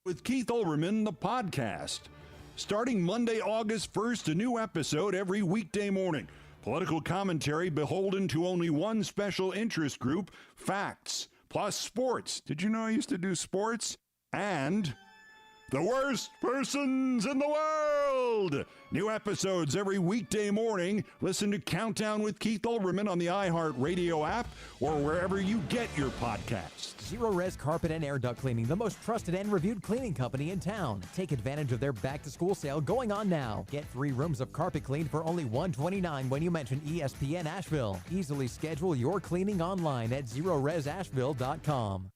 With Keith Olbermann, the podcast. Starting Monday, August 1st, a new episode every weekday morning. Political commentary beholden to only one special interest group, facts, plus sports. Did you know I used to do sports? And the worst persons in the world. New episodes every weekday morning. Listen to Countdown with Keith Olbermann on the iHeartRadio app or wherever you get your podcasts. Zero Res Carpet and Air Duct Cleaning, the most trusted and reviewed cleaning company in town. Take advantage of their back-to-school sale going on now. Get 3 rooms of carpet cleaned for only $129 when you mention ESPN Asheville. Easily schedule your cleaning online at ZeroResAsheville.com.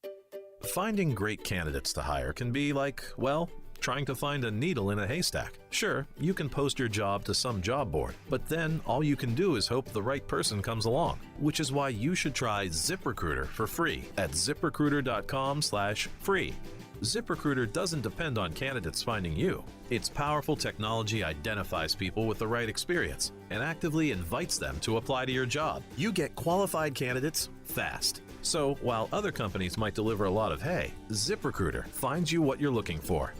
Finding great candidates to hire can be like, well, trying to find a needle in a haystack. Sure, you can post your job to some job board, but then all you can do is hope the right person comes along, which is why you should try ZipRecruiter for free at ZipRecruiter.com/free. ZipRecruiter doesn't depend on candidates finding you. Its powerful technology identifies people with the right experience and actively invites them to apply to your job. You get qualified candidates fast. So while other companies might deliver a lot of hay, ZipRecruiter finds you what you're looking for.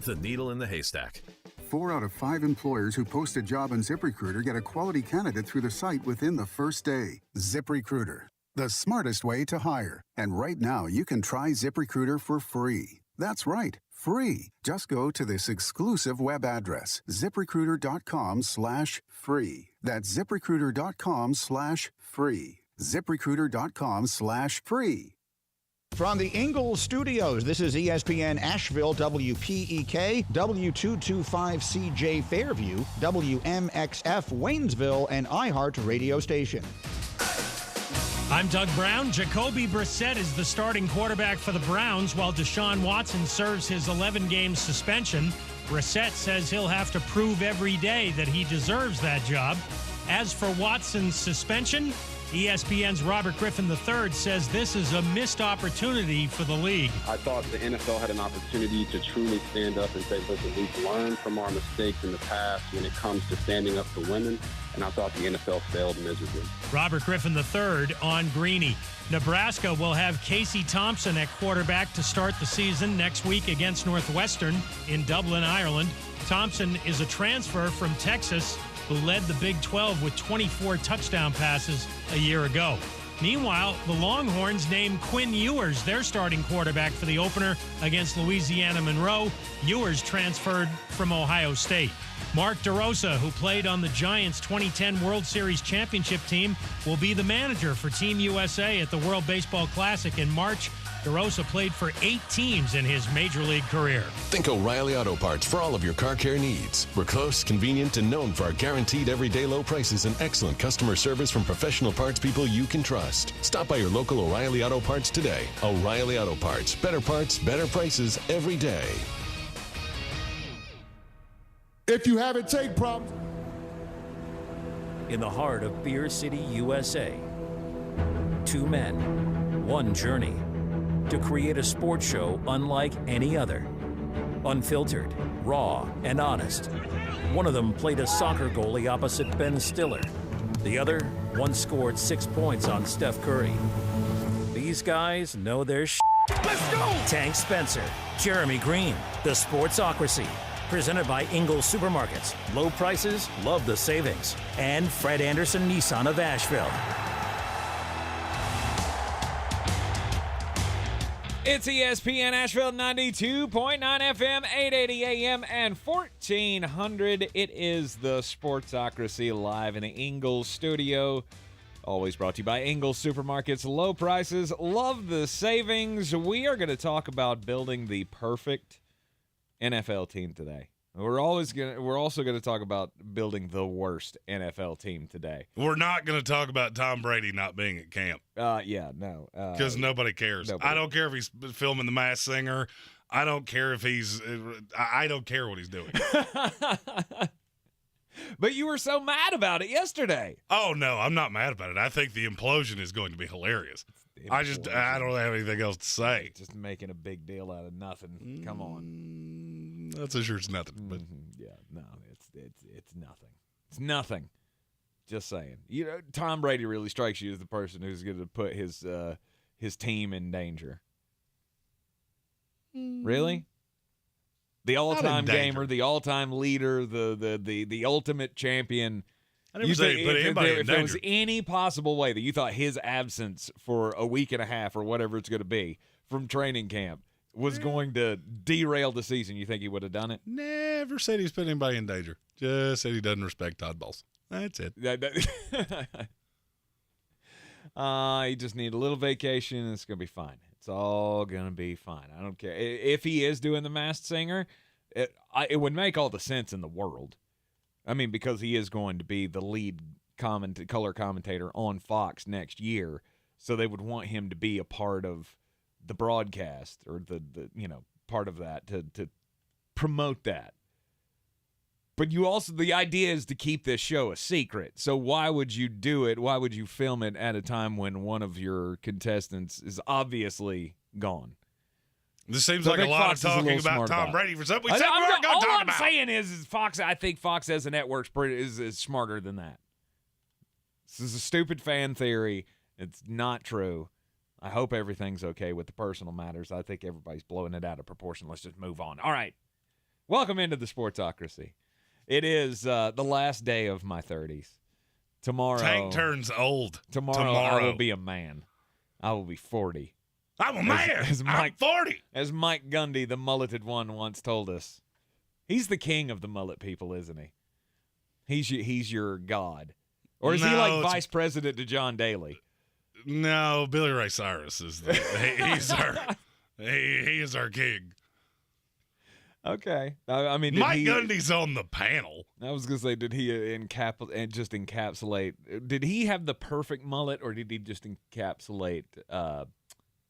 The needle in the haystack. 4 out of 5 employers who post a job on ZipRecruiter get a quality candidate through the site within the first day. ZipRecruiter, the smartest way to hire. And right now, you can try ZipRecruiter for free. That's right, free. Just go to this exclusive web address, ZipRecruiter.com/free. That's ZipRecruiter.com/free. ZipRecruiter.com/free. From the Ingles Studios, this is ESPN Asheville, WPEK, W225CJ Fairview, WMXF Waynesville, and iHeart Radio Station. I'm Doug Brown. Jacoby Brissett is the starting quarterback for the Browns while Deshaun Watson serves his 11-game suspension. Brissett says he'll have to prove every day that he deserves that job. As for Watson's suspension, ESPN's Robert Griffin III says this is a missed opportunity for the league. I thought the NFL had an opportunity to truly stand up and say, listen, we've learned from our mistakes in the past when it comes to standing up for women, and I thought the NFL failed miserably. Robert Griffin III on Greene. Nebraska will have Casey Thompson at quarterback to start the season next week against Northwestern in Dublin, Ireland. Thompson is a transfer from Texas who led the Big 12 with 24 touchdown passes a year ago. Meanwhile, the Longhorns named Quinn Ewers their starting quarterback for the opener against Louisiana Monroe. Ewers transferred from Ohio State. Mark DeRosa, who played on the Giants' 2010 World Series championship team, will be the manager for Team USA at the World Baseball Classic in March. DeRosa played for 8 teams in his major league career. Think O'Reilly Auto Parts for all of your car care needs. We're close, convenient, and known for our guaranteed everyday low prices and excellent customer service from professional parts people you can trust. Stop by your local O'Reilly Auto Parts today. O'Reilly Auto Parts. Better parts, better prices every day. If you haven't take problems. In the heart of Beer City, USA, 2 men, 1 journey to create a sports show unlike any other. Unfiltered, raw, and honest. One of them played a soccer goalie opposite Ben Stiller. The other once scored 6 points on Steph Curry. These guys know their shit. Let's go! Tank Spencer, Jeremy Greene, the Sportsocracy. Presented by Ingles Supermarkets. Low prices, love the savings. And Fred Anderson Nissan of Asheville. It's ESPN Asheville 92.9 FM, 880 AM, and 1400. It is the Sportsocracy live in the Ingles studio. Always brought to you by Ingles Supermarkets. Low prices, love the savings. We are going to talk about building the perfect NFL team today. We're also going to talk about building the worst NFL team today. We're not going to talk about Tom Brady not being at camp. Yeah, no. Because nobody cares. I don't care if he's filming The Masked Singer. I don't care if I don't care what he's doing. But you were so mad about it yesterday. Oh, no, I'm not mad about it. I think the implosion is going to be hilarious. I don't have anything else to say. Just making a big deal out of nothing. Come on. That's as sure as nothing. But. Yeah, no, it's nothing. It's nothing. Just saying. You know, Tom Brady really strikes you as the person who's going to put his team in danger. Really? The all-time gamer, the all-time leader, the ultimate champion. I never said he put anybody in danger. If there was any possible way that you thought his absence for a week and a half or whatever it's going to be from training camp was going to derail the season, you think he would have done it? Never said he's put anybody in danger. Just said he doesn't respect Todd Bowles. That's it. You just need a little vacation, and it's going to be fine. It's all going to be fine. I don't care. If he is doing the Masked Singer, it would make all the sense in the world. I mean, because he is going to be the lead color commentator on Fox next year, so they would want him to be a part of the broadcast or the part of that to promote that. But the idea is to keep this show a secret. So why would you do it? Why would you film it at a time when one of your contestants is obviously gone? This seems like a lot of talking about Tom Brady for something we said we weren't going to talk about. All I'm saying is Fox. I think Fox as a network is smarter than that. This is a stupid fan theory. It's not true. I hope everything's okay with the personal matters. I think everybody's blowing it out of proportion. Let's just move on. All right. Welcome into the Sportsocracy. It is the last day of my 30s. Tomorrow. Tank turns old. Tomorrow I will be a man. I will be 40. I'm a man. I'm 40. As Mike Gundy, the mulleted one, once told us. He's the king of the mullet people, isn't he? He's your god. Or is he like vice president to John Daly? No, Billy Ray Cyrus is he is our king. Okay. I mean, Mike Gundy's on the panel. I was going to say, did he encapsulate? Did he have the perfect mullet, or did he just encapsulate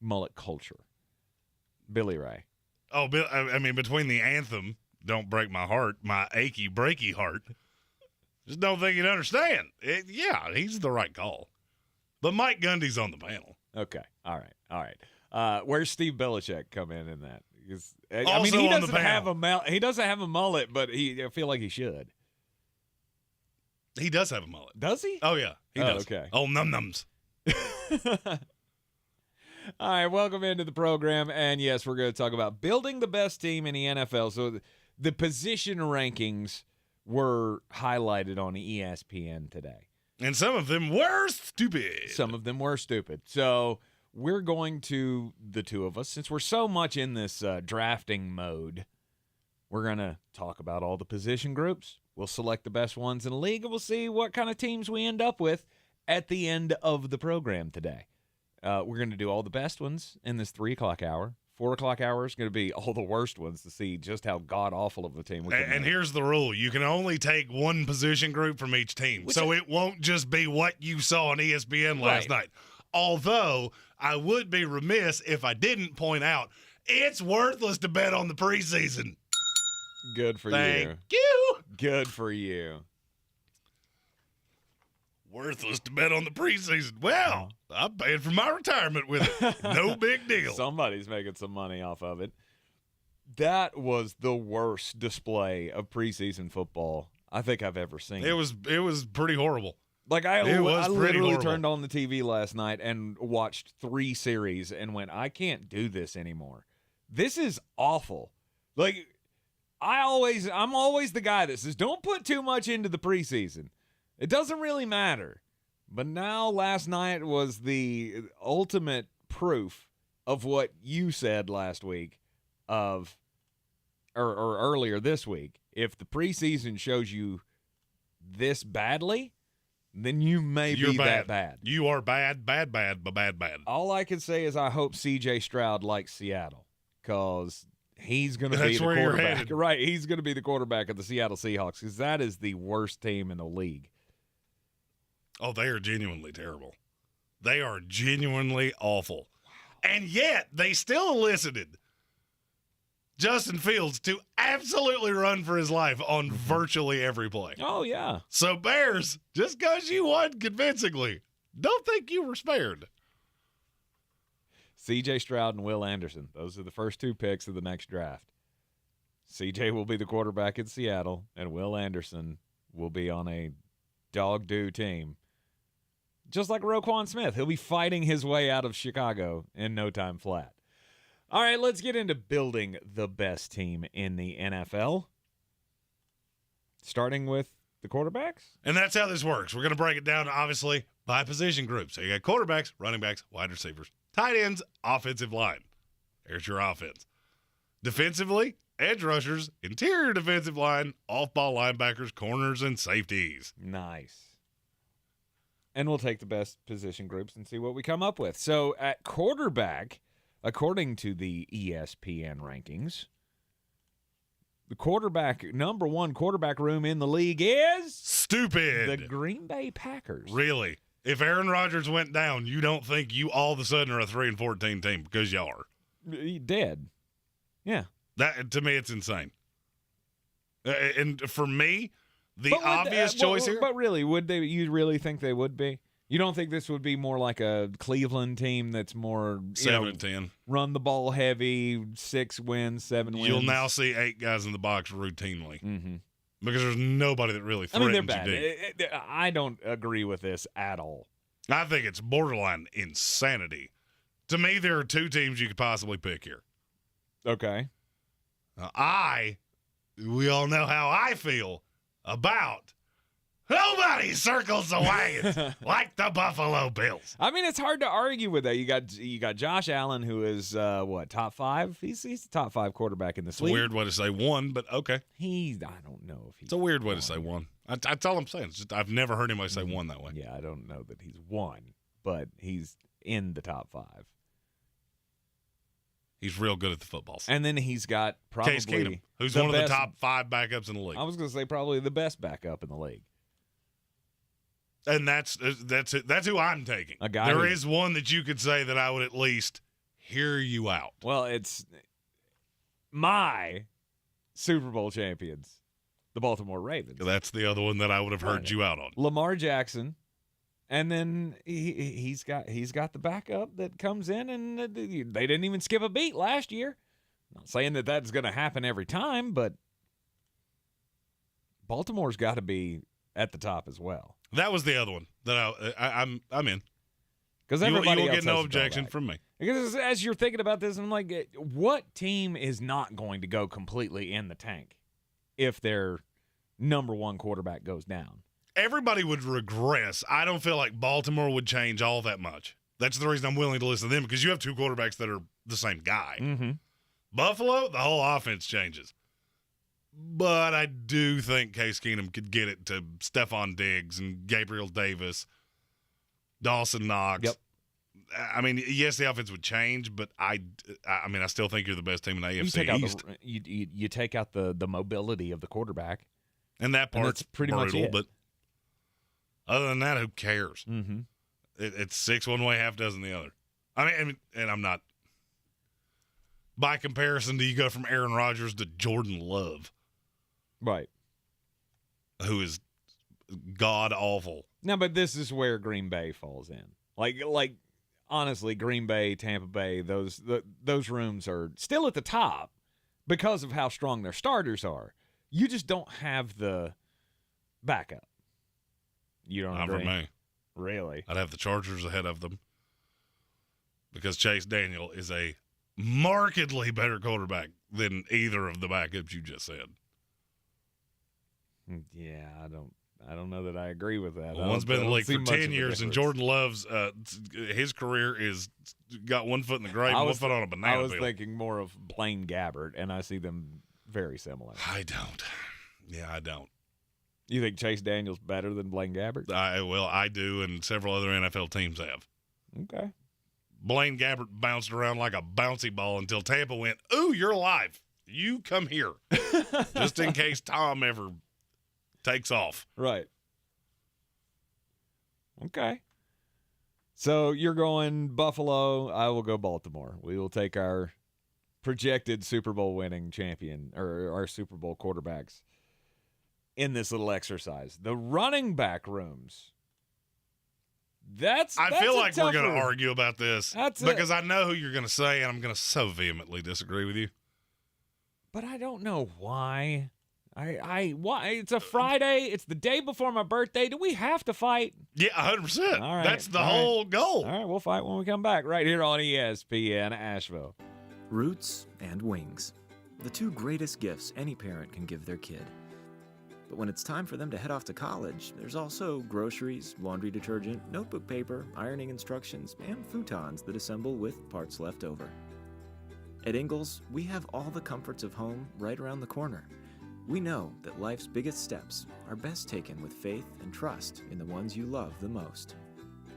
mullet culture? Billy Ray. Oh, I mean, between the anthem, "Don't Break My Heart," my achy, breaky heart, just don't think you'd understand. Yeah, he's the right call. But Mike Gundy's on the panel. Okay. All right. Where's Steve Belichick come in that? I mean, he doesn't have a mullet, but I feel like he should. He does have a mullet. Does he? Oh, yeah. He does. Okay. Oh, num-nums. All right, welcome into the program. And, yes, we're going to talk about building the best team in the NFL. So the position rankings were highlighted on ESPN today. And some of them were stupid. So we're going to, the two of us, since we're so much in this drafting mode, we're going to talk about all the position groups. We'll select the best ones in the league, and we'll see what kind of teams we end up with at the end of the program today. We're going to do all the best ones in this 3 o'clock hour. 4 o'clock hour is going to be all the worst ones to see just how god-awful of a team we can And here's the rule. You can only take one position group from each team. It won't just be what you saw on ESPN last night. Although, I would be remiss if I didn't point out, it's worthless to bet on the preseason. Good for you. Thank you. Good for you. Worthless to bet on the preseason. Well, I'm paying for my retirement with it. No big deal. Somebody's making some money off of it. That was the worst display of preseason football I think I've ever seen. It was pretty horrible. Like I literally turned on the TV last night and watched 3 series and went, I can't do this anymore. This is awful. Like I'm always the guy that says, don't put too much into the preseason. It doesn't really matter. But now last night was the ultimate proof of what you said last week or earlier this week. If the preseason shows you this badly, then you may be that bad. You are bad. All I can say is I hope C.J. Stroud likes Seattle because he's going to be the quarterback. Right, he's going to be the quarterback of the Seattle Seahawks because that is the worst team in the league. Oh, they are genuinely terrible. They are genuinely awful. And yet, they still elicited Justin Fields to absolutely run for his life on virtually every play. Oh, yeah. So, Bears, just because you won convincingly, don't think you were spared. C.J. Stroud and Will Anderson. Those are the first 2 picks of the next draft. C.J. will be the quarterback in Seattle, and Will Anderson will be on a dog-do team. Just like Roquan Smith. He'll be fighting his way out of Chicago in no time flat. All right, let's get into building the best team in the NFL. Starting with the quarterbacks. And that's how this works. We're going to break it down, obviously, by position groups. So you got quarterbacks, running backs, wide receivers, tight ends, offensive line. There's your offense. Defensively, edge rushers, interior defensive line, off-ball linebackers, corners, and safeties. Nice. And we'll take the best position groups and see what we come up with. So at quarterback, according to the ESPN rankings, the number one quarterback room in the league is stupid. The Green Bay Packers. Really? If Aaron Rodgers went down, you don't think you all of a sudden are a 3-14 team because you are dead. Yeah. That to me, it's insane. And for me, the obvious choice here. But really, would they? You really think they would be? You don't think this would be more like a Cleveland team that's more 7-10, run the ball heavy, 6 wins, 7 wins? You'll now see 8 guys in the box routinely because there's nobody that really threatens they're bad. you deep. I don't agree with this at all. I think it's borderline insanity. To me, there are 2 teams you could possibly pick here. Okay. We all know how I feel about nobody circles the wagons like the Buffalo Bills. I mean, it's hard to argue with that. You got Josh Allen, who is top 5. He's the top 5 quarterback in this league. It's a weird way to say one, but okay. I don't know if he's. It's a weird way to say one. That's all I'm saying. It's just, I've never heard anybody say one that way. Yeah, I don't know that he's one, but he's in the top 5. He's real good at the footballs. And then he's got probably Case Keenum, who's one of the top 5 backups in the league. I was going to say probably the best backup in the league. And that's who I'm taking. There is one that you could say that I would at least hear you out. Well, it's my Super Bowl champions, the Baltimore Ravens. That's the other one that I would have heard you out on. Lamar Jackson. And then he's got the backup that comes in, and they didn't even skip a beat last year. Not saying that that's going to happen every time, but Baltimore's got to be at the top as well. That was the other one that I'm in. Because everybody you will else get no objection from me. Because as you're thinking about this, I'm like, what team is not going to go completely in the tank if their number one quarterback goes down? Everybody would regress. I don't feel like Baltimore would change all that much. That's the reason I'm willing to listen to them, because you have 2 quarterbacks that are the same guy. Mm-hmm. Buffalo, the whole offense changes. But I do think Case Keenum could get it to Stephon Diggs and Gabriel Davis, Dawson Knox. Yep. I mean, yes, the offense would change, but I still think you're the best team in the AFC East. You take out the mobility of the quarterback. And that part's pretty brutal, much it. But other than that, who cares? Mm-hmm. It's 6 one way, half dozen the other. I mean, and I'm not. By comparison, do you go from Aaron Rodgers to Jordan Love? Right. Who is god awful. No, but this is where Green Bay falls in. Like honestly, Green Bay, Tampa Bay, those rooms are still at the top because of how strong their starters are. You just don't have the backup. You don't agree? Not for me. Really? I'd have the Chargers ahead of them because Chase Daniel is a markedly better quarterback than either of the backups you just said. Yeah, I don't know that I agree with that. Well, one's been in the league for 10 years, and Jordan Love's his career is got 1 foot in the grave, 1 foot on a banana peel. I was thinking more of Blaine Gabbert, and I see them very similar. I don't. Yeah, I don't. You think Chase Daniel's better than Blaine Gabbert? I do, and several other NFL teams have. Okay. Blaine Gabbert bounced around like a bouncy ball until Tampa went, "Ooh, you're alive. You come here." Just in case Tom ever takes off. Right. Okay. So you're going Buffalo. I will go Baltimore. We will take our projected Super Bowl winning champion, or our Super Bowl quarterbacks, in this little exercise. The running back rooms. I feel like we're going to argue about this because I know who you're going to say, and I'm going to so vehemently disagree with you. But I don't know why. Why? It's a Friday. It's the day before my birthday. Do we have to fight? Yeah, 100%. All right. That's the whole goal. All right, we'll fight when we come back right here on ESPN Asheville. Roots and wings. The two greatest gifts any parent can give their kid. But when it's time for them to head off to college, there's also groceries, laundry detergent, notebook paper, ironing instructions, and futons that assemble with parts left over. At Ingles, we have all the comforts of home right around the corner. We know that life's biggest steps are best taken with faith and trust in the ones you love the most.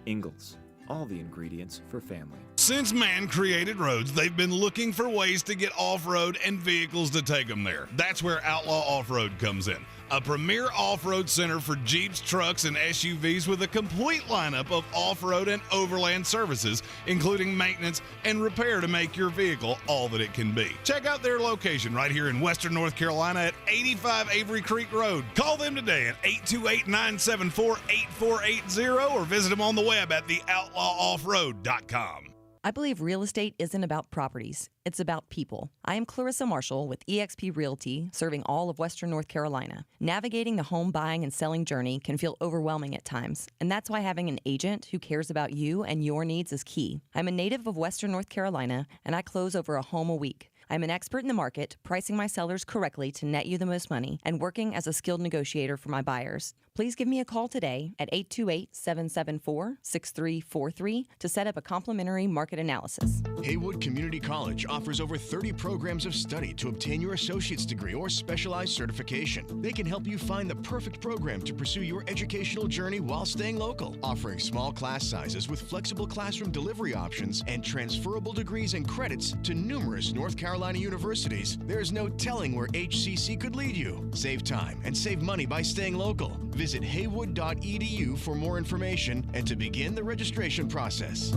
Ingles, all the ingredients for family. Since man created roads, they've been looking for ways to get off-road and vehicles to take them there. That's where Outlaw Off-Road comes in. A premier off-road center for Jeeps, trucks, and SUVs with a complete lineup of off-road and overland services, including maintenance and repair to make your vehicle all that it can be. Check out their location right here in Western North Carolina at 85 Avery Creek Road. Call them today at 828-974-8480 or visit them on the web at theoutlawoffroad.com. I believe real estate isn't about properties. It's about people. I am Clarissa Marshall with eXp Realty, serving all of Western North Carolina. Navigating the home buying and selling journey can feel overwhelming at times, and that's why having an agent who cares about you and your needs is key. I'm a native of Western North Carolina, and I close over a home a week. I'm an expert in the market, pricing my sellers correctly to net you the most money, and working as a skilled negotiator for my buyers. Please give me a call today at 828-774-6343 to set up a complimentary market analysis. Haywood Community College offers over 30 programs of study to obtain your associate's degree or specialized certification. They can help you find the perfect program to pursue your educational journey while staying local, offering small class sizes with flexible classroom delivery options and transferable degrees and credits to numerous North Carolina universities. There's no telling where HCC could lead you. Save time and save money by staying local. Visit haywood.edu for more information and to begin the registration process.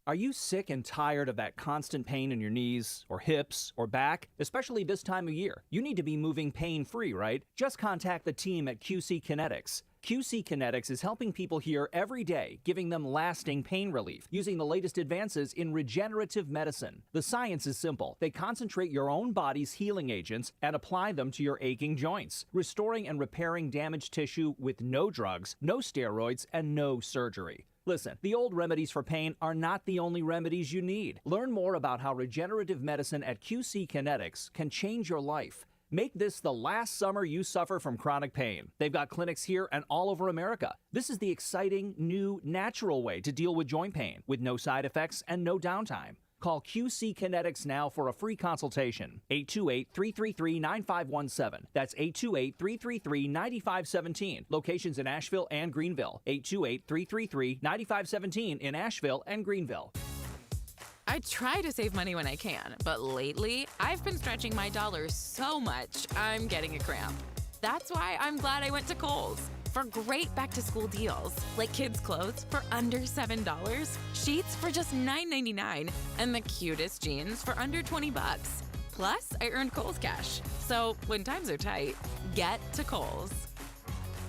Are you sick and tired of that constant pain in your knees or hips or back? Especially this time of year. You need to be moving pain-free, right? Just contact the team at QC Kinetics. QC Kinetics is helping people here every day, giving them lasting pain relief, using the latest advances in regenerative medicine. The science is simple. They concentrate your own body's healing agents and apply them to your aching joints, restoring and repairing damaged tissue with no drugs, no steroids, and no surgery. Listen, the old remedies for pain are not the only remedies you need. Learn more about how regenerative medicine at QC Kinetics can change your life. Make this the last summer you suffer from chronic pain. They've got clinics here and all over America. This is the exciting, new, natural way to deal with joint pain with no side effects and no downtime. Call QC Kinetics now for a free consultation. 828-333-9517. That's 828-333-9517. Locations in Asheville and Greeneville. 828-333-9517 in Asheville and Greeneville. I try to save money when I can, but lately, I've been stretching my dollars so much, I'm getting a cramp. That's why I'm glad I went to Kohl's for great back-to-school deals, like kids' clothes for under $7, sheets for just $9.99, and the cutest jeans for under $20. Plus, I earned Kohl's cash. So when times are tight, get to Kohl's.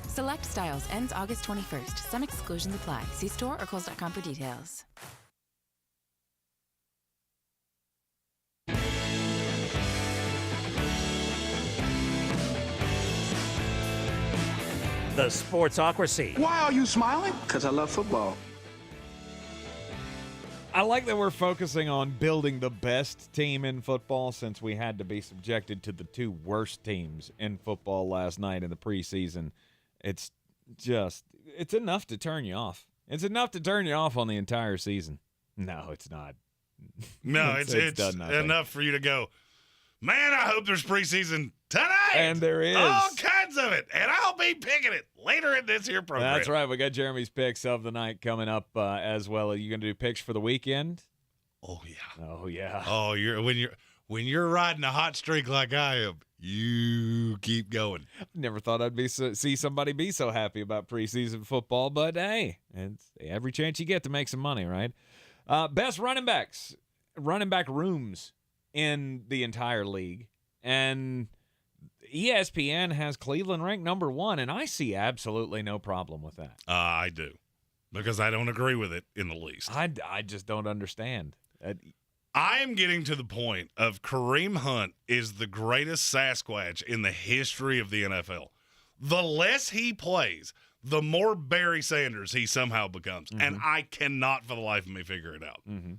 Select styles ends August 21st. Some exclusions apply. See store or Kohl's.com for details. The Sportsocracy. Why are you smiling? Because I love football. I like that we're focusing on building the best team in football since we had to be subjected to the two worst teams in football last night in the preseason. It's enough to turn you off. It's enough to turn you off on the entire season. No, it's not. No, it's enough for you to go, man, I hope there's preseason tonight. And there is. All kinds of it. And I'll be picking it later in this here program. That's right. We got Jeremy's picks of the night coming up as well. Are you going to do picks for the weekend? Oh, yeah. Oh, yeah. Oh, when you're riding a hot streak like I am, you keep going. Never thought I'd see somebody be so happy about preseason football, but hey, it's every chance you get to make some money, right? Best running back rooms in the entire league. And ESPN has Cleveland ranked number 1, and I see absolutely no problem with that. I do, because I don't agree with it in the least. I just don't understand. I am getting to the point of Kareem Hunt is the greatest Sasquatch in the history of the NFL. The less he plays, the more Barry Sanders he somehow becomes, and I cannot for the life of me figure it out. Mm-hmm.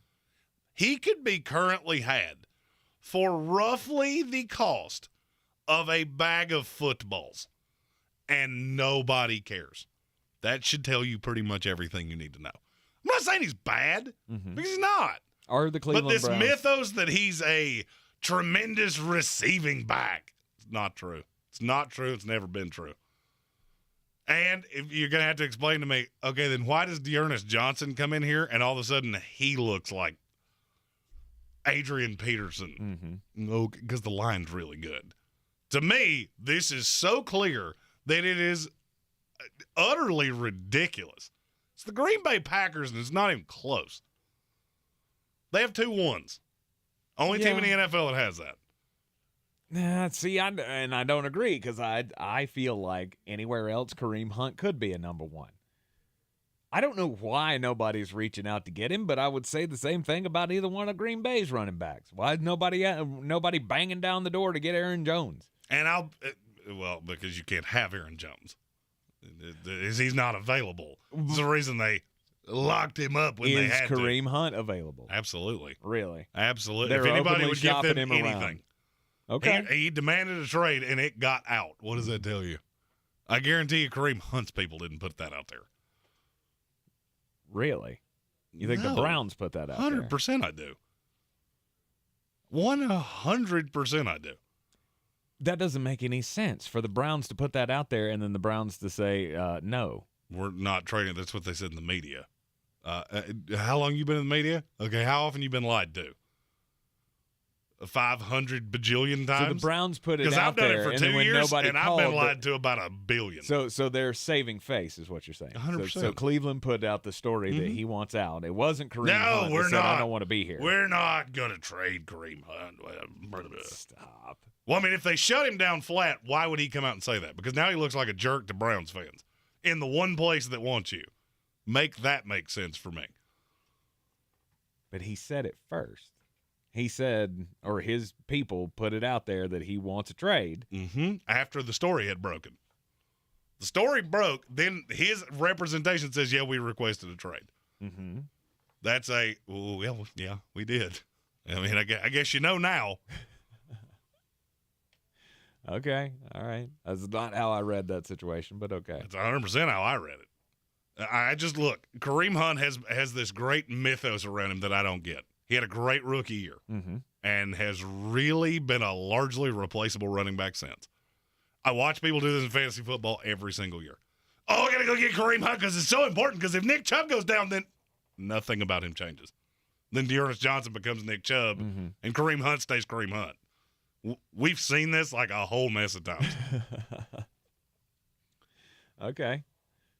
he could be currently had for roughly the cost of a bag of footballs, and nobody cares. That should tell you pretty much everything you need to know. I'm not saying he's bad, because he's not. Or the Cleveland But this Browns. mythos that he's a tremendous receiving back, it's not true. It's not true. It's never been true. And if you're going to have to explain to me, okay, then why does Dearness Johnson come in here and all of a sudden he looks like Adrian Peterson? No, because the line's really good. To me, this is so clear that it is utterly ridiculous. It's the Green Bay Packers, and it's not even close. They have 2 1s. Only team in the NFL that has that. See, I don't agree, because I feel like anywhere else Kareem Hunt could be a number 1. I don't know why nobody's reaching out to get him, but I would say the same thing about either one of Green Bay's running backs. Why is nobody banging down the door to get Aaron Jones? And because you can't have Aaron Jones. He's not available. It's the reason they locked him up when they had to. Is Kareem Hunt available? Absolutely. Really? Absolutely. They're if anybody would give shopping them him anything. Around. Okay. He demanded a trade, and it got out. What does that tell you? I guarantee you Kareem Hunt's people didn't put that out there. Really? You think the Browns put that out 100% there? I do. 100% I do. That doesn't make any sense for the Browns to put that out there and then the Browns to say, no. We're not trading. That's what they said in the media. How long you been in the media? Okay, how often you been lied to? 500 bajillion times? So the Browns put it out there. Because I've done it for 2 years, and I've been lied to about 1 billion. So they're saving face is what you're saying. 100%. So Cleveland put out the story that he wants out. It wasn't Kareem Hunt. No, we're said, not. I don't want to be here. We're not going to trade Kareem Hunt. Stop. Well, I mean, if they shut him down flat, why would he come out and say that? Because now he looks like a jerk to Browns fans in the one place that wants you. Make that make sense for me. But he said it first. He said, or his people put it out there that he wants a trade. After the story had broken. The story broke, then his representation says, yeah, we requested a trade. That's yeah, we did. I mean, I guess you know now. Okay, all right. That's not how I read that situation, but okay. That's 100% how I read it. I just look, Kareem Hunt has this great mythos around him that I don't get. He had a great rookie year and has really been a largely replaceable running back since. I watch people do this in fantasy football every single year. Oh, I got to go get Kareem Hunt because it's so important, because if Nick Chubb goes down, then nothing about him changes. Then Dearness Johnson becomes Nick Chubb, and Kareem Hunt stays Kareem Hunt. We've seen this like a whole mess of times. Okay.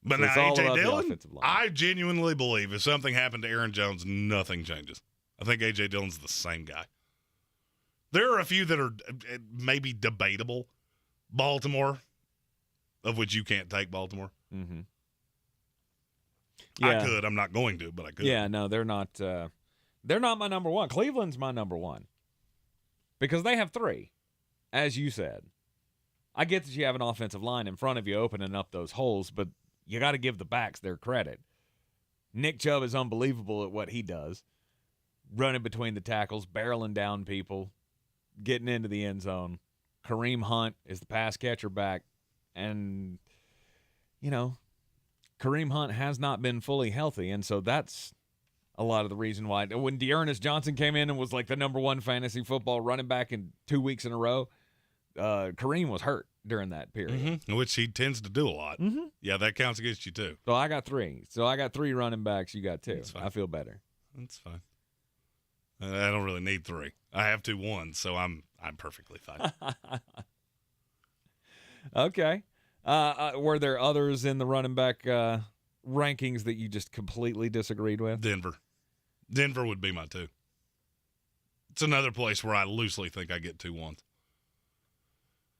But so now, A.J. Dillon, I genuinely believe if something happened to Aaron Jones, nothing changes. I think A.J. Dillon's the same guy. There are a few that are maybe debatable. Baltimore, of which you can't take Baltimore. Yeah. I could. I'm not going to, but I could. Yeah, no, they're not my number 1. Cleveland's my number 1. Because they have 3, as you said. I get that you have an offensive line in front of you opening up those holes, but you got to give the backs their credit. Nick Chubb is unbelievable at what he does. Running between the tackles, barreling down people, getting into the end zone. Kareem Hunt is the pass catcher back. And, Kareem Hunt has not been fully healthy, and so that's a lot of the reason why. When Dearness Johnson came in and was like the number 1 fantasy football running back in 2 weeks in a row, Kareem was hurt during that period. Which he tends to do a lot. Yeah, that counts against you too. So I got 3. So I got 3 running backs. You got 2. I feel better. That's fine. I don't really need 3. I have 2 1s, so I'm perfectly fine. Okay. Were there others in the running back rankings that you just completely disagreed with? Denver would be my 2. It's another place where I loosely think I get 2 1s.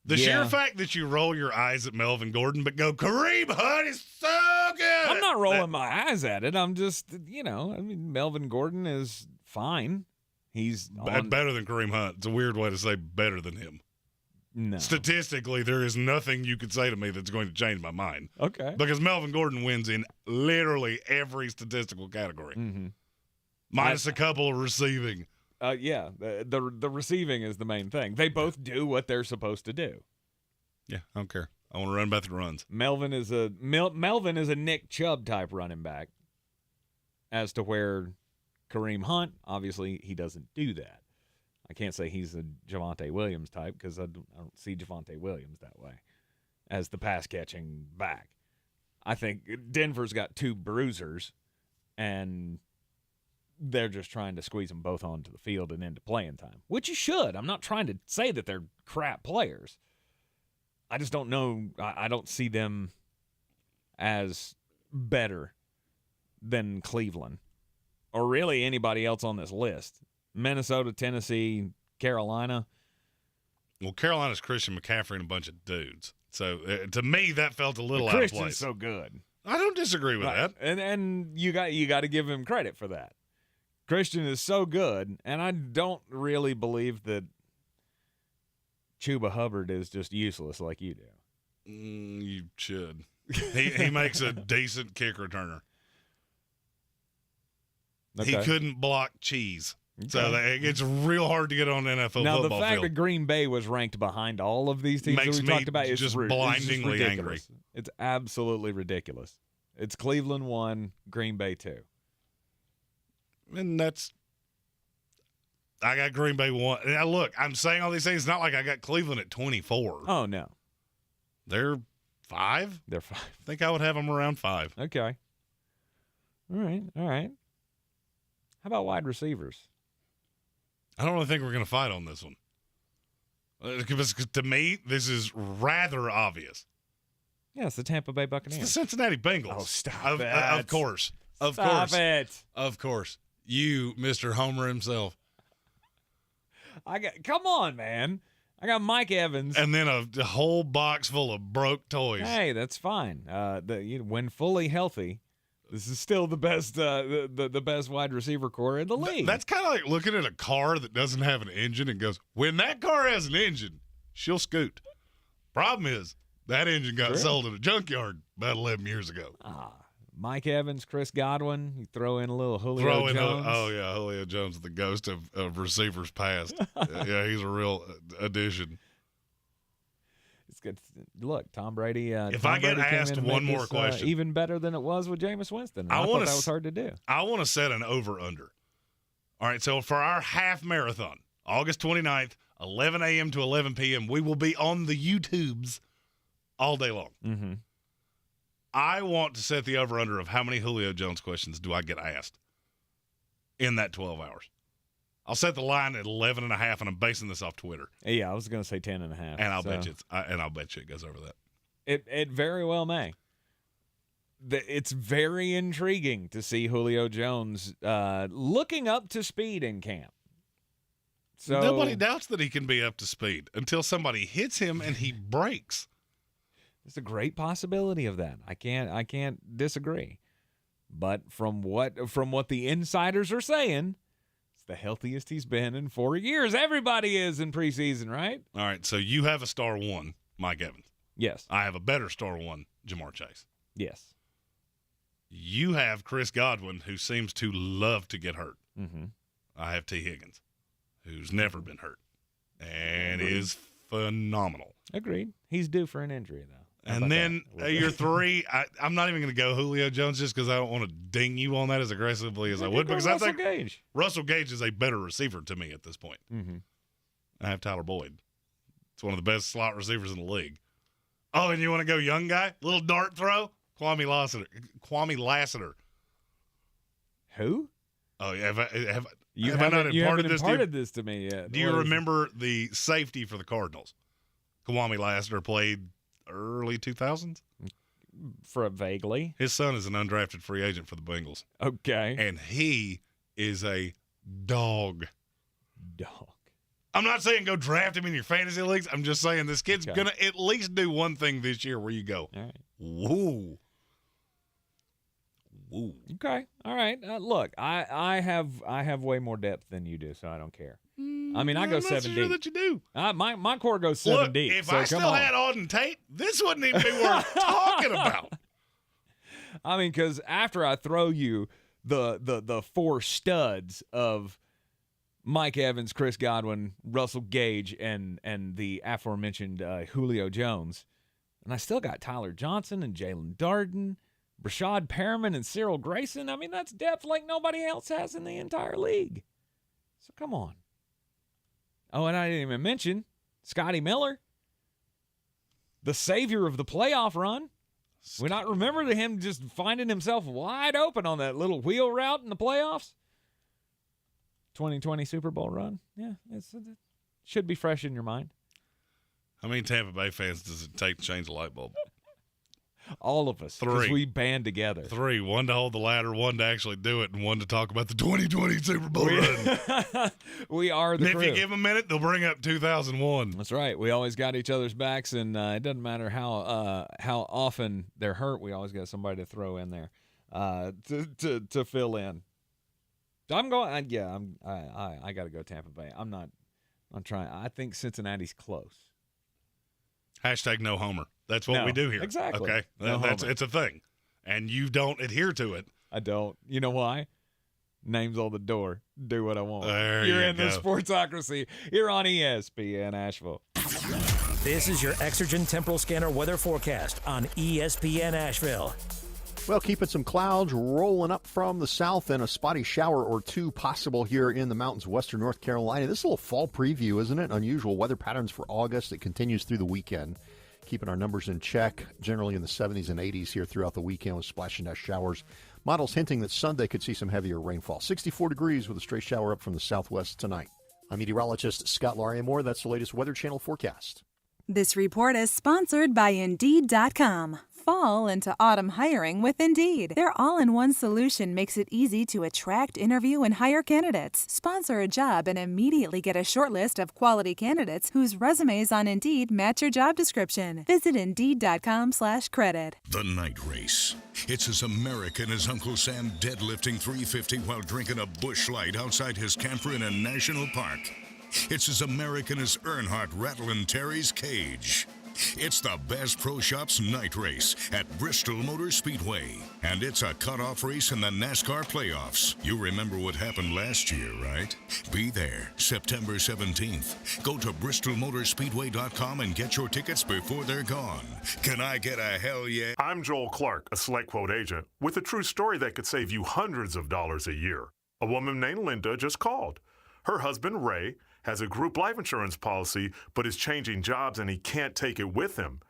The sheer fact that you roll your eyes at Melvin Gordon but go, Kareem Hunt is so good. I'm not rolling my eyes at it. I'm just, Melvin Gordon is fine. He's better than Kareem Hunt. It's a weird way to say better than him. No. Statistically, there is nothing you could say to me that's going to change my mind. Okay. Because Melvin Gordon wins in literally every statistical category. Minus a couple of receiving. Yeah, the receiving is the main thing. They both do what they're supposed to do. Yeah, I don't care. I want to run back the runs. Melvin is a Nick Chubb type running back. As to where Kareem Hunt, obviously, he doesn't do that. I can't say he's a Javonte Williams type because I don't see Javonte Williams that way as the pass-catching back. I think Denver's got two bruisers, and they're just trying to squeeze them both onto the field and into playing time, which you should. I'm not trying to say that they're crap players. I just don't know. I don't see them as better than Cleveland or really anybody else on this list. Minnesota, Tennessee, Carolina. Well, Carolina's Christian McCaffrey and a bunch of dudes. So, to me, that felt a little out of place. Christian's so good. I don't disagree with that. And you got to give him credit for that. Christian is so good, and I don't really believe that Chuba Hubbard is just useless like you do. You should. He makes a decent kick returner. Okay. He couldn't block cheese. Okay. So it's real hard to get on NFL football now, field. the fact that Green Bay was ranked behind all of these teams makes that we talked about is just blindingly it's angry. It's absolutely ridiculous. It's Cleveland 1, Green Bay 2. And I got Green Bay 1. Now, look, I'm saying all these things. It's not like I got Cleveland at 24. Oh, no. They're 5? They're 5. I think I would have them around 5. Okay. All right. How about wide receivers? I don't really think we're going to fight on this one. Because to me, this is rather obvious. Yeah, it's the Tampa Bay Buccaneers. It's the Cincinnati Bengals. Oh, stop it. Of course. Stop it. Of course. You, Mr. Homer himself. Come on, man. I got Mike Evans. And then a whole box full of broke toys. Hey, that's fine. When fully healthy, this is still the best the best wide receiver core in the league. That's kind of like looking at a car that doesn't have an engine and goes, when that car has an engine, she'll scoot. Problem is, that engine got sold at a junkyard about 11 years ago. Mike Evans, Chris Godwin, you throw in a little Julio Jones. Julio Jones, the ghost of receivers past. Yeah, he's a real addition. It's good. Look, Tom Brady. If I get asked one more question, even better than it was with Jameis Winston. I thought that was hard to do. I want to set an over/under. All right, so for our half marathon, August 29th, 11 a.m. to 11 p.m., we will be on the YouTubes all day long. Mm-hmm. I want to set the over/under of how many Julio Jones questions do I get asked in that 12 hours. I'll set the line at 11.5, and I'm basing this off Twitter. Yeah, I was going to say 10.5. And I'll bet you it goes over that. It very well may. It's very intriguing to see Julio Jones looking up to speed in camp. So nobody doubts that he can be up to speed until somebody hits him and he breaks. There's a great possibility of that. I can't disagree. But from what the insiders are saying, it's the healthiest he's been in 4 years. Everybody is in preseason, right? All right, so you have a star 1, Mike Evans. Yes. I have a better star 1, Jamar Chase. Yes. You have Chris Godwin, who seems to love to get hurt. Mm-hmm. I have T. Higgins, who's never been hurt and is phenomenal. Agreed. He's due for an injury, though. And then your 3, I'm not even going to go Julio Jones just because I don't want to ding you on that as aggressively as I would. Because I think Russell Gage is a better receiver to me at this point. Mm-hmm. I have Tyler Boyd. It's one of the best slot receivers in the league. Oh, and you want to go young guy? Little dart throw? Kwame Lassiter. Who? Oh, yeah. Have you I not imparted this to me yet? Do you remember the safety for the Cardinals? Kwame Lassiter played early 2000s? For vaguely. His son is an undrafted free agent for the Bengals. Okay. And he is a dog. I'm not saying go draft him in your fantasy leagues. I'm just saying this kid's going to at least do one thing this year where you go, all right. Woo. Okay. All right. Look, I have way more depth than you do, so I don't care. I mean, I go 7 deep. I'm not sure that you do. My core goes 7 deep. If so I still had Auden Tate, this wouldn't even be worth talking about. I mean, because after I throw you the four studs of Mike Evans, Chris Godwin, Russell Gage, and the aforementioned Julio Jones. And I still got Tyler Johnson and Jalen Darden, Brashad Perriman and Cyril Grayson. I mean, that's depth like nobody else has in the entire league. So come on. Oh, and I didn't even mention Scotty Miller, the savior of the playoff run. We not remember him just finding himself wide open on that little wheel route in the playoffs. 2020 Super Bowl run. Yeah, it should be fresh in your mind. How many Tampa Bay fans does it take to change a light bulb? All of us. 3. Because we band together. 3. 1 to hold the ladder, 1 to actually do it, and 1 to talk about the 2020 Super Bowl run. We are the and crew. If you give them a minute, they'll bring up 2001. That's right. We always got each other's backs, and it doesn't matter how often they're hurt. We always got somebody to throw in there to fill in. I'm going. I got to go Tampa Bay. I'm trying. I think Cincinnati's close. Hashtag no homer. That's what we do here. Exactly. Okay. It's a thing. And you don't adhere to it. I don't. You know why? Name's on the door. Do what I want. You're in the Sportsocracy. You're on ESPN Asheville. This is your Exergen Temporal Scanner weather forecast on ESPN Asheville. Well, keeping some clouds rolling up from the south and a spotty shower or two possible here in the mountains of western North Carolina. This is a little fall preview, isn't it? Unusual weather patterns for August. It continues through the weekend. Keeping our numbers in check, generally in the 70s and 80s here throughout the weekend with splash and dash showers. Models hinting that Sunday could see some heavier rainfall. 64 degrees with a stray shower up from the southwest tonight. I'm meteorologist Scott Lauriamore. That's the latest Weather Channel forecast. This report is sponsored by Indeed.com. Fall into autumn hiring with Indeed. Their all-in-one solution makes it easy to attract, interview, and hire candidates. Sponsor a job and immediately get a short list of quality candidates whose resumes on Indeed match your job description. Visit Indeed.com/credit. The Night Race. It's as American as Uncle Sam deadlifting 350 while drinking a Busch Light outside his camper in a national park. It's as American as Earnhardt rattling Terry's cage. It's the Bass Pro Shops Night Race at Bristol Motor Speedway. And it's a cutoff race in the NASCAR playoffs. You remember what happened last year, right? Be there September 17th. Go to BristolMotorspeedway.com and get your tickets before they're gone. Can I get a hell yeah? I'm Joel Clark, a Select Quote agent, with a true story that could save you hundreds of dollars a year. A woman named Linda just called. Her husband, Ray, has a group life insurance policy, but is changing jobs and he can't take it with him.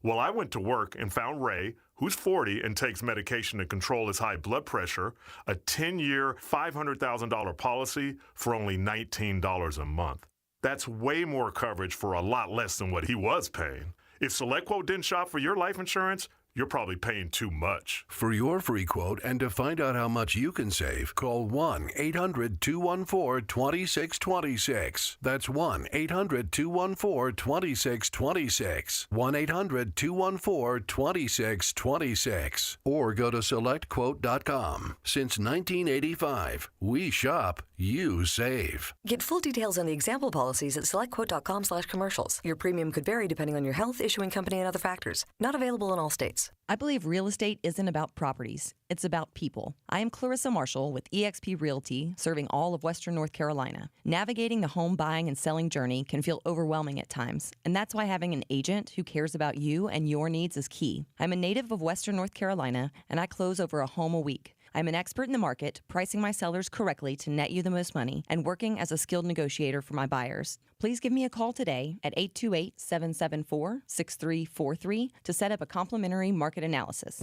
Well, I went to work and found Ray, who's 40 and takes medication to control his high blood pressure, a 10-year, $500,000 policy for only $19 a month. That's way more coverage for a lot less than what he was paying. If SelectQuote didn't shop for your life insurance, you're probably paying too much. For your free quote and to find out how much you can save, call 1-800-214-2626. That's 1-800-214-2626. 1-800-214-2626. Or go to SelectQuote.com. Since 1985, we shop, you save. Get full details on the example policies at SelectQuote.com/commercials. Your premium could vary depending on your health, issuing company, and other factors. Not available in all states. I believe real estate isn't about properties. It's about people. I am Clarissa Marshall with eXp Realty, serving all of Western North Carolina. Navigating the home buying and selling journey can feel overwhelming at times, and that's why having an agent who cares about you and your needs is key. I'm a native of Western North Carolina, and I close over a home a week. I'm an expert in the market, pricing my sellers correctly to net you the most money, and working as a skilled negotiator for my buyers. Please give me a call today at 828-774-6343 to set up a complimentary market analysis.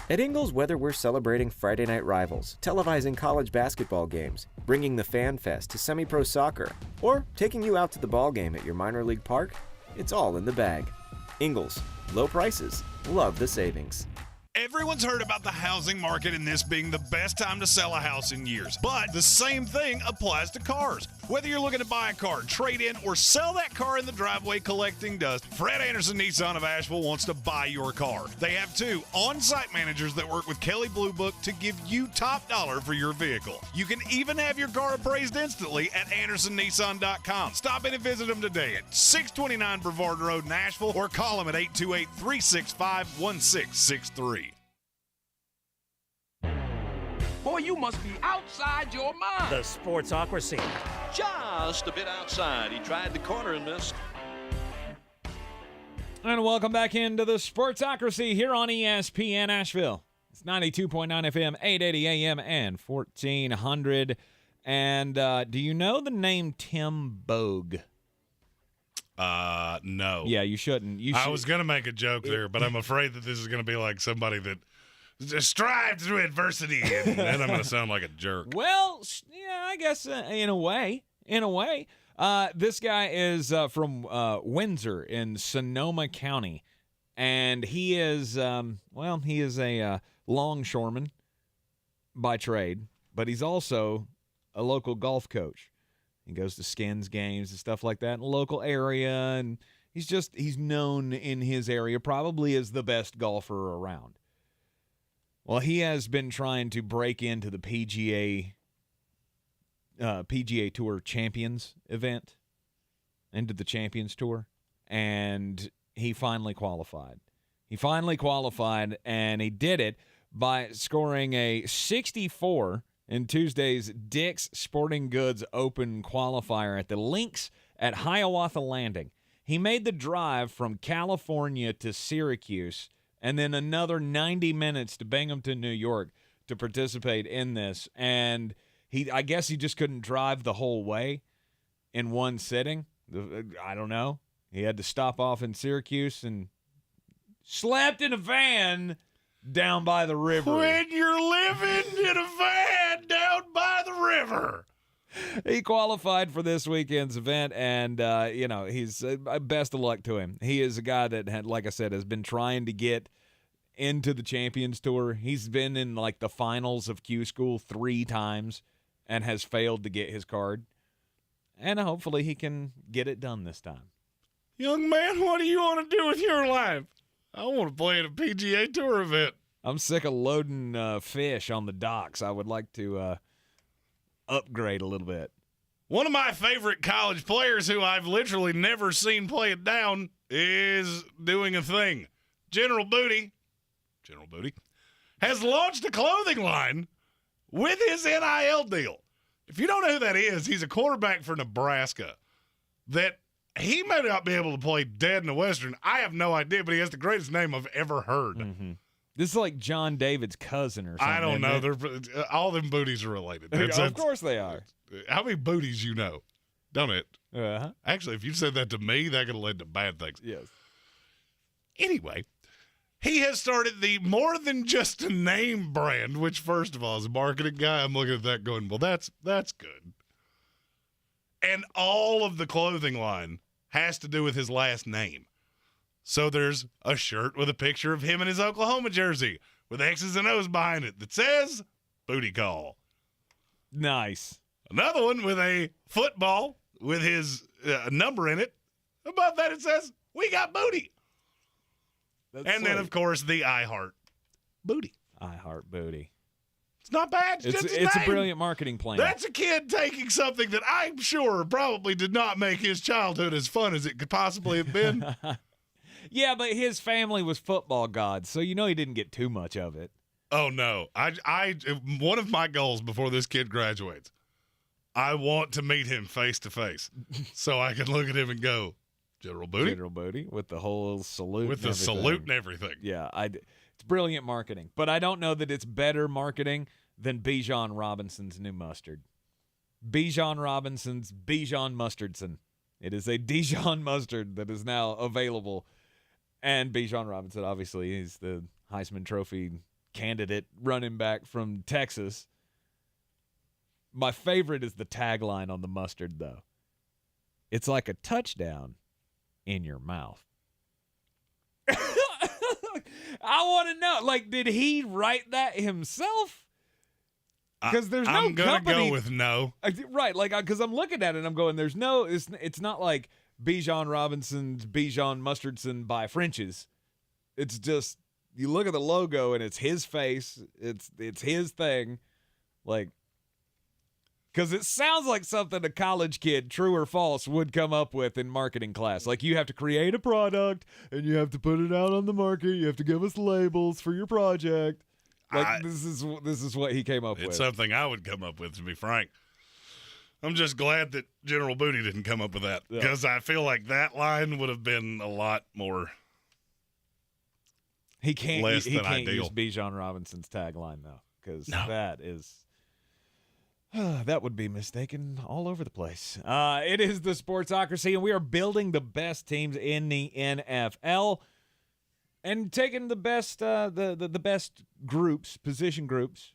At Ingles, whether we're celebrating Friday night rivals, televising college basketball games, bringing the Fan Fest to semi-pro soccer, or taking you out to the ball game at your minor league park, it's all in the bag. Ingles, low prices, love the savings. Everyone's heard about the housing market and this being the best time to sell a house in years. But the same thing applies to cars. Whether you're looking to buy a car, trade in, or sell that car in the driveway collecting dust, Fred Anderson Nissan of Asheville wants to buy your car. They have 2 on-site managers that work with Kelly Blue Book to give you top dollar for your vehicle. You can even have your car appraised instantly at AndersonNissan.com. Stop in and visit them today at 629 Brevard Road in Asheville or call them at 828-365-1663. Boy, you must be outside your mind. The Sportsocracy. Just a bit outside. He tried the corner and missed. And welcome back into the Sportsocracy here on ESPN Asheville. It's 92.9 FM, 880 AM, and 1400. And do you know the name Tim Bogue? No. Yeah, you shouldn't. I was going to make a joke there, but I'm afraid that this is going to be like somebody that strives through adversity, and then I'm going to sound like a jerk. Well, yeah, I guess in a way. This guy is from Windsor in Sonoma County, and he is a longshoreman by trade, but he's also a local golf coach. He goes to Skins games and stuff like that in the local area, and he's known in his area probably as the best golfer around. Well, he has been trying to break into the PGA Tour Champions event, into the Champions Tour, and he finally qualified. And he did it by scoring a 64 in Tuesday's Dick's Sporting Goods Open qualifier at the Links at Hiawatha Landing. He made the drive from California to Syracuse and then another 90 minutes to Binghamton, New York to participate in this. And I guess he just couldn't drive the whole way in one sitting. I don't know. He had to stop off in Syracuse and slept in a van down by the river. When you're living in a van down by the river. He qualified for this weekend's event, and, he's best of luck to him. He is a guy that, like I said, has been trying to get into the Champions Tour. He's been in, the finals of Q School 3 times and has failed to get his card. And hopefully he can get it done this time. Young man, what do you want to do with your life? I want to play at a PGA Tour event. I'm sick of loading fish on the docks. I would like to upgrade a little bit. One of my favorite college players who I've literally never seen play it down is doing a thing. General Booty has launched a clothing line with his NIL deal. If you don't know who that is, he's a quarterback for Nebraska that he may not be able to play dead in the Western. I have no idea, but he has the greatest name I've ever heard. Mm-hmm. This is like John David's cousin or something. I don't know. They're all them booties are related. Of course they are. How many booties you know? Don't it? Uh-huh. Actually, if you said that to me, that could have led to bad things. Yes. Anyway, he has started the More Than Just a Name brand, which, first of all, as a marketing guy, I'm looking at that going, well, that's good. And all of the clothing line has to do with his last name. So there's a shirt with a picture of him in his Oklahoma jersey with X's and O's behind it that says Booty Call. Nice. Another one with a football with his number in it. Above that it says, We Got Booty. Then, of course, the I Heart Booty. I Heart Booty. It's not bad. It's a brilliant marketing plan. That's a kid taking something that I'm sure probably did not make his childhood as fun as it could possibly have been. Yeah, but his family was football gods, so he didn't get too much of it. Oh, no. One of my goals before this kid graduates, I want to meet him face to face so I can look at him and go, General Booty? General Booty with the whole salute. With the salute and everything. Yeah, it's brilliant marketing. But I don't know that it's better marketing than Bijan Robinson's new mustard. Bijan Robinson's Bijan Mustardson. It is a Dijon mustard that is now available. And Bijan Robinson, obviously, he's the Heisman Trophy candidate running back from Texas. My favorite is the tagline on the mustard, though. It's like a touchdown in your mouth. I want to know, did he write that himself? Because there's no I'm gonna company. go with no. Right, because I'm looking at it and I'm going, there's no, it's not like Bijan Robinson's Bijan Mustardson by French's. It's just, you look at the logo and it's his face. It's his thing. Because it sounds like something a college kid, true or false, would come up with in marketing class. You have to create a product and you have to put it out on the market. You have to give us labels for your project. Like, this is what he came up with. It's something I would come up with, to be frank. I'm just glad that General Booty didn't come up with that, because I feel like that line would have been a lot more he can't ideal. use Bijan Robinson's tagline, though, because that is that would be mistaken all over the place. It is the Sportsocracy, and we are building the best teams in the NFL and taking the best the best groups, position groups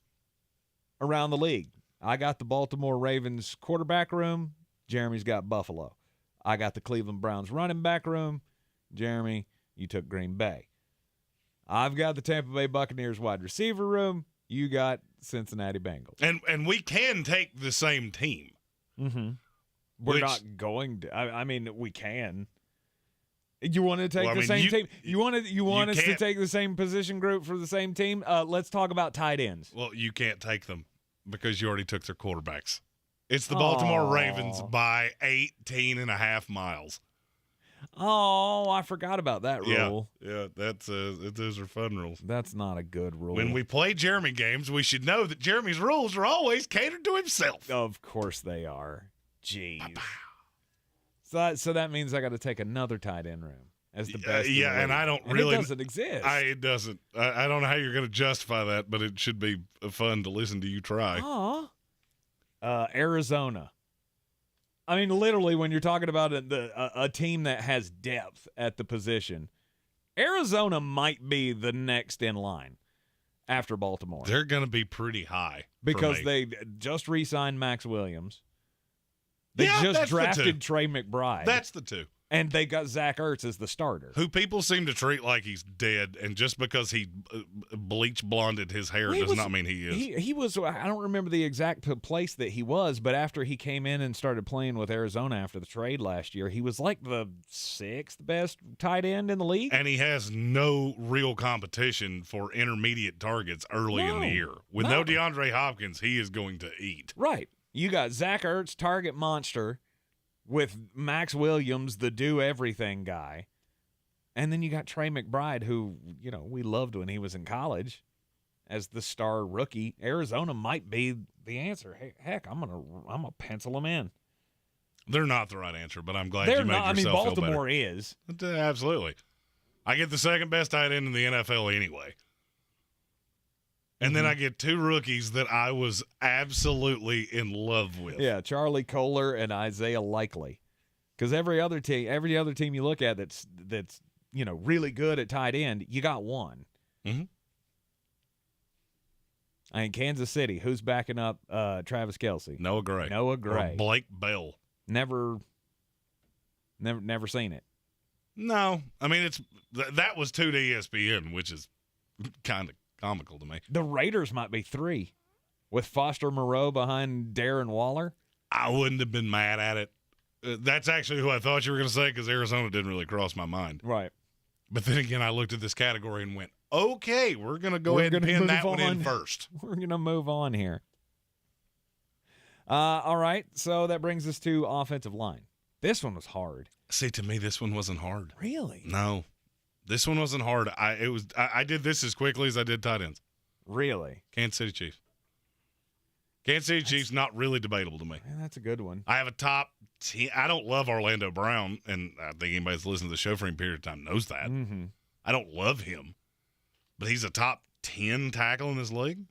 around the league. I got the Baltimore Ravens quarterback room. Jeremy's got Buffalo. I got the Cleveland Browns running back room. Jeremy, you took Green Bay. I've got the Tampa Bay Buccaneers wide receiver room. You got Cincinnati Bengals. And we can take the same team. Mm-hmm. We're not going to. I mean, we can. You want to take the same team? You want us to take the same position group for the same team? Let's talk about tight ends. Well, you can't take them because you already took their quarterbacks. It's the Baltimore Ravens by 18.5 miles. Oh, I forgot about that rule. Yeah, those are fun rules. That's not a good rule. When we play Jeremy games, we should know that Jeremy's rules are always catered to himself. Of course they are. Jeez. So that means I got to take another tight end room as the best. And I don't really. It doesn't exist. It doesn't. I don't know how you're going to justify that, but it should be fun to listen to you try. Arizona. I mean, literally, when you're talking about a team that has depth at the position, Arizona might be the next in line after Baltimore. They're going to be pretty high because they just re-signed Max Williams. They just drafted Trey McBride. That's the two. And they got Zach Ertz as the starter. Who people seem to treat like he's dead, and just because he bleach blonded his hair does not mean he is. He was, I don't remember the exact place that he was, but after he came in and started playing with Arizona after the trade last year, he was like the 6th best tight end in the league. And he has no real competition for intermediate targets early in the year. With no DeAndre Hopkins, he is going to eat. Right. You got Zach Ertz, target monster, with Max Williams, the do-everything guy. And then you got Trey McBride, who, we loved when he was in college as the star rookie. Arizona might be the answer. Hey, heck, I'm gonna pencil them in. They're not the right answer, but I'm glad you made yourself feel better. Baltimore is. Absolutely. I get the second best tight end in the NFL anyway. And then I get 2 rookies that I was absolutely in love with. Yeah, Charlie Kolar and Isaiah Likely. Because every other team you look at that's really good at tight end, you got one. Mm-hmm. I mean, Kansas City, who's backing up Travis Kelce? Noah Gray. Or Blake Bell. Never seen it. No. I mean, that was 2 to ESPN, which is kind of comical to me. The Raiders might be 3 with Foster Moreau behind Darren Waller. I wouldn't have been mad at it. That's actually who I thought you were going to say, because Arizona didn't really cross my mind. Right. But then again, I looked at this category and went, okay, we're going to go ahead and pin that one in first. We're going to move on here. All right, so that brings us to offensive line. This one was hard. See, to me, this one wasn't hard. Really? No. This one wasn't hard. I did this as quickly as I did tight ends. Really? Kansas City Chiefs. Kansas City Chiefs, not really debatable to me. Man, that's a good one. I have a top 10. I don't love Orlando Brown, and I think anybody that's listened to the show for any period of time knows that. Mm-hmm. I don't love him, but he's a top 10 tackle in this league.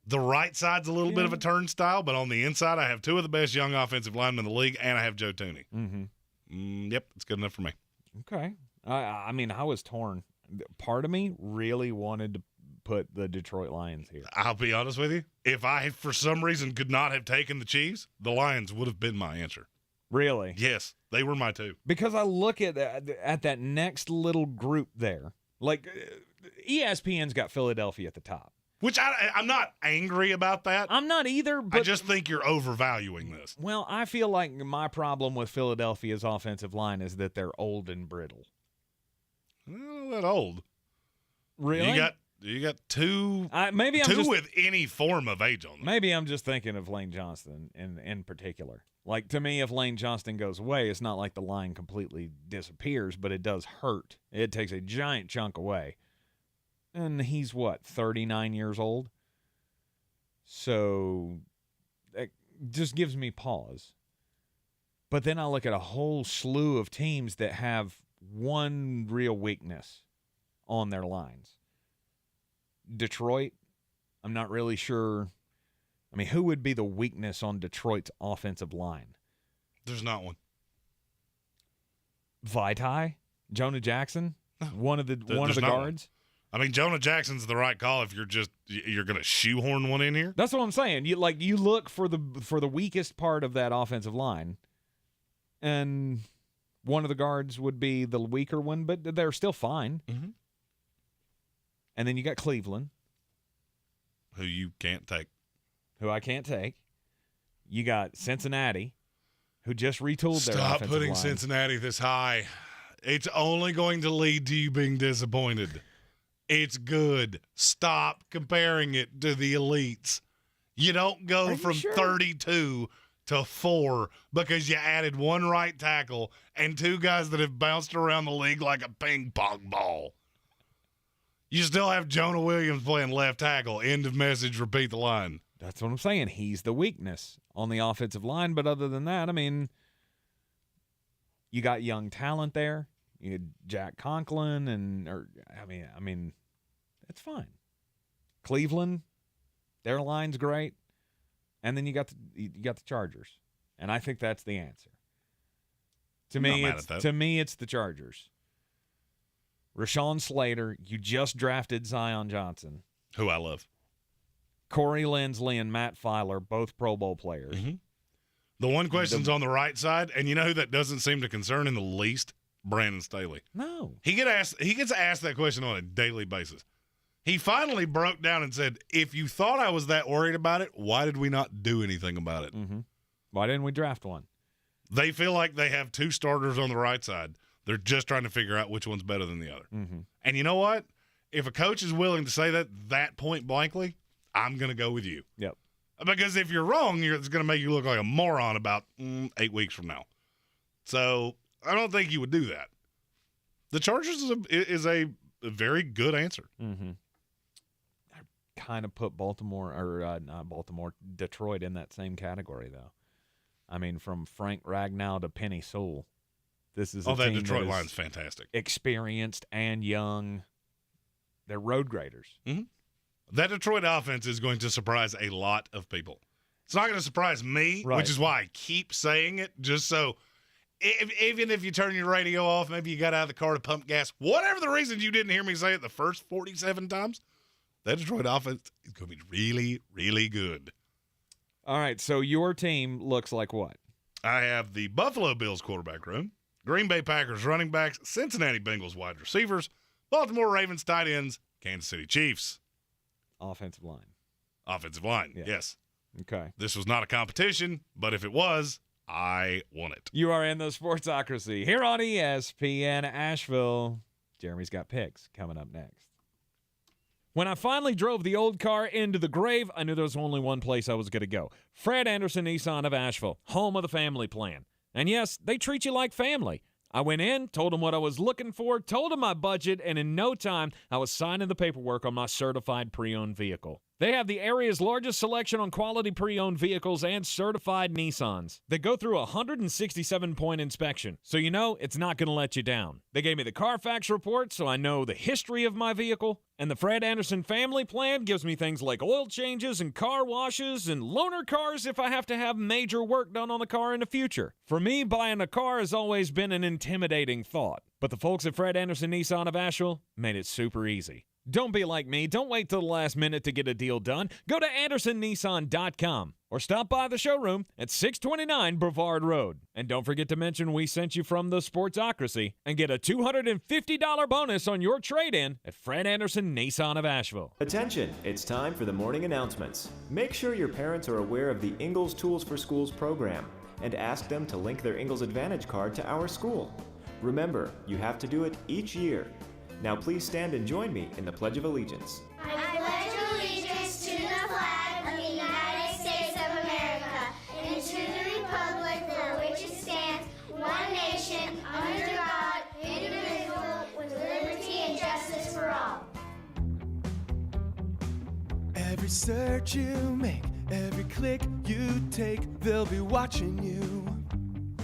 The right side's a little bit of a turnstile, but on the inside, I have 2 of the best young offensive linemen in the league, and I have Joe Tooney. Mm-hmm. Yep, it's good enough for me. Okay. I mean, I was torn. Part of me really wanted to put the Detroit Lions here. I'll be honest with you. If I, for some reason, could not have taken the Chiefs, the Lions would have been my answer. Really? Yes, they were my 2. Because I look at that next little group there. Like, ESPN's got Philadelphia at the top. Which I'm not angry about that. I'm not either. But I just think you're overvaluing this. Well, I feel like my problem with Philadelphia's offensive line is that they're old and brittle. Not that old. Really? You got 2. Maybe I'm 2 just, with any form of age on them. Maybe I'm just thinking of Lane Johnston in particular. Like, to me, if Lane Johnston goes away, it's not like the line completely disappears, but it does hurt. It takes a giant chunk away. And he's, 39 years old? So it just gives me pause. But then I look at a whole slew of teams that have one real weakness on their lines. Detroit, I'm not really sure. I mean, who would be the weakness on Detroit's offensive line? There's not one. Vitae? Jonah Jackson? One of the guards? I mean, Jonah Jackson's the right call if you're going to shoehorn one in here. That's what I'm saying. You look for the weakest part of that offensive line, and one of the guards would be the weaker one, but they're still fine. Mm-hmm. And then you got Cleveland, who you can't take, who I can't take. You got Cincinnati, who just retooled their offensive line. Stop putting Cincinnati this high. It's only going to lead to you being disappointed. It's good. Stop comparing it to the elites. You don't go from 32 to 4 because you added one right tackle and two guys that have bounced around the league like a ping pong ball. You still have Jonah Williams playing left tackle. End of message. Repeat the line. That's what I'm saying. He's the weakness on the offensive line. But other than that, I mean, you got young talent there. You had Jack Conklin, I mean, it's fine. Cleveland, their line's great, and then you got the Chargers, and I think that's the answer. To me, it's the Chargers. Rashawn Slater, you just drafted Zion Johnson, who I love. Corey Linsley and Matt Filer, both Pro Bowl players. Mm-hmm. The one question's on the right side, and you know who that doesn't seem to concern in the least? Brandon Staley. No. He gets asked that question on a daily basis. He finally broke down and said, if you thought I was that worried about it, why did we not do anything about it? Mm-hmm. Why didn't we draft one? They feel like they have two starters on the right side. They're just trying to figure out which one's better than the other. Mm-hmm. And you know what? If a coach is willing to say that point blankly, I'm going to go with you. Yep. Because if you're wrong, it's going to make you look like a moron about 8 weeks from now. So I don't think you would do that. The Chargers is a very good answer. Mm-hmm. I kind of put Detroit in that same category, though. I mean, from Frank Ragnow to Penny Sewell, this is a that team Detroit that line's fantastic, experienced and young. They're road graders. Mm-hmm. That Detroit offense is going to surprise a lot of people. It's not going to surprise me, which is why I keep saying it, just so even if you turn your radio off, maybe you got out of the car to pump gas, whatever the reason you didn't hear me say it the first 47 times, that Detroit offense is going to be really, really good. All right, so your team looks like what? I have the Buffalo Bills quarterback room, Green Bay Packers running backs, Cincinnati Bengals wide receivers, Baltimore Ravens tight ends, Kansas City Chiefs. Offensive line. Offensive line, yes. Okay. This was not a competition, but if it was, I won it. You are in the Sportsocracy here on ESPN Asheville. Jeremy's got picks coming up next. When I finally drove the old car into the grave, I knew there was only one place I was going to go. Fred Anderson Nissan of Asheville, home of the family plan. And yes, they treat you like family. I went in, told them what I was looking for, told them my budget, and in no time, I was signing the paperwork on my certified pre-owned vehicle. They have the area's largest selection on quality pre-owned vehicles and certified Nissans. They go through a 167-point inspection, so you know it's not going to let you down. They gave me the Carfax report, so I know the history of my vehicle. And the Fred Anderson family plan gives me things like oil changes and car washes and loaner cars if I have to have major work done on the car in the future. For me, buying a car has always been an intimidating thought. But the folks at Fred Anderson Nissan of Asheville made it super easy. Don't be like me. Don't wait till the last minute to get a deal done. Go to AndersonNissan.com or stop by the showroom at 629 Brevard Road. And don't forget to mention we sent you from the Sportsocracy and get a $250 bonus on your trade-in at Fred Anderson Nissan of Asheville. Attention, it's time for the morning announcements. Make sure your parents are aware of the Ingles Tools for Schools program and ask them to link their Ingles Advantage card to our school. Remember, you have to do it each year. Now please stand and join me in the Pledge of Allegiance. I pledge allegiance to the flag of the United States of America and to the republic for which it stands, one nation, under God, indivisible, with liberty and justice for all. Every search you make, every click you take, they'll be watching you.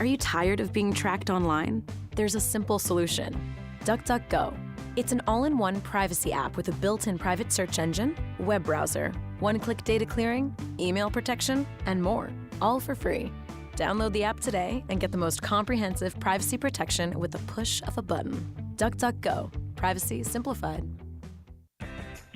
Are you tired of being tracked online? There's a simple solution. DuckDuckGo. It's an all-in-one privacy app with a built-in private search engine, web browser, one-click data clearing, email protection, and more, all for free. Download the app today and get the most comprehensive privacy protection with the push of a button. DuckDuckGo. Privacy simplified.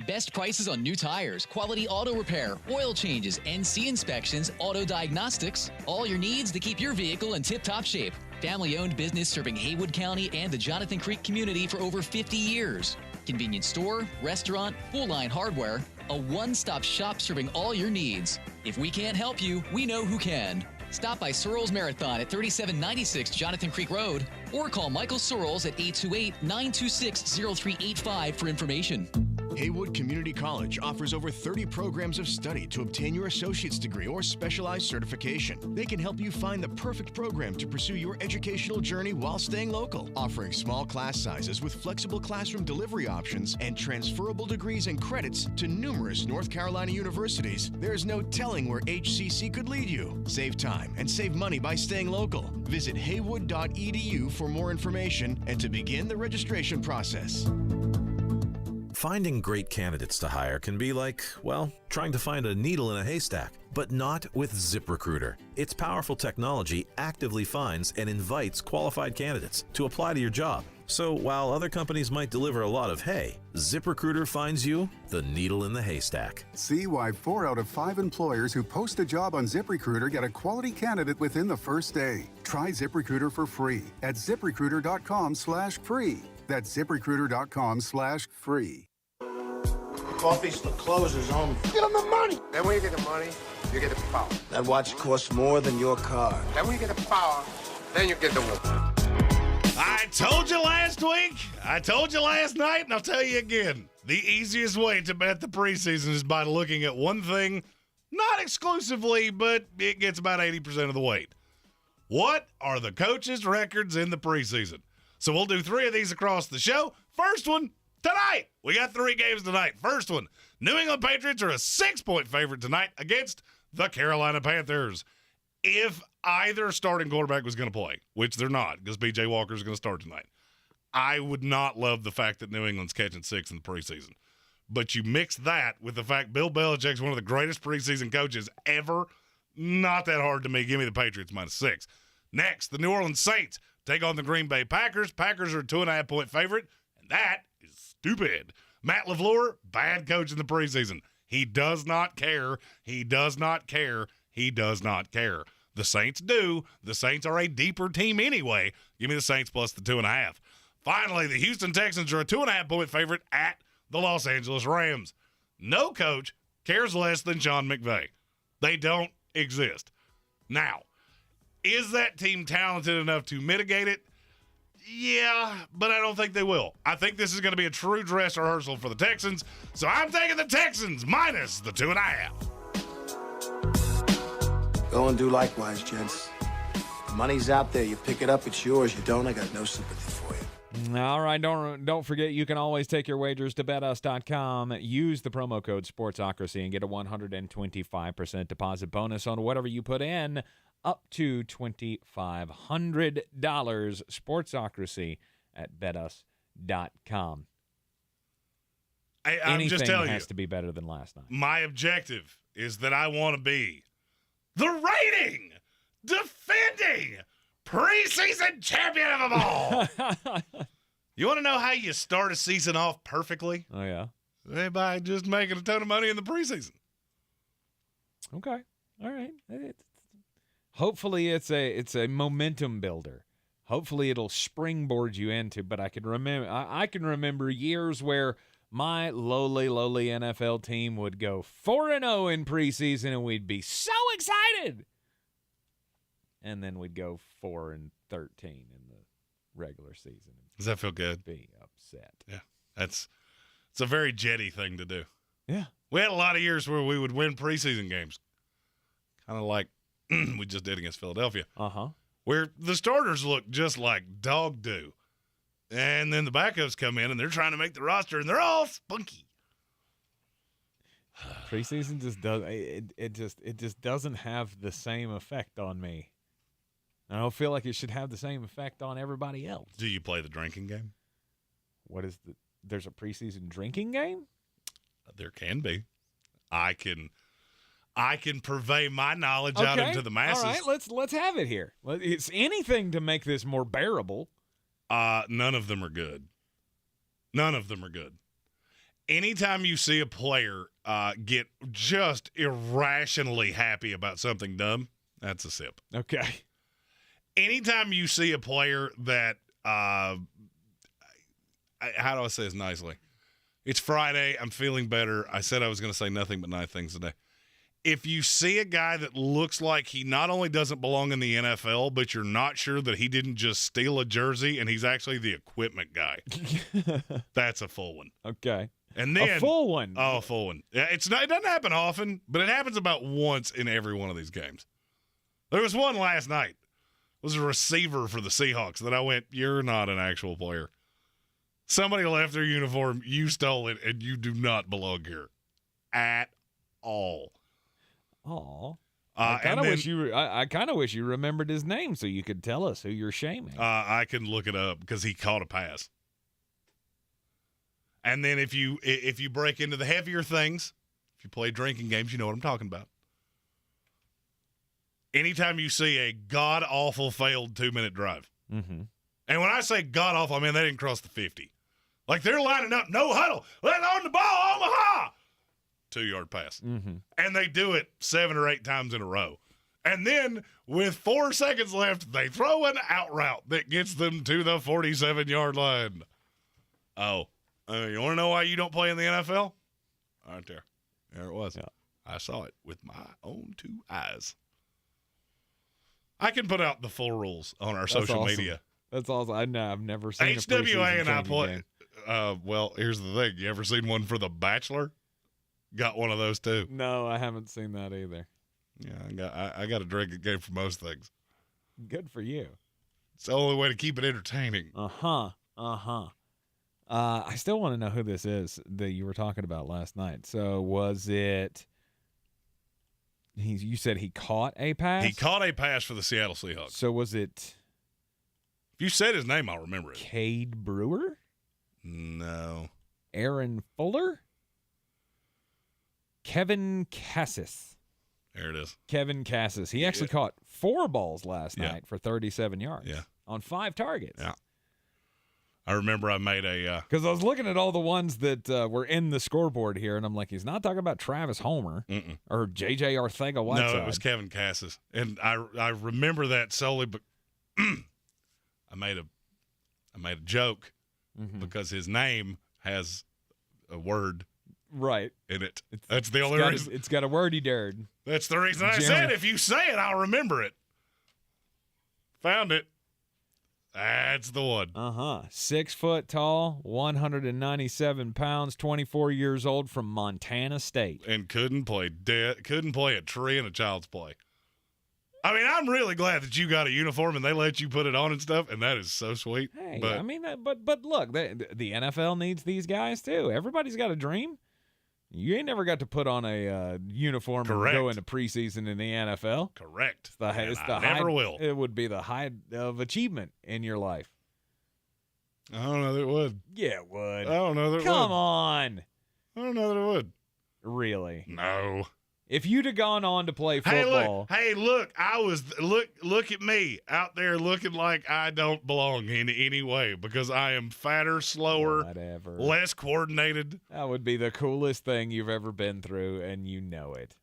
Best prices on new tires, quality auto repair, oil changes, NC inspections, auto diagnostics. All your needs to keep your vehicle in tip-top shape. Family-owned business serving Haywood County and the Jonathan Creek community for over 50 years. Convenience store, restaurant, full-line hardware. A one-stop shop serving all your needs. If we can't help you, we know who can. Stop by Searles Marathon at 3796 Jonathan Creek Road or call Michael Searles at 828-926-0385 for information. Haywood Community College offers over 30 programs of study to obtain your associate's degree or specialized certification. They can help you find the perfect program to pursue your educational journey while staying local, offering small class sizes with flexible classroom delivery options and transferable degrees and credits to numerous North Carolina universities. There's no telling where HCC could lead you. Save time and save money by staying local. Visit haywood.edu for more information and to begin the registration process. Finding great candidates to hire can be like, well, trying to find a needle in a haystack, but not with ZipRecruiter. Its powerful technology actively finds and invites qualified candidates to apply to your job. So while other companies might deliver a lot of hay, ZipRecruiter finds you the needle in the haystack. See why 4 out of 5 employers who post a job on ZipRecruiter get a quality candidate within the first day. Try ZipRecruiter for free at ZipRecruiter.com/free. That's ZipRecruiter.com/free. Coffee's for closers only. Get them the money. Then when you get the money, you get the power. That watch costs more than your car. Then when you get the power, then you get the woman. I told you last week, I told you last night, and I'll tell you again. The easiest way to bet the preseason is by looking at one thing, not exclusively, but it gets about 80% of the weight. What are the coaches' records in the preseason? So we'll do 3 of these across the show. First one, tonight. We got 3 games tonight. First one, New England Patriots are a 6-point favorite tonight against the Carolina Panthers. If either starting quarterback was going to play, which they're not because B.J. Walker is going to start tonight, I would not love the fact that New England's catching 6 in the preseason. But you mix that with the fact Bill Belichick's one of the greatest preseason coaches ever, not that hard to me. Give me the Patriots -6. Next, the New Orleans Saints take on the Green Bay Packers. Packers are a 2.5-point favorite, and that is stupid. Matt LaFleur, bad coach in the preseason. He does not care. He does not care. He does not care. The Saints do. The Saints are a deeper team anyway. Give me the Saints plus the 2.5. Finally, the Houston Texans are a 2.5-point favorite at the Los Angeles Rams. No coach cares less than Sean McVay. They don't exist. Now, is that team talented enough to mitigate it? Yeah, but I don't think they will. I think this is going to be a true dress rehearsal for the Texans, so I'm taking the Texans minus the 2.5. Go and do likewise, gents. The money's out there. You pick it up, it's yours. You don't, I got no sympathy for you. All right, don't forget you can always take your wagers to betus.com. Use the promo code Sportsocracy and get a 125% deposit bonus on whatever you put in, up to $2,500. Sportsocracy at betus.com. I'm just telling you, has to be better than last night. My objective is that I want to be the reigning, defending preseason champion of them all. You want to know how you start a season off perfectly? Oh, yeah. By just making a ton of money in the preseason. Okay. All right. Hopefully it's a momentum builder. Hopefully it'll springboard you into, but I can remember years where my lowly NFL team would go 4-0 in preseason and we'd be so excited. And then we'd go 4-13 in the regular season. Does that feel good? Be upset. Yeah. It's a very Jetty thing to do. Yeah. We had a lot of years where we would win preseason games. Kind of like we just did against Philadelphia. Uh-huh. Where the starters look just like dog do. And then the backups come in and they're trying to make the roster and they're all spunky. Preseason just does it just doesn't have the same effect on me. I don't feel like it should have the same effect on everybody else. Do you play the drinking game? There's a preseason drinking game? There can be. I can purvey my knowledge out into the masses. All right, let's have it here. It's anything to make this more bearable. None of them are good. None of them are good. Anytime you see a player get just irrationally happy about something dumb, that's a sip. Okay. Anytime you see a player that, how do I say this nicely? It's Friday. I'm feeling better. I said I was going to say nothing but nice things today. If you see a guy that looks like he not only doesn't belong in the NFL, but you're not sure that he didn't just steal a jersey and he's actually the equipment guy, that's a full one. Okay. And then a full one. Oh, a full one. Yeah, it doesn't happen often, but it happens about once in every one of these games. There was one last night. It was a receiver for the Seahawks that I went, you're not an actual player. Somebody left their uniform, you stole it, and you do not belong here at all. Oh, I kind of wish you remembered his name so you could tell us who you're shaming. I can look it up because he caught a pass. And then if you break into the heavier things, if you play drinking games, you know what I'm talking about. Anytime you see a god-awful failed 2-minute drive. Mm-hmm. And when I say god-awful, I mean they didn't cross the 50. Like they're lining up, no huddle, let on the ball, Omaha! 2-yard pass. Mm-hmm. And they do it 7 or 8 times in a row. And then with 4 seconds left, they throw an out route that gets them to the 47-yard line. Oh, you want to know why you don't play in the NFL? Right there. There it was. Yeah. I saw it with my own 2 eyes. I can put out the full rules on our social media. That's awesome. I've never seen HWA and I play. Well, here's the thing. You ever seen one for The Bachelor? Got one of those too. No, I haven't seen that either. Yeah, I got a drinking game for most things. Good for you. It's the only way to keep it entertaining. I still want to know who this is that you were talking about last night. So was it? You said he caught a pass? He caught a pass for the Seattle Seahawks. So was it? If you said his name, I'll remember it. Cade Brewer? No. Aaron Fuller? Kevin Cassis. There it is. Kevin Cassis. He actually caught 4 balls last night for 37 yards. Yeah. On 5 targets. Yeah. I remember I made a because I was looking at all the ones that were in the scoreboard here, and I'm like, he's not talking about Travis Homer or J.J. Arcega-Whiteside. No, it was Kevin Cassis, and I remember that solely, but I made a joke because his name has a word right in it. That's the only reason. It's got a wordy dirt. That's the reason I said if you say it, I'll remember it. Found it. That's the one. 6 foot tall, 197 pounds, 24 years old, from Montana State, and couldn't play a tree in a child's play. I mean, I'm really glad that you got a uniform and they let you put it on and stuff, and that is so sweet. Hey, I mean, but look, the NFL needs these guys too. Everybody's got a dream. You ain't never got to put on a uniform and go into preseason in the NFL. Correct. Never will. It would be the height of achievement in your life. I don't know that it would. Yeah, it would. I don't know that it would. Come on. I don't know that it would. Really? No. If you'd have gone on to play football. Hey, look, look at me out there looking like I don't belong in any way because I am fatter, slower, less coordinated. That would be the coolest thing you've ever been through, and you know it.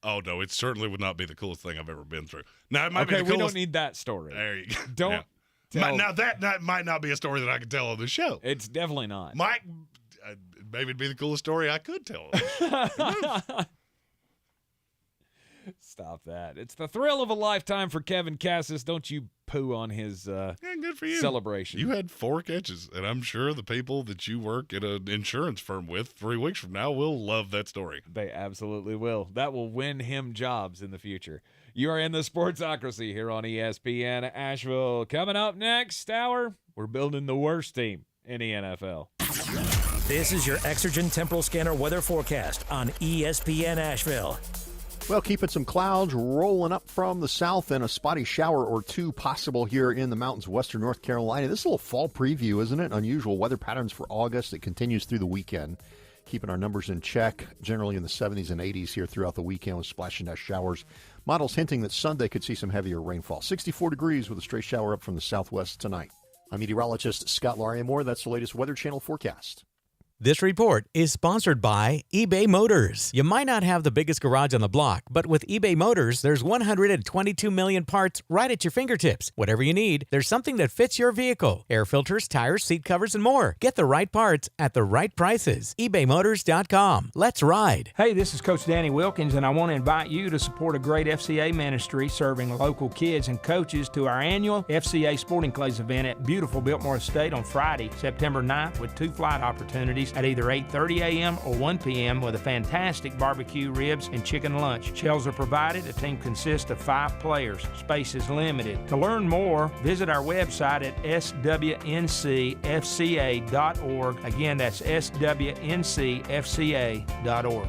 Oh, no, it certainly would not be the coolest thing I've ever been through. Now, it might be the we coolest. Don't need that story. There you go. Don't tell. Now, that might not be a story that I could tell on the show. It's definitely not. Maybe it'd be the coolest story I could tell. Stop that. It's the thrill of a lifetime for Kevin Cassis. Don't you poo on his good for you. Celebration. You had 4 catches, and I'm sure the people that you work at an insurance firm with 3 weeks from now will love that story. They absolutely will. That will win him jobs in the future. You are in the Sportsocracy here on ESPN Asheville. Coming up next hour, we're building the worst team in the NFL. This is your Exergen Temporal Scanner weather forecast on ESPN Asheville. Well, keeping some clouds rolling up from the south and a spotty shower or two possible here in the mountains of western North Carolina. This is a little fall preview, isn't it? Unusual weather patterns for August. It continues through the weekend. Keeping our numbers in check, generally in the 70s and 80s here throughout the weekend with splash and dash showers. Models hinting that Sunday could see some heavier rainfall. 64 degrees with a stray shower up from the southwest tonight. I'm meteorologist Scott Lauriamore. That's the latest Weather Channel forecast. This report is sponsored by eBay Motors. You might not have the biggest garage on the block, but with eBay Motors, there's 122 million parts right at your fingertips. Whatever you need, there's something that fits your vehicle. Air filters, tires, seat covers, and more. Get the right parts at the right prices. ebaymotors.com. Let's ride. Hey, this is Coach Danny Wilkins, and I want to invite you to support a great FCA ministry serving local kids and coaches to our annual FCA Sporting Clays event at beautiful Biltmore Estate on Friday, September 9th, with 2 flight opportunities at either 8:30 a.m. or 1 p.m. with a fantastic barbecue, ribs, and chicken lunch. Shells are provided. The team consists of 5 players. Space is limited. To learn more, visit our website at swnCFCA.org. Again, that's swnCFCA.org.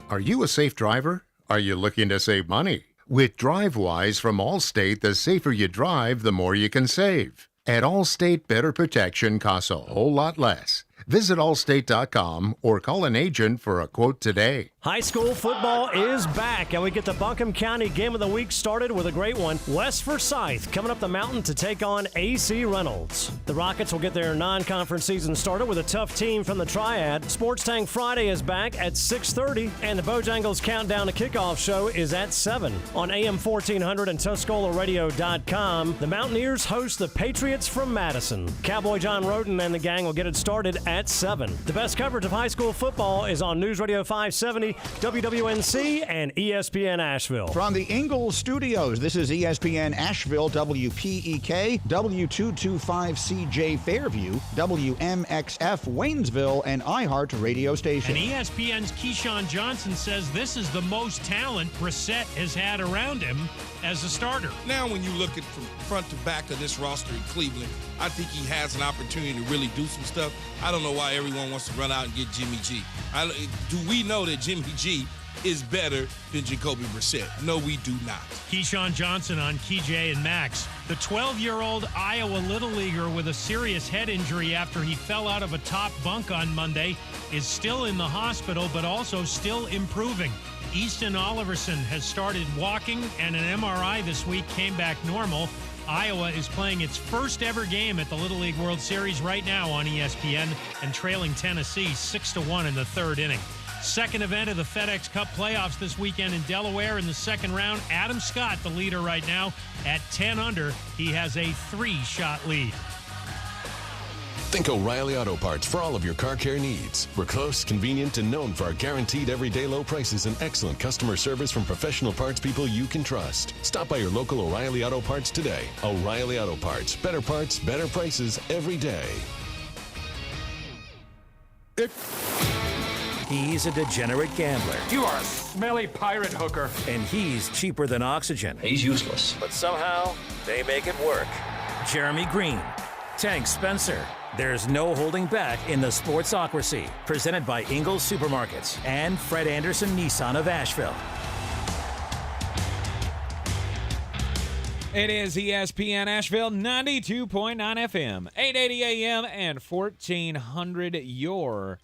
Are you a safe driver? Are you looking to save money? With DriveWise from Allstate, the safer you drive, the more you can save. At Allstate, better protection costs a whole lot less. Visit allstate.com or call an agent for a quote today. High school football is back, and we get the Buncombe County Game of the Week started with a great one. West Forsyth coming up the mountain to take on AC Reynolds. The Rockets will get their non-conference season started with a tough team from the Triad. Sports Tank Friday is back at 6:30, and the Bojangles Countdown to Kickoff show is at 7. On AM 1400 and TuscolaRadio.com, the Mountaineers host the Patriots from Madison. Cowboy John Roden and the gang will get it started at 7. The best coverage of high school football is on News Radio 570, WWNC, and ESPN Asheville. From the Ingles Studios, this is ESPN Asheville, WPEK, W225CJ Fairview, WMXF Waynesville, and iHeart radio station. And ESPN's Keyshawn Johnson says this is the most talent Brissett has had around him as a starter. Now, when you look at from front to back of this roster in Cleveland, I think he has an opportunity to really do some stuff. I don't know why everyone wants to run out and get Jimmy G. Do we know that Jimmy G is better than Jacoby Brissett? No, we do not. Keyshawn Johnson on KJ and Max. The 12-year-old Iowa Little Leaguer with a serious head injury after he fell out of a top bunk on Monday is still in the hospital, but also still improving. Easton Oliverson has started walking, and an MRI this week came back normal. Iowa is playing its first ever game at the Little League World Series right now on ESPN and trailing Tennessee 6-1 in the 3rd inning. Second event of the FedEx Cup playoffs this weekend in Delaware in the second round. Adam Scott, the leader right now, at 10 under. He has a 3-shot lead. Think O'Reilly Auto Parts for all of your car care needs. We're close, convenient, and known for our guaranteed everyday low prices and excellent customer service from professional parts people you can trust. Stop by your local O'Reilly Auto Parts today. O'Reilly Auto Parts. Better parts, better prices every day. He's a degenerate gambler. You are a smelly pirate hooker. And he's cheaper than oxygen. He's useless. But somehow, they make it work. Jeremy Greene, Tank Spencer. There's no holding back in the Sportsocracy, presented by Ingles Supermarkets and Fred Anderson Nissan of Asheville. It is ESPN Asheville, 92.9 FM, 880 AM, and 1400, your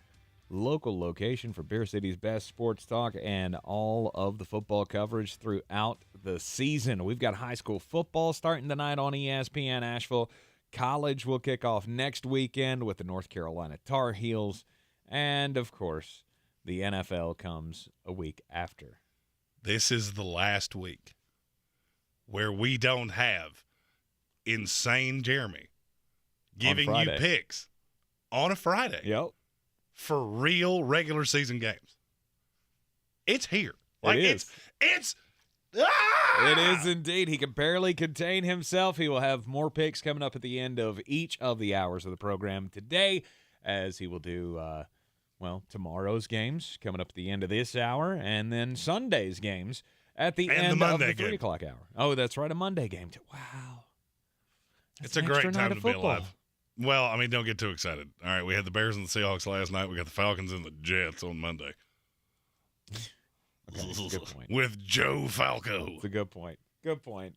local location for Beer City's best sports talk and all of the football coverage throughout the season. We've got high school football starting tonight on ESPN Asheville. College will kick off next weekend with the North Carolina Tar Heels. And, of course, the NFL comes a week after. This is the last week where we don't have insane Jeremy giving you picks on a Friday. Yep. For real regular season games. It's here. Like it is. It's It is indeed. He can barely contain himself. He will have more picks coming up at the end of each of the hours of the program today, as he will do, tomorrow's games coming up at the end of this hour, and then Sunday's games at the end of the 3 o'clock hour. Oh, that's right, a Monday game too. Wow. It's a great time to be alive. Well, I mean, don't get too excited. All right, we had the Bears and the Seahawks last night. We got the Falcons and the Jets on Monday. Okay, that's a good point. With Joe Falco. That's a good point. Good point.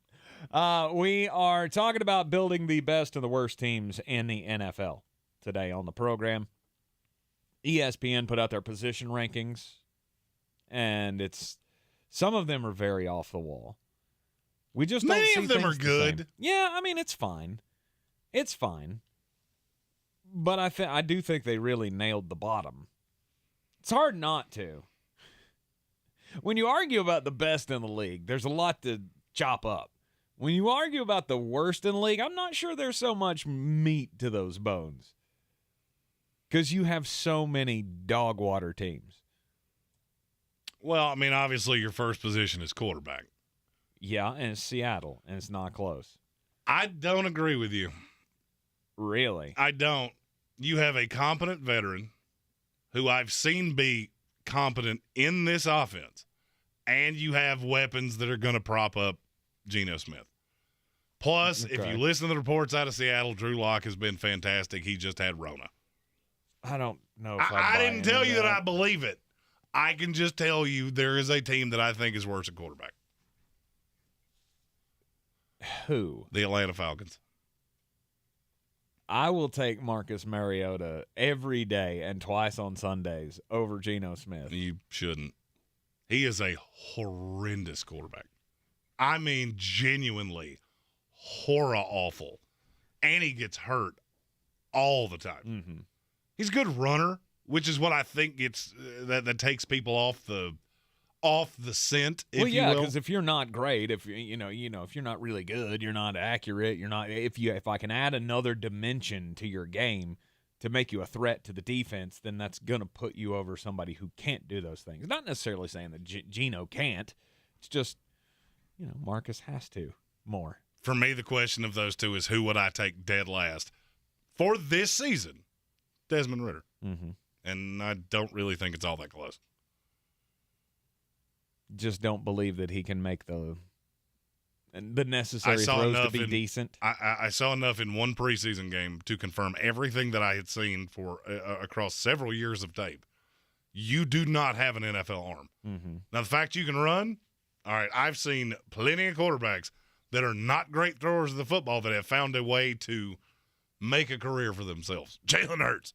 We are talking about building the best and the worst teams in the NFL today on the program. ESPN put out their position rankings, and some of them are very off the wall. We just don't Many see of them are things the good. same. Yeah, I mean, it's fine. It's fine. But I do think they really nailed the bottom. It's hard not to. When you argue about the best in the league, there's a lot to chop up. When you argue about the worst in the league, I'm not sure there's so much meat to those bones. Because you have so many dog water teams. Well, I mean, obviously your first position is quarterback. Yeah, and it's Seattle, and it's not close. I don't agree with you. Really? I don't. You have a competent veteran who I've seen be competent in this offense, and you have weapons that are going to prop up Geno Smith. Plus, if you listen to the reports out of Seattle, Drew Lock has been fantastic. He just had Rona. I don't know if I didn't tell you that I believe it. I can just tell you there is a team that I think is worse at quarterback. Who? The Atlanta Falcons. I will take Marcus Mariota every day and twice on Sundays over Geno Smith. You shouldn't. He is a horrendous quarterback. I mean, genuinely horror awful. And he gets hurt all the time. Mm-hmm. He's a good runner, which is what I think gets that takes people off the scent. If you will. Because if you're not great, if you're not really good, you're not accurate, you're not. If I can add another dimension to your game to make you a threat to the defense, then that's going to put you over somebody who can't do those things. Not necessarily saying that Geno can't. It's just, Marcus has to more. For me, the question of those two is who would I take dead last for this season? Desmond Ridder. Mm-hmm. And I don't really think it's all that close. Just don't believe that he can make the necessary throws to be decent. I saw enough in one preseason game to confirm everything that I had seen for across several years of tape. You do not have an NFL arm. Mm-hmm. Now, the fact you can run, all right, I've seen plenty of quarterbacks that are not great throwers of the football that have found a way to make a career for themselves. Jalen Hurts.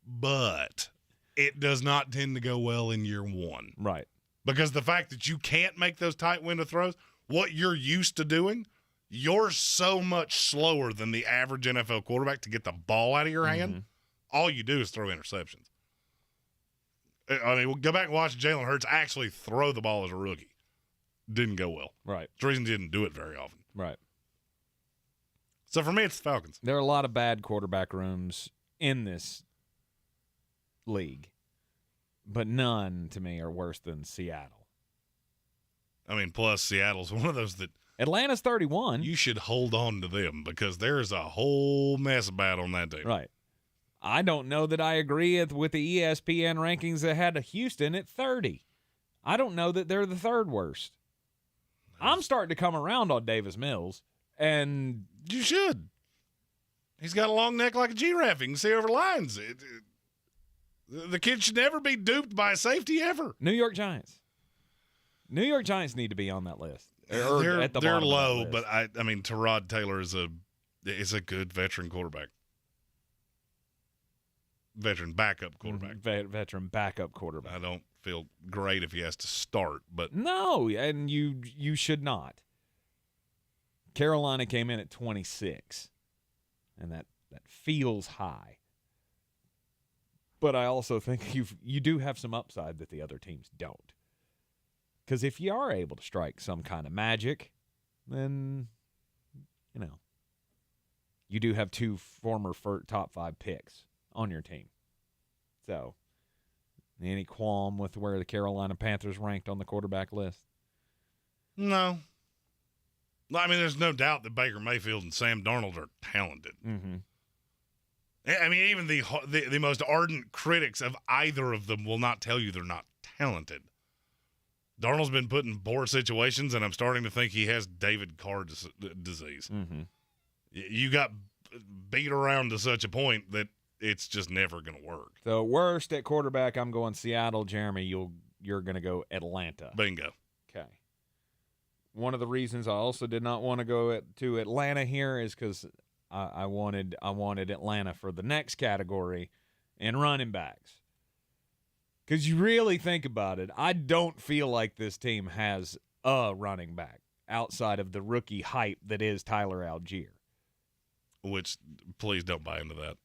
But it does not tend to go well in year one. Right. Because the fact that you can't make those tight window throws, what you're used to doing, you're so much slower than the average NFL quarterback to get the ball out of your hand. All you do is throw interceptions. I mean, we'll go back and watch Jalen Hurts actually throw the ball as a rookie. Didn't go well. Right. The reason he didn't do it very often. Right. So for me, it's the Falcons. There are a lot of bad quarterback rooms in this league, but none to me are worse than Seattle. I mean, plus Seattle's one of those that Atlanta's 31. You should hold on to them because there's a whole mess bad on that team. Right. I don't know that I agree with the ESPN rankings that had Houston at 30. I don't know that they're the third worst. I'm starting to come around on Davis Mills, and you should. He's got a long neck like a giraffe. You can see over lines. The kid should never be duped by a safety ever. New York Giants. New York Giants need to be on that list. They're at the bottom low, of that list. but I mean, Tyrod Taylor is a good veteran quarterback. Veteran backup quarterback. Veteran backup quarterback. I don't feel great if he has to start, but no, and you should not. Carolina came in at 26, and that feels high. But I also think you do have some upside that the other teams don't. Because if you are able to strike some kind of magic, then, you do have two former top 5 picks on your team. So, any qualm with where the Carolina Panthers ranked on the quarterback list? No. I mean, there's no doubt that Baker Mayfield and Sam Darnold are talented. Mm-hmm. I mean, even the most ardent critics of either of them will not tell you they're not talented. Darnold's been put in poor situations, and I'm starting to think he has David Carr disease. Mm-hmm. You got beat around to such a point that it's just never going to work. So worst at quarterback, I'm going Seattle. Jeremy, you're going to go Atlanta. Bingo. Okay. One of the reasons I also did not want to go to Atlanta here is because I wanted Atlanta for the next category in running backs. Because you really think about it, I don't feel like this team has a running back outside of the rookie hype that is Tyler Algier. Which, please don't buy into that.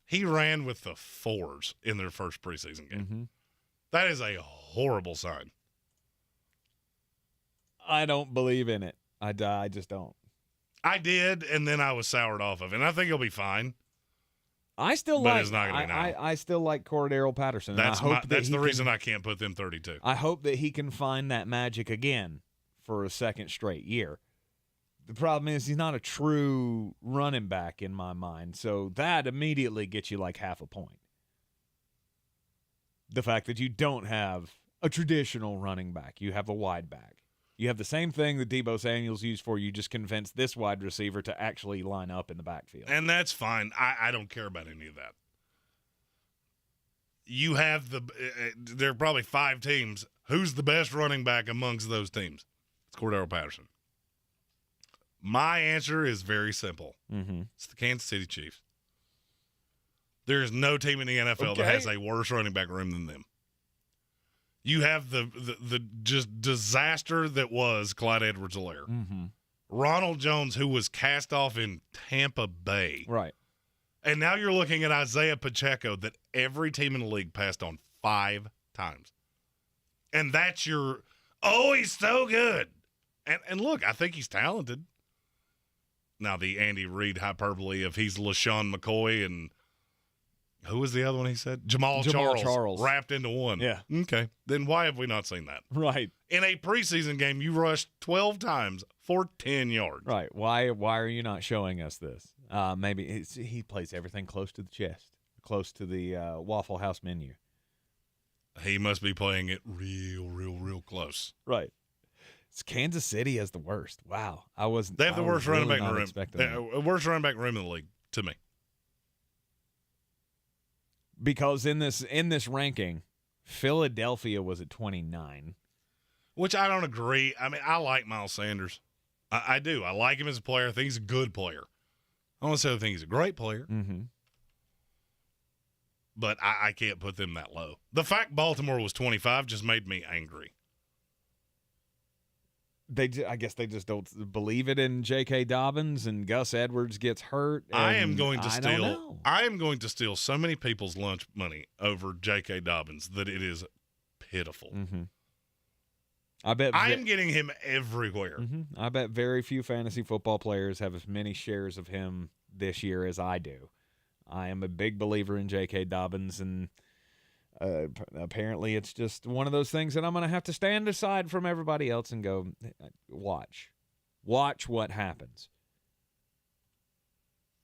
He ran with the 4s in their first preseason game. Mm-hmm. That is a horrible sign. I don't believe in it. I just don't. I did, and then I was soured off of it. And I think he'll be fine. I still but like. It's not gonna be now. I still like Cordero Patterson. That's the reason I can't put them 32. I hope that he can find that magic again for a second straight year. The problem is he's not a true running back in my mind, so that immediately gets you like half a point. The fact that you don't have a traditional running back, you have a wide back. You have the same thing that Deebo Samuel's used for. You just convince this wide receiver to actually line up in the backfield. And that's fine. I don't care about any of that. You have there are probably 5 teams. Who's the best running back amongst those teams? It's Cordero Patterson. My answer is very simple. Mm-hmm. It's the Kansas City Chiefs. There is no team in the NFL that has a worse running back room than them. You have the just disaster that was Clyde Edwards-Helaire. Mm-hmm. Ronald Jones, who was cast off in Tampa Bay. Right. And now you're looking at Isaiah Pacheco that every team in the league passed on 5 times. And that's your, he's so good. And look, I think he's talented. Now the Andy Reid hyperbole of he's LaShawn McCoy and who was the other one he said? Jamal Charles wrapped into one. Yeah. Okay. Then why have we not seen that? Right. In a preseason game, you rushed 12 times for 10 yards. Right. Why are you not showing us this? Maybe he plays everything close to the chest, close to the Waffle House menu. He must be playing it real close. Right. It's Kansas City as the worst. Wow. They have the worst running back room. Worst running back room in the league to me. Because in this ranking, Philadelphia was at 29. Which I don't agree. I mean, I like Miles Sanders. I do. I like him as a player. I think he's a good player. I don't necessarily think he's a great player. Mm-hmm. But I can't put them that low. The fact Baltimore was 25 just made me angry. I guess they just don't believe it in J.K. Dobbins, and Gus Edwards gets hurt. I am going to steal so many people's lunch money over J.K. Dobbins that it is pitiful. Mm-hmm. I am getting him everywhere. Mm-hmm. I bet very few fantasy football players have as many shares of him this year as I do. I am a big believer in J.K. Dobbins, and apparently it's just one of those things that I'm going to have to stand aside from everybody else and go, watch what happens.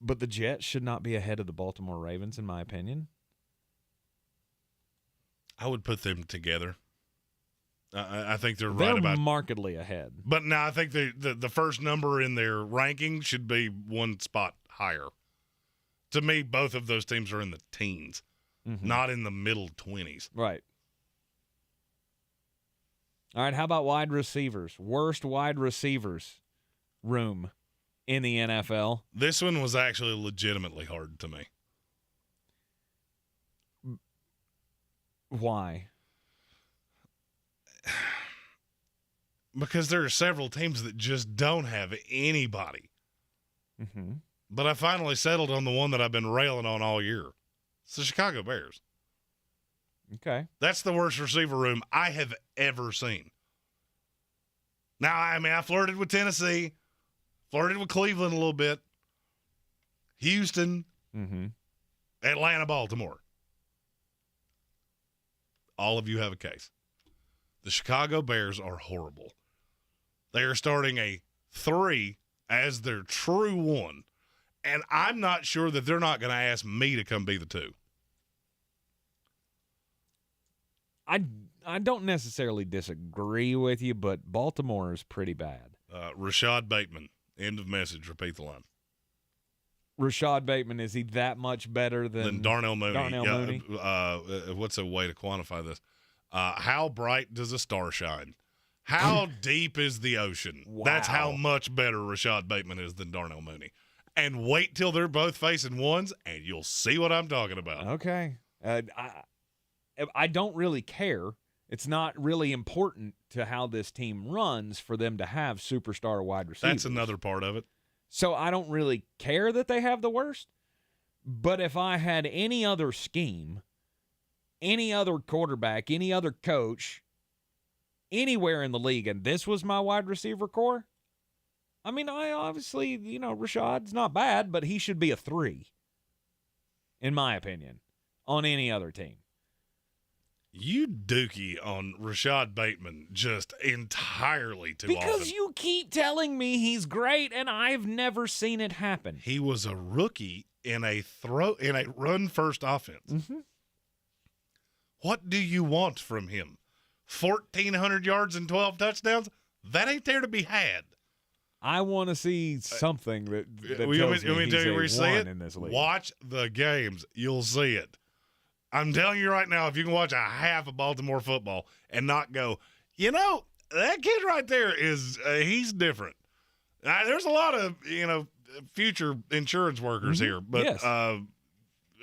But the Jets should not be ahead of the Baltimore Ravens, in my opinion. I would put them together. I think they're right about markedly ahead. But now I think the first number in their ranking should be one spot higher. To me, both of those teams are in the teens. Mm-hmm. Not in the middle 20s. Right. All right, how about wide receivers? Worst wide receivers room in the NFL. This one was actually legitimately hard to me. Why? Because there are several teams that just don't have anybody. Mm-hmm. But I finally settled on the one that I've been railing on all year. It's the Chicago Bears. Okay. That's the worst receiver room I have ever seen. Now, I mean, I flirted with Tennessee, flirted with Cleveland a little bit, Houston, mm-hmm. Atlanta, Baltimore. All of you have a case. The Chicago Bears are horrible. They are starting a 3 as their true 1. And I'm not sure that they're not going to ask me to come be the 2. I don't necessarily disagree with you, but Baltimore is pretty bad. Rashad Bateman, end of message, repeat the line. Rashad Bateman, is he that much better than Darnell Mooney? Mooney? What's a way to quantify this? How bright does a star shine? How deep is the ocean? Wow. That's how much better Rashad Bateman is than Darnell Mooney. And wait till they're both facing ones, and you'll see what I'm talking about. Okay. I don't really care. It's not really important to how this team runs for them to have superstar wide receivers. That's another part of it. So I don't really care that they have the worst. But if I had any other scheme, any other quarterback, any other coach, anywhere in the league, and this was my wide receiver core, I mean, I obviously, Rashad's not bad, but he should be a 3, in my opinion, on any other team. You dookie on Rashad Bateman just entirely too often. Because you keep telling me he's great, and I've never seen it happen. He was a rookie in a run-first offense. Mm-hmm. What do you want from him? 1,400 yards and 12 touchdowns? That ain't there to be had. I want to see something that tells me he's a 1 in this league. Watch the games. You'll see it. I'm telling you right now, if you can watch a half of Baltimore football and not go, that kid right there is he's different. There's a lot of, future insurance workers here, but yes.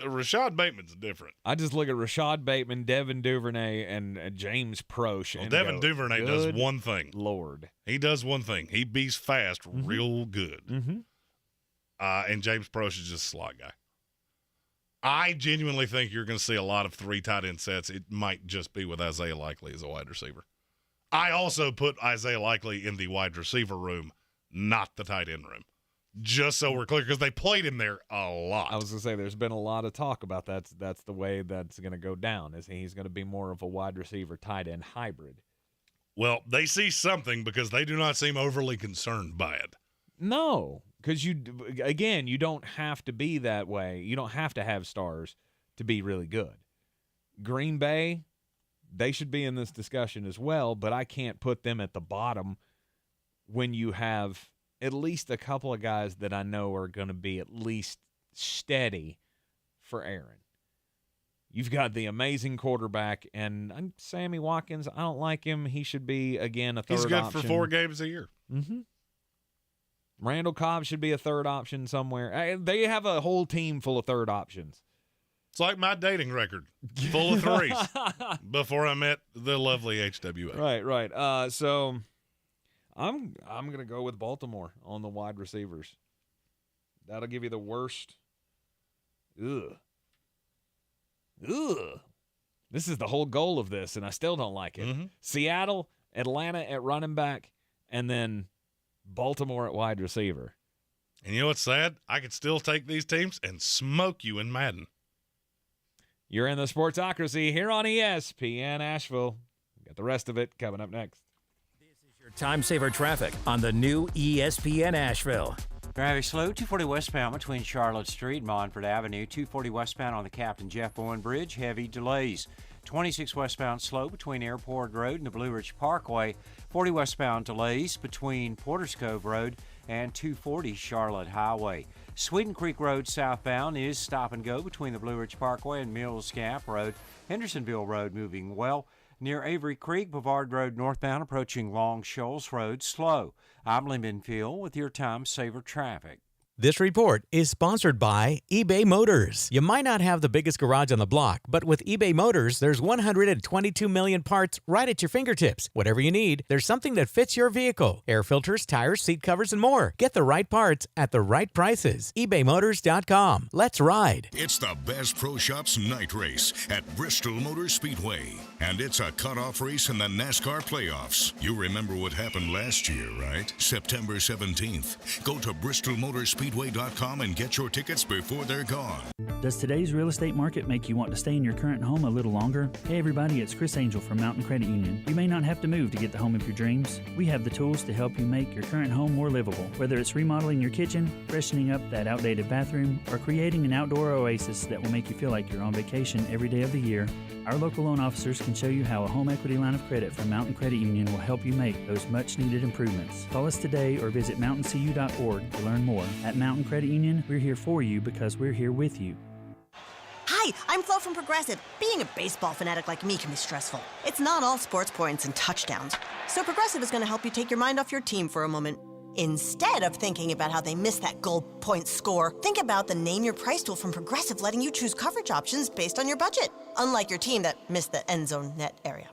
Rashad Bateman's different. I just look at Rashad Bateman, Devin Duvernay, and James Proche. Well, Devin Duvernay does one thing. Lord. He does one thing. He beats fast real good. Mm-hmm. And James Proche is just a slot guy. I genuinely think you're going to see a lot of 3 tight end sets. It might just be with Isaiah Likely as a wide receiver. I also put Isaiah Likely in the wide receiver room, not the tight end room, just so we're clear, because they played him there a lot. I was going to say, there's been a lot of talk about that. That's the way that's going to go down, is he's going to be more of a wide receiver tight end hybrid. Well, they see something because they do not seem overly concerned by it. No, because you don't have to be that way. You don't have to have stars to be really good. Green Bay, they should be in this discussion as well, but I can't put them at the bottom when you have at least a couple of guys that I know are going to be at least steady for Aaron. You've got the amazing quarterback, and Sammy Watkins, I don't like him. He should be, again, a third option. He's good for 4 games a year. Mm-hmm. Randall Cobb should be a third option somewhere. They have a whole team full of third options. It's like my dating record, full of 3s before I met the lovely HWA. Right. So I'm going to go with Baltimore on the wide receivers. That'll give you the worst. Ugh. This is the whole goal of this, and I still don't like it. Mm-hmm. Seattle, Atlanta at running back, and then Baltimore at wide receiver. And you know what's sad? I could still take these teams and smoke you in Madden. You're in the Sportsocracy here on ESPN Asheville. Got the rest of it coming up next. This is your time saver traffic on the new ESPN Asheville. Traffic slow, 240 westbound between Charlotte Street and Montford Avenue. 240 westbound on the Captain Jeff Bowen Bridge. Heavy delays. 26 westbound slow between Airport Road and the Blue Ridge Parkway. 40 westbound delays between Porters Cove Road and 240 Charlotte Highway. Sweden Creek Road southbound is stop and go between the Blue Ridge Parkway and Mills Gap Road. Hendersonville Road moving well. Near Avery Creek, Bavard Road northbound approaching Long Shoals Road slow. I'm Lyndon Field with your time saver traffic. This report is sponsored by eBay Motors. You might not have the biggest garage on the block, but with eBay Motors, there's 122 million parts right at your fingertips. Whatever you need, there's something that fits your vehicle. Air filters, tires, seat covers, and more. Get the right parts at the right prices. ebaymotors.com. Let's ride. It's the Best Pro Shops night race at Bristol Motor Speedway. And it's a cutoff race in the NASCAR playoffs. You remember what happened last year, right? September 17th. Go to BristolMotorspeedway.com and get your tickets before they're gone. Does today's real estate market make you want to stay in your current home a little longer? Hey everybody, it's Chris Angel from Mountain Credit Union. You may not have to move to get the home of your dreams. We have the tools to help you make your current home more livable. Whether it's remodeling your kitchen, freshening up that outdated bathroom, or creating an outdoor oasis that will make you feel like you're on vacation every day of the year, our local loan officers can show you how a home equity line of credit from Mountain Credit Union will help you make those much-needed improvements. Call us today or visit mountaincu.org to learn more. At Mountain Credit Union, we're here for you because we're here with you. Hi, I'm Flo from Progressive. Being a baseball fanatic like me can be stressful. It's not all sports points and touchdowns. So Progressive is going to help you take your mind off your team for a moment. Instead of thinking about how they missed that goal point score, think about the Name Your Price tool from Progressive, letting you choose coverage options based on your budget, unlike your team that missed the end zone net area.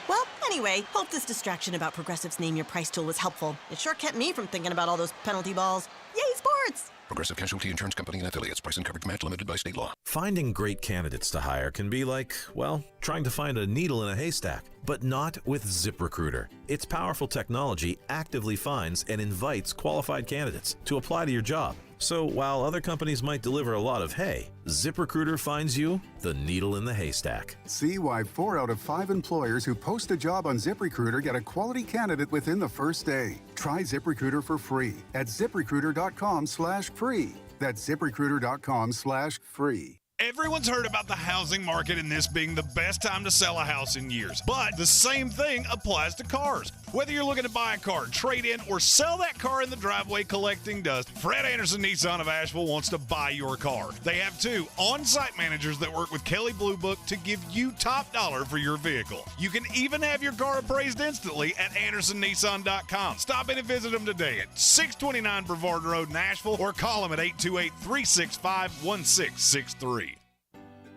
Well, anyway, hope this distraction about Progressive's Name Your Price tool was helpful. It sure kept me from thinking about all those penalty balls. Yay, sports! Progressive Casualty Insurance Company and Affiliates. Price and coverage match limited by state law. Finding great candidates to hire can be like, well, trying to find a needle in a haystack, but not with ZipRecruiter. Its powerful technology actively finds and invites qualified candidates to apply to your job. So while other companies might deliver a lot of hay, ZipRecruiter finds you the needle in the haystack. See why 4 out of 5 employers who post a job on ZipRecruiter get a quality candidate within the first day. Try ZipRecruiter for free at ZipRecruiter.com/free. That's ZipRecruiter.com/free. Everyone's heard about the housing market and this being the best time to sell a house in years. But the same thing applies to cars. Whether you're looking to buy a car, trade in, or sell that car in the driveway collecting dust, Fred Anderson Nissan of Asheville wants to buy your car. They have 2 on-site managers that work with Kelly Blue Book to give you top dollar for your vehicle. You can even have your car appraised instantly at AndersonNissan.com. Stop in and visit them today at 629 Brevard Road in Asheville or call them at 828-365-1663.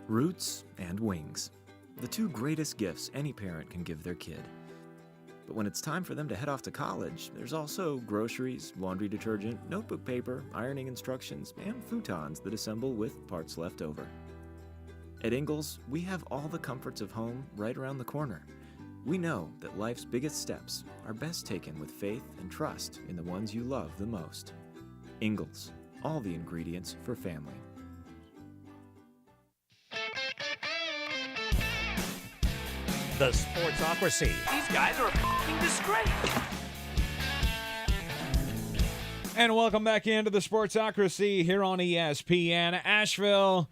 Roots and wings, the 2 greatest gifts any parent can give their kid. But when it's time for them to head off to college, there's also groceries, laundry detergent, notebook paper, ironing instructions, and futons that assemble with parts left over. At Ingles, we have all the comforts of home right around the corner. We know that life's biggest steps are best taken with faith and trust in the ones you love the most. Ingles, all the ingredients for family. The Sportsocracy. These guys are a f***ing disgrace. And welcome back into the Sportsocracy here on ESPN Asheville.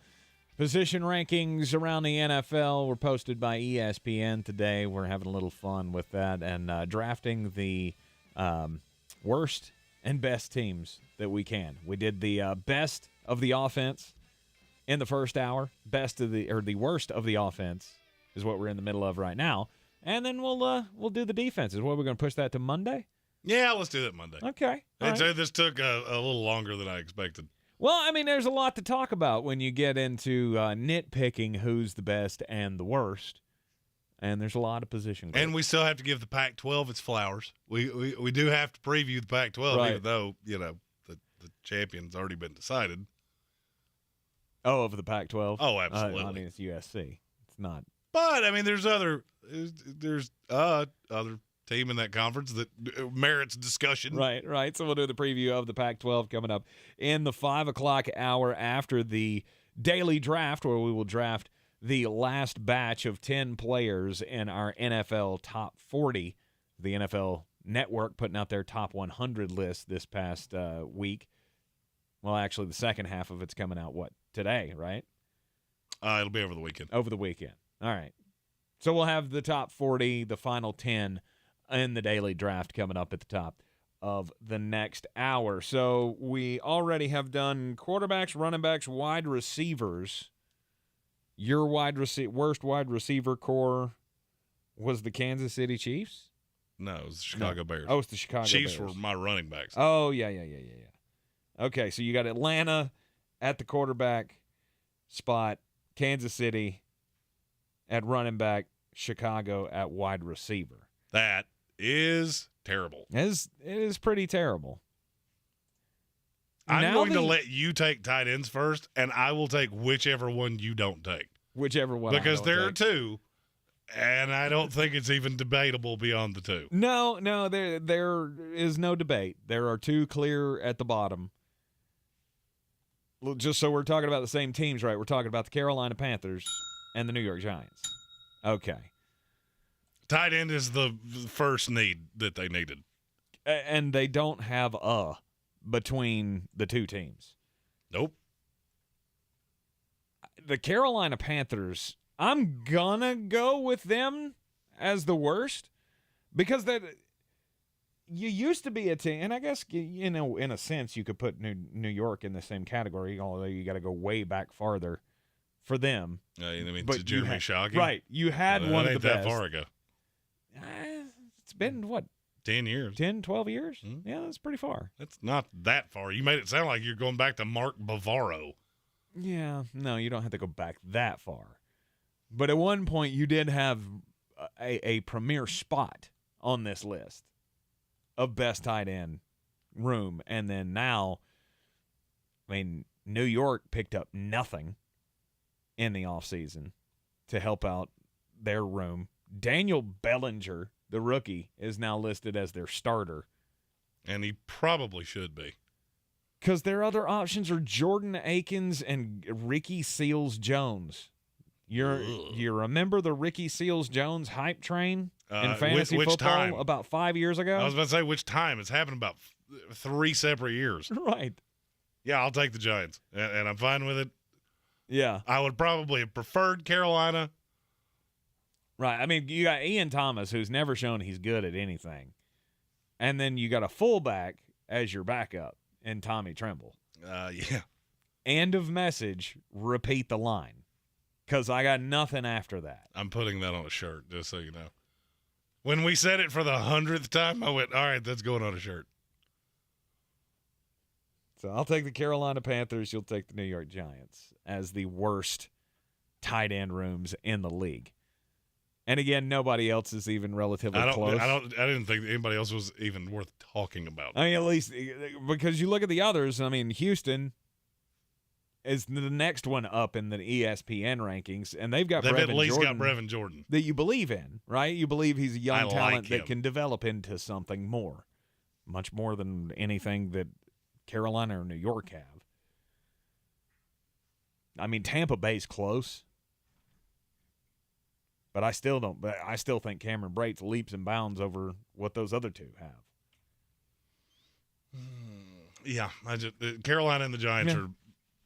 Position rankings around the NFL were posted by ESPN today. We're having a little fun with that and drafting the worst and best teams that we can. We did the best of the offense in the first hour, the worst of the offense is what we're in the middle of right now. And then we'll do the defenses. What, we're going to push that to Monday? Yeah, let's do that Monday. Okay. This took a little longer than I expected. Well, I mean, there's a lot to talk about when you get into nitpicking who's the best and the worst. And there's a lot of position groups. And we still have to give the Pac-12 its flowers. We do have to preview the Pac-12, right, even though, the champion's already been decided. Oh, of the Pac-12? Oh, absolutely. I mean, it's USC. It's not. But I mean, there's other team in that conference that merits discussion. Right. So we'll do the preview of the Pac-12 coming up in the 5 o'clock hour after the daily draft, where we will draft the last batch of 10 players in our NFL Top 40. The NFL Network putting out their Top 100 list this past week. Well, actually, the second half of it's coming out, today, right? It'll be over the weekend. Over the weekend. All right. So we'll have the top 40, the final 10 in the daily draft coming up at the top of the next hour. So we already have done quarterbacks, running backs, wide receivers. Your worst wide receiver core was the Kansas City Chiefs? No, it was the Chicago Bears. Oh, it's the Chicago Chiefs Bears. were my running backs. Oh, yeah. Okay, so you got Atlanta at the quarterback spot, Kansas City at running back, Chicago at wide receiver. That is terrible. It is pretty terrible. I'm going to let you take tight ends first, and I will take whichever one you don't take. Whichever one. Because there are 2, and I don't think it's even debatable beyond the 2. No, there is no debate. There are 2 clear at the bottom. Just so we're talking about the same teams, right? We're talking about the Carolina Panthers and the New York Giants. Okay. Tight end is the first need that they needed. And they don't have between the 2 teams. Nope. The Carolina Panthers, I'm going to go with them as the worst because you used to be a team, and I guess, you know, in a sense, you could put New York in the same category, although you got to go way back farther for them. I mean, But to Jeremy Shockey? Right. You had one of the best. That far ago. It's been, what? 10 years. 10, 12 years? Mm-hmm. Yeah, that's pretty far. That's not that far. You made it sound like you're going back to Mark Bavaro. Yeah, no, you don't have to go back that far. But at one point, you did have a premier spot on this list of best tight end room. And then now, I mean, New York picked up nothing in the offseason to help out their room. Daniel Bellinger, the rookie, is now listed as their starter. And he probably should be. Because their other options are Jordan Akins and Ricky Seals-Jones. You remember the Ricky Seals-Jones hype train in fantasy which football time? about 5 years ago? I was about to say which time. It's happened about 3 separate years. Right. Yeah, I'll take the Giants, and I'm fine with it. Yeah. I would probably have preferred Carolina. Right. I mean, you got Ian Thomas, who's never shown he's good at anything. And then you got a fullback as your backup in Tommy Tremble. Yeah. End of message, repeat the line. Because I got nothing after that. I'm putting that on a shirt, just so you know. When we said it for the 100th time, I went, all right, that's going on a shirt. So I'll take the Carolina Panthers. You'll take the New York Giants as the worst tight end rooms in the league. And again, nobody else is even relatively close. I didn't think anybody else was even worth talking about. I mean, at least because you look at the others. I mean, Houston is the next one up in the ESPN rankings, and they've at least got Brevin Jordan that you believe in, right? You believe he's a young talent that can develop into something more, much more than anything that Carolina or New York have. I mean, Tampa Bay's close. But I still don't. But I still think Cameron Brate's leaps and bounds over what those other two have. Yeah, Carolina and the Giants are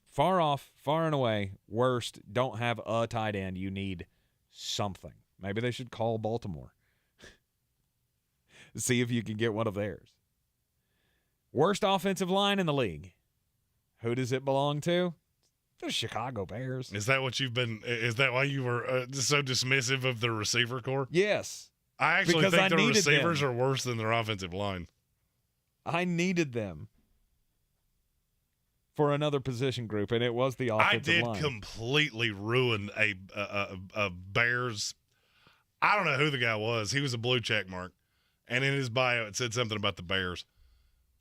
far off, far and away. Worst. Don't have a tight end. You need something. Maybe they should call Baltimore. See if you can get one of theirs. Worst offensive line in the league. Who does it belong to? The Chicago Bears. Is that what you've been? Is that why you were so dismissive of the receiver corps? Yes. I actually think the receivers are worse than their offensive line. I needed them for another position group, and it was the offensive line. I did completely ruin a Bears. I don't know who the guy was. He was a blue check mark, and in his bio it said something about the Bears.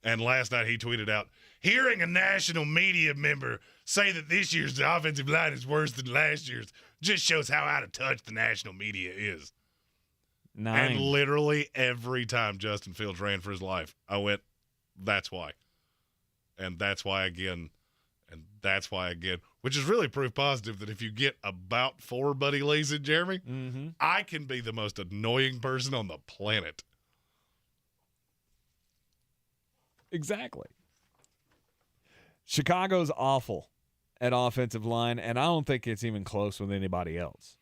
And last night he tweeted out, hearing a national media member say that this year's offensive line is worse than last year's just shows how out of touch the national media is. 9. And literally every time Justin Fields ran for his life, I went, that's why. And that's why again. And that's why again. Which is really proof positive that if you get about 4 Buddy Lees and Jeremy, I can be the most annoying person on the planet. Exactly. Chicago's awful at offensive line, and I don't think it's even close with anybody else.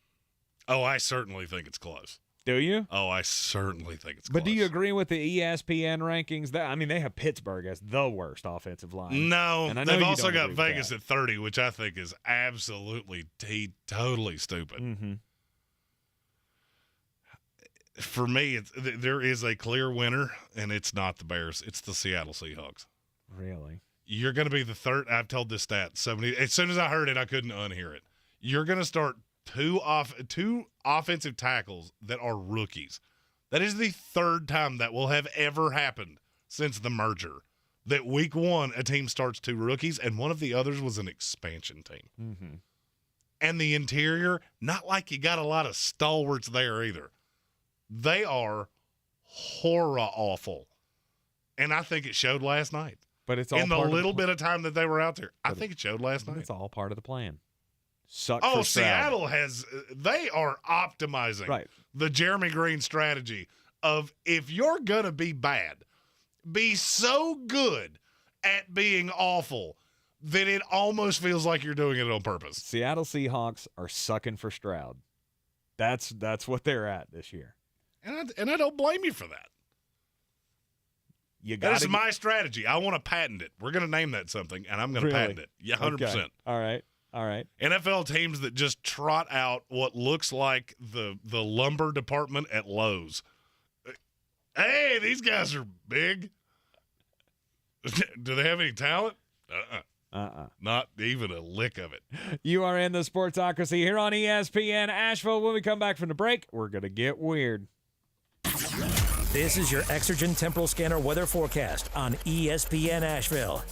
Oh, I certainly think it's close. Do you? Oh, I certainly think it's close. But do you agree with the ESPN rankings? They have Pittsburgh as the worst offensive line. No, and they've also got Vegas at 30, which I think is absolutely totally stupid. Mm-hmm. For me, there is a clear winner, and it's not the Bears. It's the Seattle Seahawks. Really? You're going to be the third. I've told this stat. As soon as I heard it, I couldn't unhear it. You're going to start two offensive tackles that are rookies. That is the third time that will have ever happened since the merger. That week 1, a team starts 2 rookies, and one of the others was an expansion team. Mm-hmm. And the interior, not like you got a lot of stalwarts there either. They are horror awful. And I think it showed last night. But it's all in the little bit of time that they were out there. I think it showed last night. It's all part of the plan. For Seattle they are optimizing the Jeremy Greene strategy of if you're going to be bad, be so good at being awful that it almost feels like you're doing it on purpose. Seattle Seahawks are sucking for Stroud. That's what they're at this year. And I don't blame you for that. You got That is my strategy. I want to patent it. We're going to name that something, and I'm going to patent it. Yeah, 100%. Okay. All right. NFL teams that just trot out what looks like the lumber department at Lowe's. Hey, these guys are big. Do they have any talent? Not even a lick of it. You are in the Sportsocracy here on ESPN Asheville. When we come back from the break, we're going to get weird. This is your Exergen Temporal Scanner weather forecast on ESPN Asheville.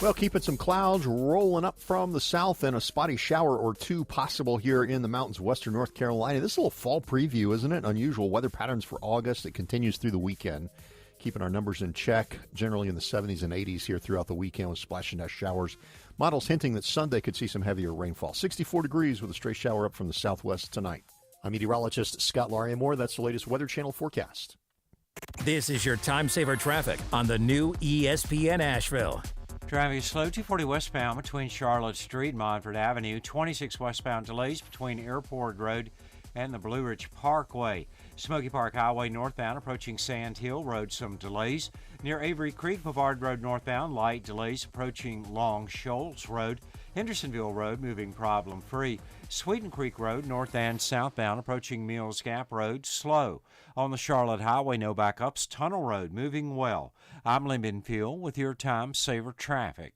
Well, keeping some clouds rolling up from the south and a spotty shower or two possible here in the mountains of western North Carolina. This is a little fall preview, isn't it? Unusual weather patterns for August. It continues through the weekend. Keeping our numbers in check, generally in the 70s and 80s here throughout the weekend with splash and dash showers. Models hinting that Sunday could see some heavier rainfall. 64 degrees with a stray shower up from the southwest tonight. I'm meteorologist Scott Laria-Moore. That's the latest Weather Channel forecast. This is your time-saver traffic on the new ESPN Asheville. Traffic is slow, 240 westbound between Charlotte Street and Montford Avenue. 26 westbound delays between Airport Road and the Blue Ridge Parkway. Smoky Park Highway northbound approaching Sand Hill Road, some delays. Near Avery Creek, Bavard Road northbound, light delays approaching Long Shoals Road. Hendersonville Road moving problem-free. Sweeten Creek Road north and southbound approaching Mills Gap Road, slow. On the Charlotte Highway, no backups. Tunnel Road moving well. I'm Lee Benfield with your Time Saver Traffic.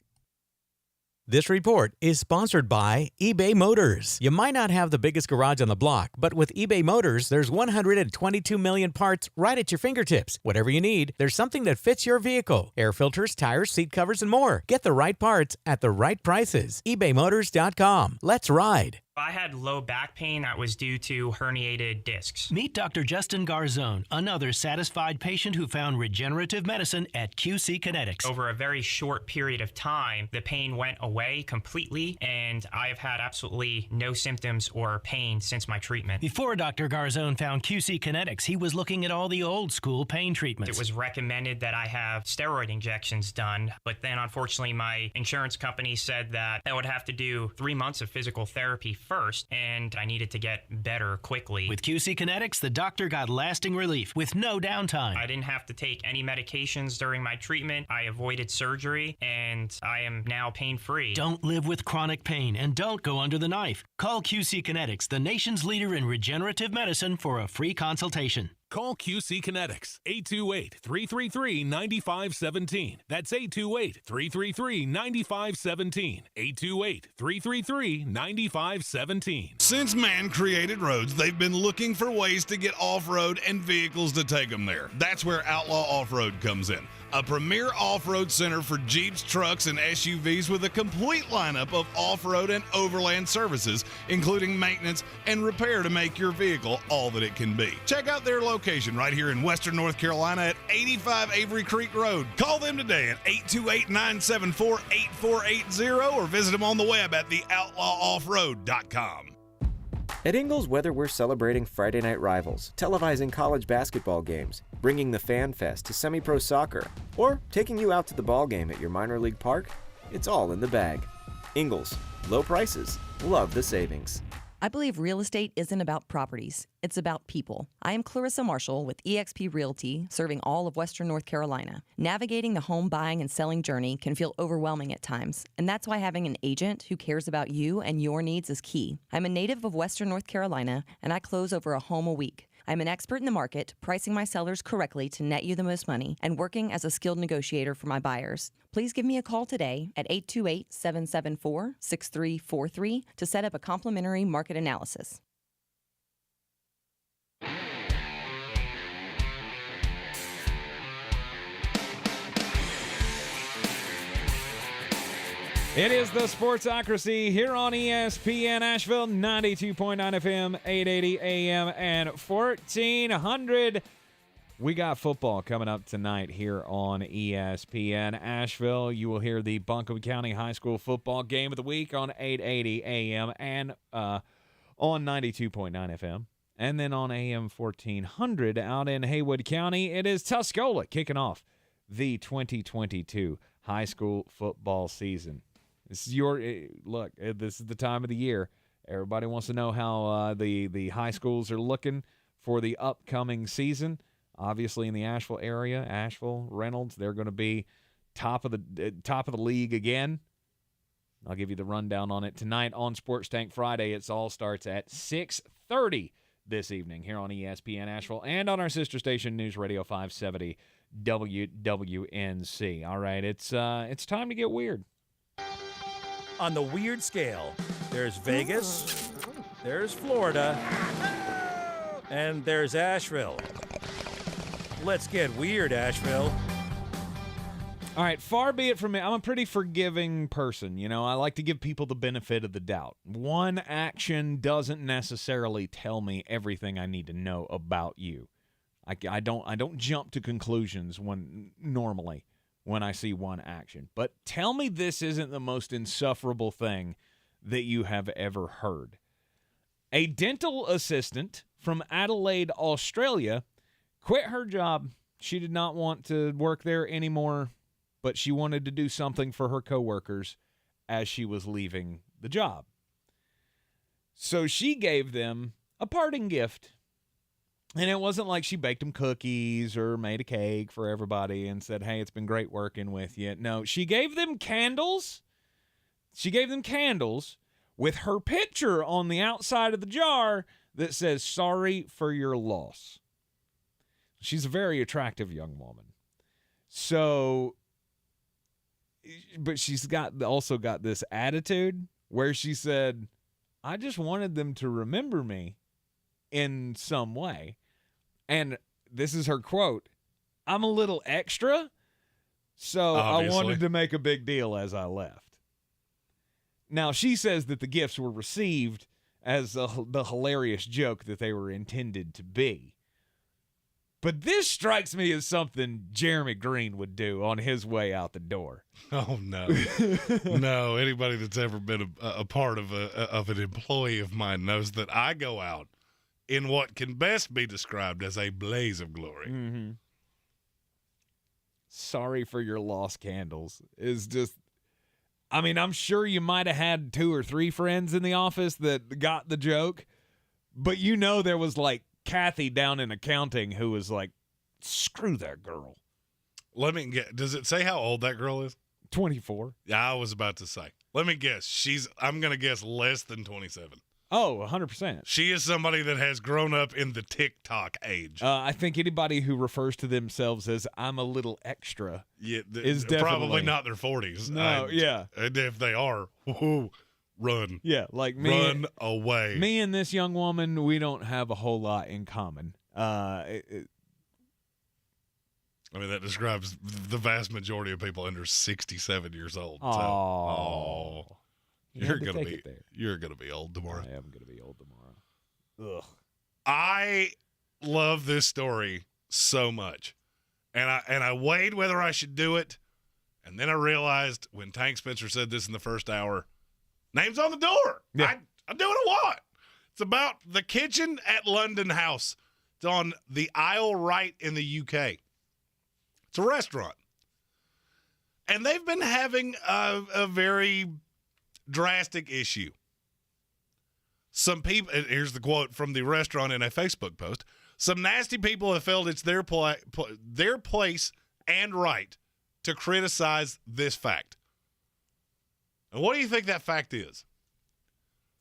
This report is sponsored by eBay Motors. You might not have the biggest garage on the block, but with eBay Motors, there's 122 million parts right at your fingertips. Whatever you need, there's something that fits your vehicle. Air filters, tires, seat covers, and more. Get the right parts at the right prices. ebaymotors.com. Let's ride. I had low back pain that was due to herniated discs. Meet Dr. Justin Garzone, another satisfied patient who found regenerative medicine at QC Kinetics. Over a very short period of time, the pain went away completely, and I have had absolutely no symptoms or pain since my treatment. Before Dr. Garzone found QC Kinetics, he was looking at all the old school pain treatments. It was recommended that I have steroid injections done, but then unfortunately my insurance company said that I would have to do 3 months of physical therapy first, and I needed to get better quickly. With QC Kinetics, the doctor got lasting relief with no downtime. I didn't have to take any medications during my treatment. I avoided surgery, and I am now pain-free. Don't live with chronic pain, and don't go under the knife. Call QC Kinetics, the nation's leader in regenerative medicine, for a free consultation. Call QC Kinetics, 828-333-9517. That's 828-333-9517. 828-333-9517. Since man created roads, they've been looking for ways to get off-road and vehicles to take them there. That's where Outlaw Off-Road comes in. A premier off-road center for Jeeps, trucks, and SUVs with a complete lineup of off-road and overland services, including maintenance and repair to make your vehicle all that it can be. Check out their location right here in western North Carolina at 85 Avery Creek Road. Call them today at 828-974-8480 or visit them on the web at theoutlawoffroad.com. At Ingles Weather, we're celebrating Friday night rivals, televising college basketball games, bringing the Fan Fest to semi-pro soccer, or taking you out to the ball game at your minor league park. It's all in the bag. Ingles, low prices, love the savings. I believe real estate isn't about properties. It's about people. I am Clarissa Marshall with eXp Realty, serving all of Western North Carolina. Navigating the home buying and selling journey can feel overwhelming at times, and that's why having an agent who cares about you and your needs is key. I'm a native of Western North Carolina, and I close over a home a week. I'm an expert in the market, pricing my sellers correctly to net you the most money, and working as a skilled negotiator for my buyers. Please give me a call today at 828-774-6343 to set up a complimentary market analysis. It is the Sportsocracy here on ESPN Asheville, 92.9 FM, 880 AM, and 1400. We got football coming up tonight here on ESPN Asheville. You will hear the Buncombe County High School football game of the week on 880 AM and on 92.9 FM. And then on AM 1400 out in Haywood County, it is Tuscola kicking off the 2022 high school football season. This is this is the time of the year. Everybody wants to know how the high schools are looking for the upcoming season. Obviously, in the Asheville area, Asheville, Reynolds, they're going to be top of the league again. I'll give you the rundown on it tonight on Sports Tank Friday. It all starts at 6:30 this evening here on ESPN Asheville and on our sister station, News Radio 570 WWNC. All right, it's time to get weird. On the weird scale, there's Vegas, there's Florida, and there's Asheville. Let's get weird, Asheville. All right, far be it from me. I'm a pretty forgiving person. You know, I like to give people the benefit of the doubt. One action doesn't necessarily tell me everything I need to know about you. I don't jump to conclusions normally when I see one action. But tell me this isn't the most insufferable thing that you have ever heard. A dental assistant from Adelaide, Australia, quit her job. She did not want to work there anymore, but she wanted to do something for her coworkers as she was leaving the job. So she gave them a parting gift. And it wasn't like she baked them cookies or made a cake for everybody and said, hey, it's been great working with you. No, she gave them candles. She gave them candles with her picture on the outside of the jar that says, sorry for your loss. She's a very attractive young woman. So, but she's also got this attitude where she said, I just wanted them to remember me in some way. And this is her quote, I'm a little extra, so Obviously. I wanted to make a big deal as I left. Now, she says that the gifts were received as the hilarious joke that they were intended to be. But this strikes me as something Jeremy Greene would do on his way out the door. Oh, no. No, anybody that's ever been a part of an employee of mine knows that I go out in what can best be described as a blaze of glory. Mm-hmm. Sorry for your lost candles is just, I mean, I'm sure you might have had 2 or 3 friends in the office that got the joke, but you know there was like Kathy down in accounting who was like, screw that girl. Let me get, does it say how old that girl is? 24. Yeah, I was about to say. Let me guess. I'm going to guess less than 27. Oh, 100%. She is somebody that has grown up in the TikTok age. I think anybody who refers to themselves as I'm a little extra is definitely probably not their 40s. No, yeah. And if they are, run. Yeah, like me. Run away. Me and this young woman, we don't have a whole lot in common. I mean, that describes the vast majority of people under 67 years old. Oh. You're gonna be old tomorrow. I am gonna be old tomorrow. Ugh. I love this story so much, and I weighed whether I should do it, and then I realized when Tank Spencer said this in the first hour, name's on the door. Yeah. I'm doing a what? It's about the kitchen at London House. It's on the Isle right in the UK. It's a restaurant, and they've been having a very drastic issue. Some people, here's the quote from the restaurant in a Facebook post, some nasty people have felt it's their place and right to criticize this fact. And what do you think that fact is?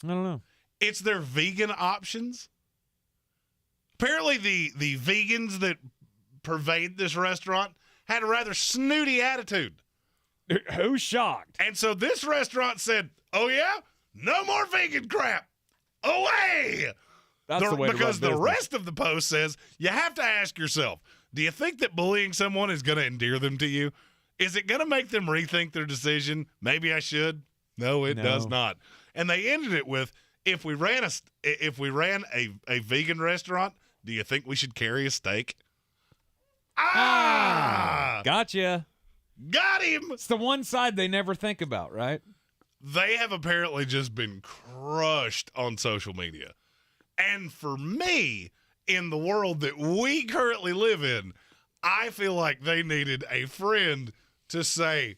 I don't know. It's their vegan options. Apparently the vegans that pervade this restaurant had a rather snooty attitude. Who's shocked? And so this restaurant said, oh, yeah? No more vegan crap. Away! That's the way to because run the business. rest of the post says, you have to ask yourself, do you think that bullying someone is going to endear them to you? Is it going to make them rethink their decision? Maybe I should. No, it does not. And they ended it with, if we ran a vegan restaurant, do you think we should carry a steak? Gotcha. Got him. It's the one side they never think about, right? They have apparently just been crushed on social media. And for me, in the world that we currently live in, I feel like they needed a friend to say,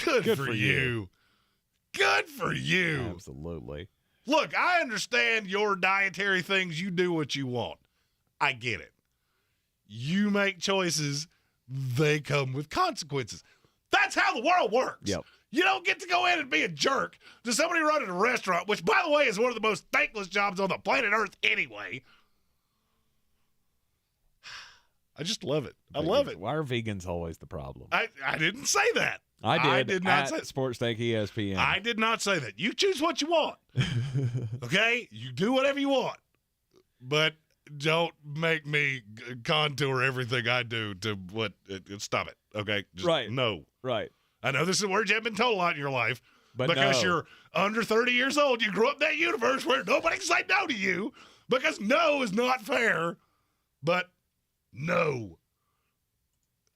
good for you. Good for you. Absolutely. Look, I understand your dietary things. You do what you want. I get it. You make choices, they come with consequences. That's how the world works. Yep. You don't get to go in and be a jerk to somebody running a restaurant, which, by the way, is one of the most thankless jobs on the planet Earth anyway. I just love it. I love it. Why are vegans always the problem? I didn't say that. I did not say Sports Take ESPN. I did not say that. You choose what you want. Okay? You do whatever you want. But don't make me contour everything I do to what stop it. Okay? Just right. No. Right. I know this is a word you haven't been told a lot in your life. But because no. you're under 30 years old, you grew up in that universe where nobody can say no to you because no is not fair. But no.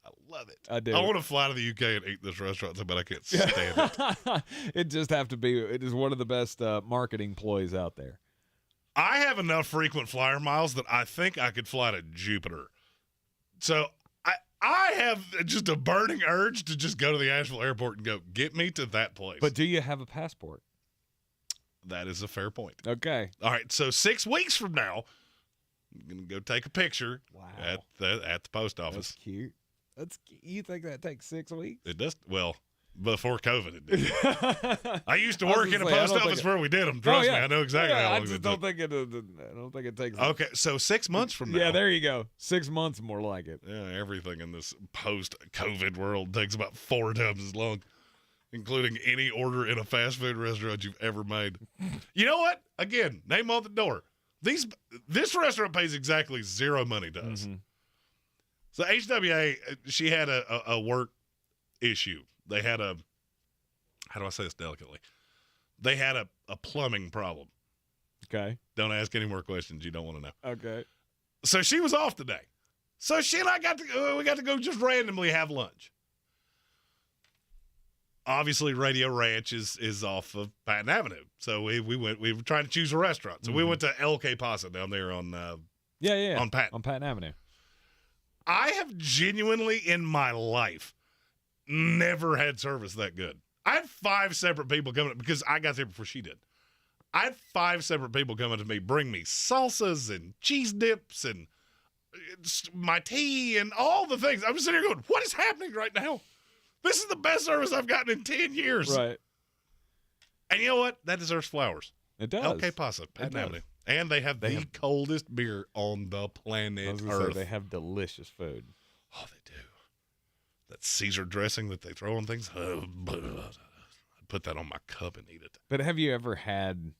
I love it. I do. I want to fly to the UK and eat this restaurant, but I can't stand it. It just have to be. It is one of the best marketing ploys out there. I have enough frequent flyer miles that I think I could fly to Jupiter. So I have just a burning urge to just go to the Asheville airport and go, get me to that place. But do you have a passport? That is a fair point. Okay. All right. So 6 weeks from now, I'm going to go take a picture at the post office. That's cute. That's cute. You think that takes 6 weeks? It does. Well, before COVID, it did. I used to work in a post office where we did them. Trust me, I know exactly how long I just don't think it takes. Okay, so 6 months from now. Yeah, there you go. 6 months more like it. Yeah, everything in this post-COVID world takes about 4 times as long, including any order in a fast food restaurant you've ever made. You know what? Again, name on the door. This restaurant pays exactly zero money to us. Mm-hmm. So HWA, she had a work issue. They had how do I say this delicately? They had a plumbing problem. Okay. Don't ask any more questions you don't want to know. Okay. So she was off today. So she and I got to go just randomly have lunch. Obviously, Radio Ranch is off of Patton Avenue. So we were trying to choose a restaurant. So we went to LK Pasa down there on on Patton Avenue. I have genuinely in my life never had service that good. I had 5 separate people coming because I got there before she did. I had 5 separate people coming to me, bring me salsas and cheese dips and my tea and all the things. I'm just sitting here going, what is happening right now? This is the best service I've gotten in 10 years. Right. And you know what? That deserves flowers. It does. LK Pasa, Patton Avenue. And they have the coldest beer on the planet Earth. They have delicious food. Oh, they do. That Caesar dressing that they throw on things. I'd put that on my cup and eat it. But have you ever had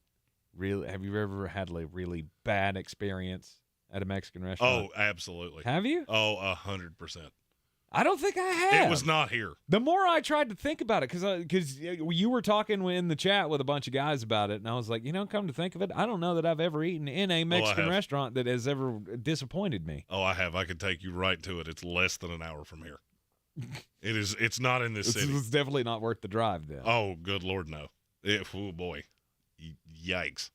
a really bad experience at a Mexican restaurant? Oh, absolutely. Have you? Oh, 100%. I don't think I have. It was not here. The more I tried to think about it, because you were talking in the chat with a bunch of guys about it, and I was like, come to think of it, I don't know that I've ever eaten in a Mexican restaurant that has ever disappointed me. Oh, I have. I could take you right to it. It's less than an hour from here. It's not in this city. It's definitely not worth the drive then. Oh, good Lord, no. Oh, boy. Yikes.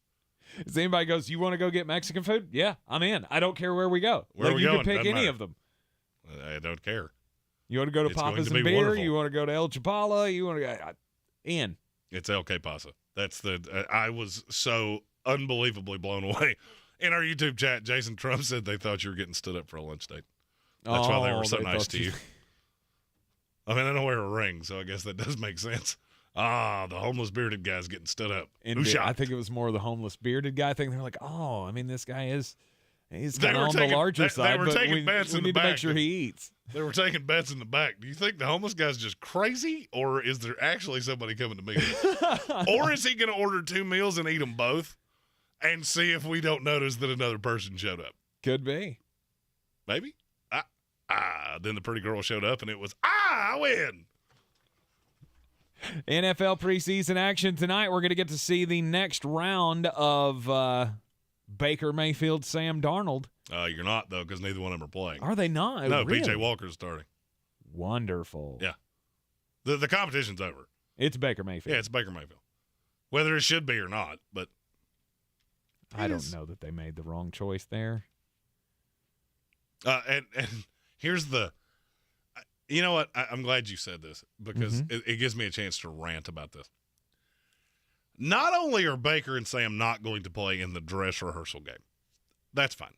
If anybody goes, you want to go get Mexican food? Yeah, I'm in. I don't care where we go. Where we you going? can pick Doesn't any matter. of them. I don't care. You want to go to It's Papa's going to and be Beer? wonderful. You want to go to El Chapala? You want to go in? It's LK Pasa. That's I was so unbelievably blown away. In our YouTube chat, Jason Trump said they thought you were getting stood up for a lunch date. That's why they were so nice to you. I mean, I don't wear a ring, so I guess that does make sense. The homeless bearded guy's getting stood up. I think it was more the homeless bearded guy thing. They're like, this guy he's They kind of were on taking- the larger they side, were but taking we bets in the need to back. make sure he eats. They were taking bets in the back. Do you think the homeless guy's just crazy, or is there actually somebody coming to meet him? Or is he going to order 2 meals and eat them both and see if we don't notice that another person showed up? Could be. Maybe. Then the pretty girl showed up, and it was, I win. NFL preseason action tonight. We're going to get to see the next round of Baker Mayfield, Sam Darnold. You're not, though, because neither one of them are playing. Are they not? No, really? P.J. Walker's starting. Wonderful. Yeah. The competition's over. It's Baker Mayfield. Yeah, it's Baker Mayfield. Whether it should be or not, but I don't know that they made the wrong choice there. And here's the – you know what? I'm glad you said this because it gives me a chance to rant about this. Not only are Baker and Sam not going to play in the dress rehearsal game. That's fine.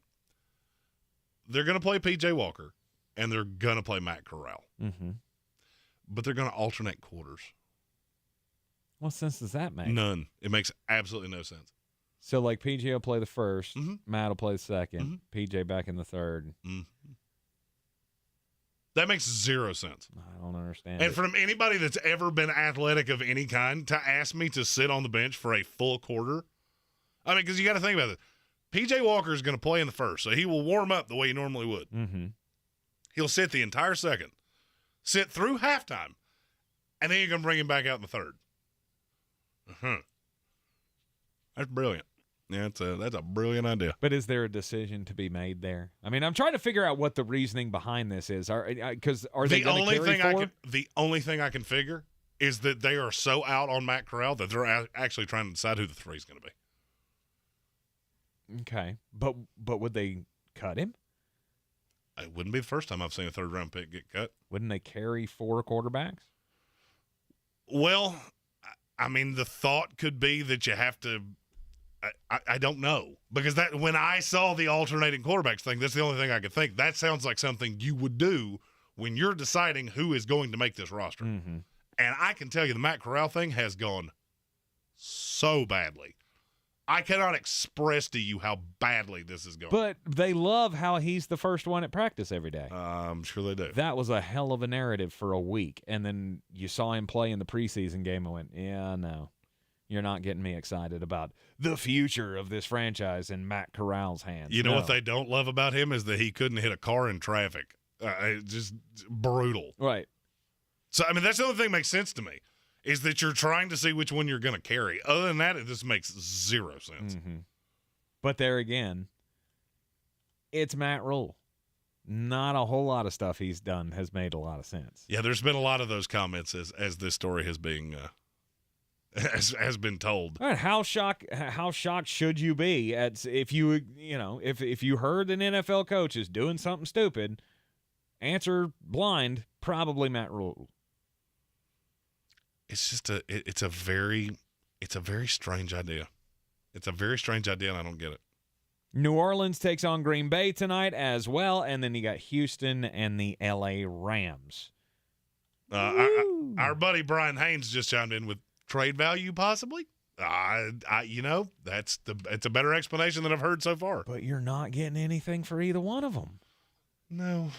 they're going to play P.J. Walker, and they're going to play Matt Corral. Mm-hmm. But they're going to alternate quarters. What sense does that make? None. It makes absolutely no sense. So, like, PJ will play the first, Matt will play the second, Mm-hmm. PJ back in the third. Mm-hmm. That makes zero sense. I don't understand. And from anybody that's ever been athletic of any kind to ask me to sit on the bench for a full quarter, I mean, because you got to think about it. P.J. Walker is going to play in the first, so he will warm up the way he normally would. Mm-hmm. He'll sit the entire second, sit through halftime, and then you're going to bring him back out in the third. That's brilliant. Yeah, that's a brilliant idea. But is there a decision to be made there? I mean, I'm trying to figure out what the reasoning behind this is. Are they going to carry forward? The only thing I can figure is that they are so out on Matt Corral that they're actually trying to decide who the three is going to be. Okay, but would they cut him? It wouldn't be the first time I've seen a third-round pick get cut. Wouldn't they carry 4 quarterbacks? Well, I mean, the thought could be that you have to. I don't know, because that when I saw the alternating quarterbacks thing, that's the only thing I could think. That sounds like something you would do when you're deciding who is going to make this roster. Mm-hmm. And I can tell you the Matt Corral thing has gone so badly. I cannot express to you how badly this is going. But they love how he's the first one at practice every day. I'm sure they do. That was a hell of a narrative for a week. And then you saw him play in the preseason game and went, yeah, no. You're not getting me excited about the future of this franchise in Matt Corral's hands. You know what they don't love about him is that he couldn't hit a car in traffic. Just brutal. Right. So, I mean, that's the only thing that makes sense to me, is that you're trying to see which one you're going to carry. Other than that, it just makes zero sense. Mm-hmm. But there again, it's Matt Rule. Not a whole lot of stuff he's done has made a lot of sense. Yeah, there's been a lot of those comments as this story has been has been told. All right, how shocked should you be if you heard an NFL coach is doing something stupid? Answer blind, probably Matt Rule. It's just it's a very strange idea. It's a very strange idea, and I don't get it. New Orleans takes on Green Bay tonight as well, and then you got Houston and the L.A. Rams. Our buddy Brian Haynes just chimed in with trade value, possibly. It's a better explanation than I've heard so far. But you're not getting anything for either one of them. No,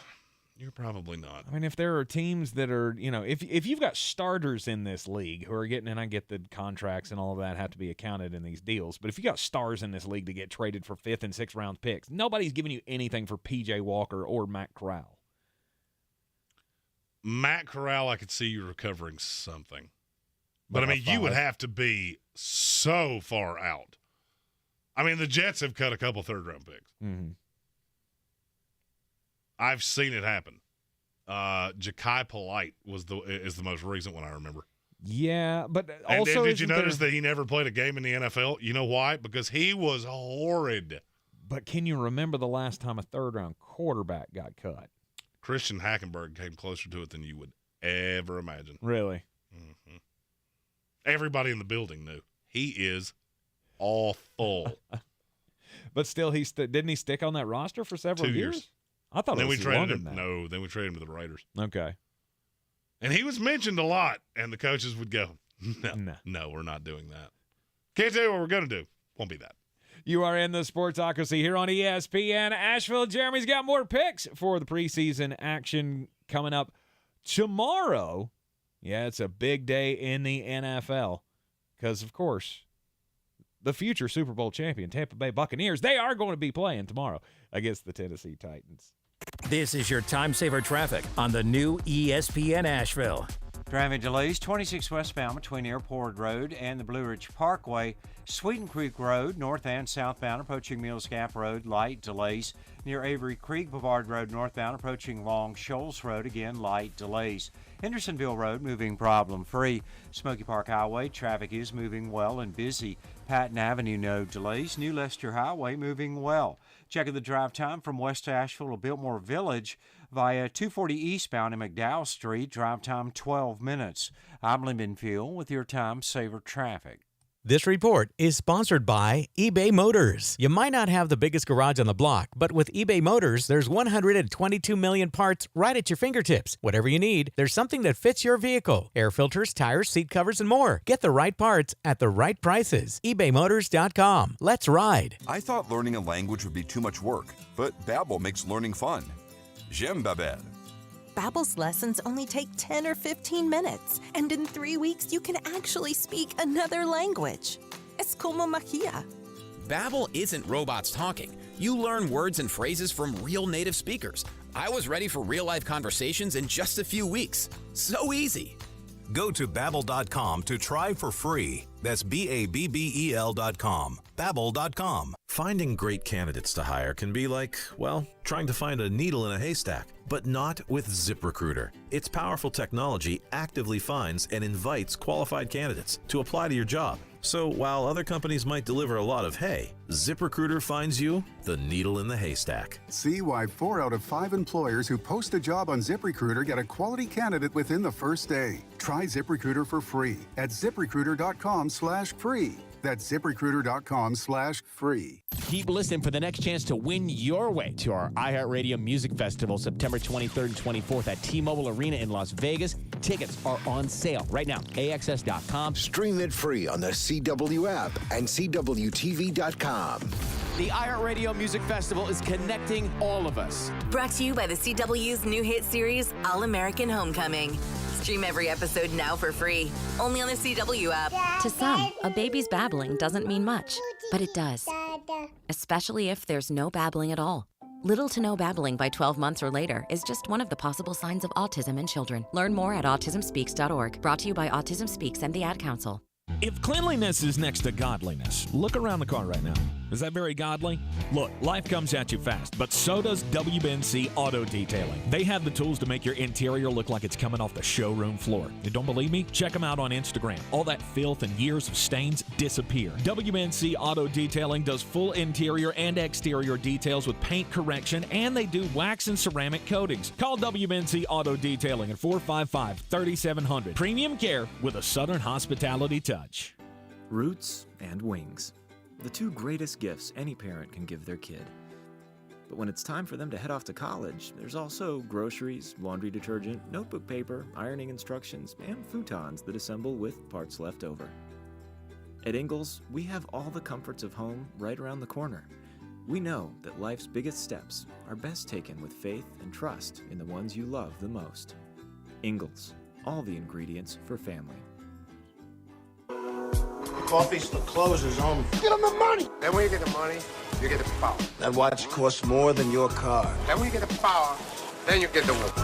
you're probably not. I mean, if there are teams that are, if you've got starters in this league who are getting, and I get the contracts and all of that have to be accounted in these deals, but if you got stars in this league to get traded for 5th and 6th round picks, nobody's giving you anything for P.J. Walker or Matt Corral. Matt Corral, I could see you recovering something. But, I mean, you would have to be so far out. I mean, the Jets have cut a couple third-round picks. Mm-hmm. I've seen it happen. Ja'Kai Polite is the most recent one I remember. Yeah, but also and did you notice that he never played a game in the NFL? You know why? Because he was horrid. But can you remember the last time a third-round quarterback got cut? Christian Hackenberg came closer to it than you would ever imagine. Really? Mm-hmm. Everybody in the building knew. He is awful. But still, didn't he stick on that roster for several 2 years? I thought then it was we traded longer him. than that. No, then we traded him to the Raiders. Okay. And he was mentioned a lot, and the coaches would go, no, we're not doing that. Can't tell you what we're going to do. Won't be that. You are in the Sportsocracy here on ESPN Asheville. Jeremy's got more picks for the preseason action coming up tomorrow. Yeah, it's a big day in the NFL because, of course, the future Super Bowl champion Tampa Bay Buccaneers, they are going to be playing tomorrow against the Tennessee Titans. This is your time saver traffic on the new ESPN Asheville. Traffic delays 26 westbound between Airport Road and the Blue Ridge Parkway. Sweeten Creek Road, north and southbound, approaching Mills Gap Road, light delays. Near Avery Creek Boulevard Road, northbound, approaching Long Shoals Road, again, light delays. Hendersonville Road, moving problem-free. Smoky Park Highway, traffic is moving well and busy. Patton Avenue, no delays. New Leicester Highway, moving well. Checking the drive time from West Asheville to Biltmore Village via 240 eastbound in McDowell Street. Drive time 12 minutes. I'm Lyndon Field with your time saver traffic. This report is sponsored by eBay Motors. You might not have the biggest garage on the block, but with eBay Motors, there's 122 million parts right at your fingertips. Whatever you need, there's something that fits your vehicle. Air filters, tires, seat covers, and more. Get the right parts at the right prices. ebaymotors.com. Let's ride. I thought learning a language would be too much work, but Babbel makes learning fun. J'aime Babbel. Babbel's lessons only take 10 or 15 minutes, and in 3 weeks you can actually speak another language. Es como magia. Babbel isn't robots talking. You learn words and phrases from real native speakers. I was ready for real-life conversations in just a few weeks. So easy. Go to Babbel.com to try for free. That's Babbel.com. Babbel.com. Finding great candidates to hire can be like, well, trying to find a needle in a haystack, but not with ZipRecruiter. Its powerful technology actively finds and invites qualified candidates to apply to your job. So while other companies might deliver a lot of hay, ZipRecruiter finds you the needle in the haystack. See why 4 out of 5 employers who post a job on ZipRecruiter get a quality candidate within the first day. Try ZipRecruiter for free at ZipRecruiter.com/free. That's ZipRecruiter.com/free. Keep listening for the next chance to win your way to our iHeartRadio Music Festival, September 23rd and 24th at T-Mobile Arena in Las Vegas. Tickets are on sale right now. AXS.com. Stream it free on the CW app and CWTV.com. The iHeartRadio Music Festival is connecting all of us. Brought to you by the CW's new hit series, All-American Homecoming. Stream every episode now for free, only on the CW app. To some, a baby's babbling doesn't mean much, but it does. Especially if there's no babbling at all. Little to no babbling by 12 months or later is just one of the possible signs of autism in children. Learn more at autismspeaks.org. Brought to you by Autism Speaks and the Ad Council. If cleanliness is next to godliness, look around the car right now. Is that very godly? Look, life comes at you fast, but so does WBNC Auto Detailing. They have the tools to make your interior look like it's coming off the showroom floor. You don't believe me? Check them out on Instagram. All that filth and years of stains disappear. WBNC Auto Detailing does full interior and exterior details with paint correction, and they do wax and ceramic coatings. Call WBNC Auto Detailing at 455-3700. Premium care with a Southern hospitality touch. Roots and wings. The two greatest gifts any parent can give their kid. But when it's time for them to head off to college, there's also groceries, laundry detergent, notebook paper, ironing instructions, and futons that assemble with parts left over. At Ingles, we have all the comforts of home right around the corner. We know that life's biggest steps are best taken with faith and trust in the ones you love the most. Ingles, all the ingredients for family. Coffee's for closers only. Get them the money. Then when you get the money, you get the power. That watch costs more than your car. Then when you get the power, then you get the work.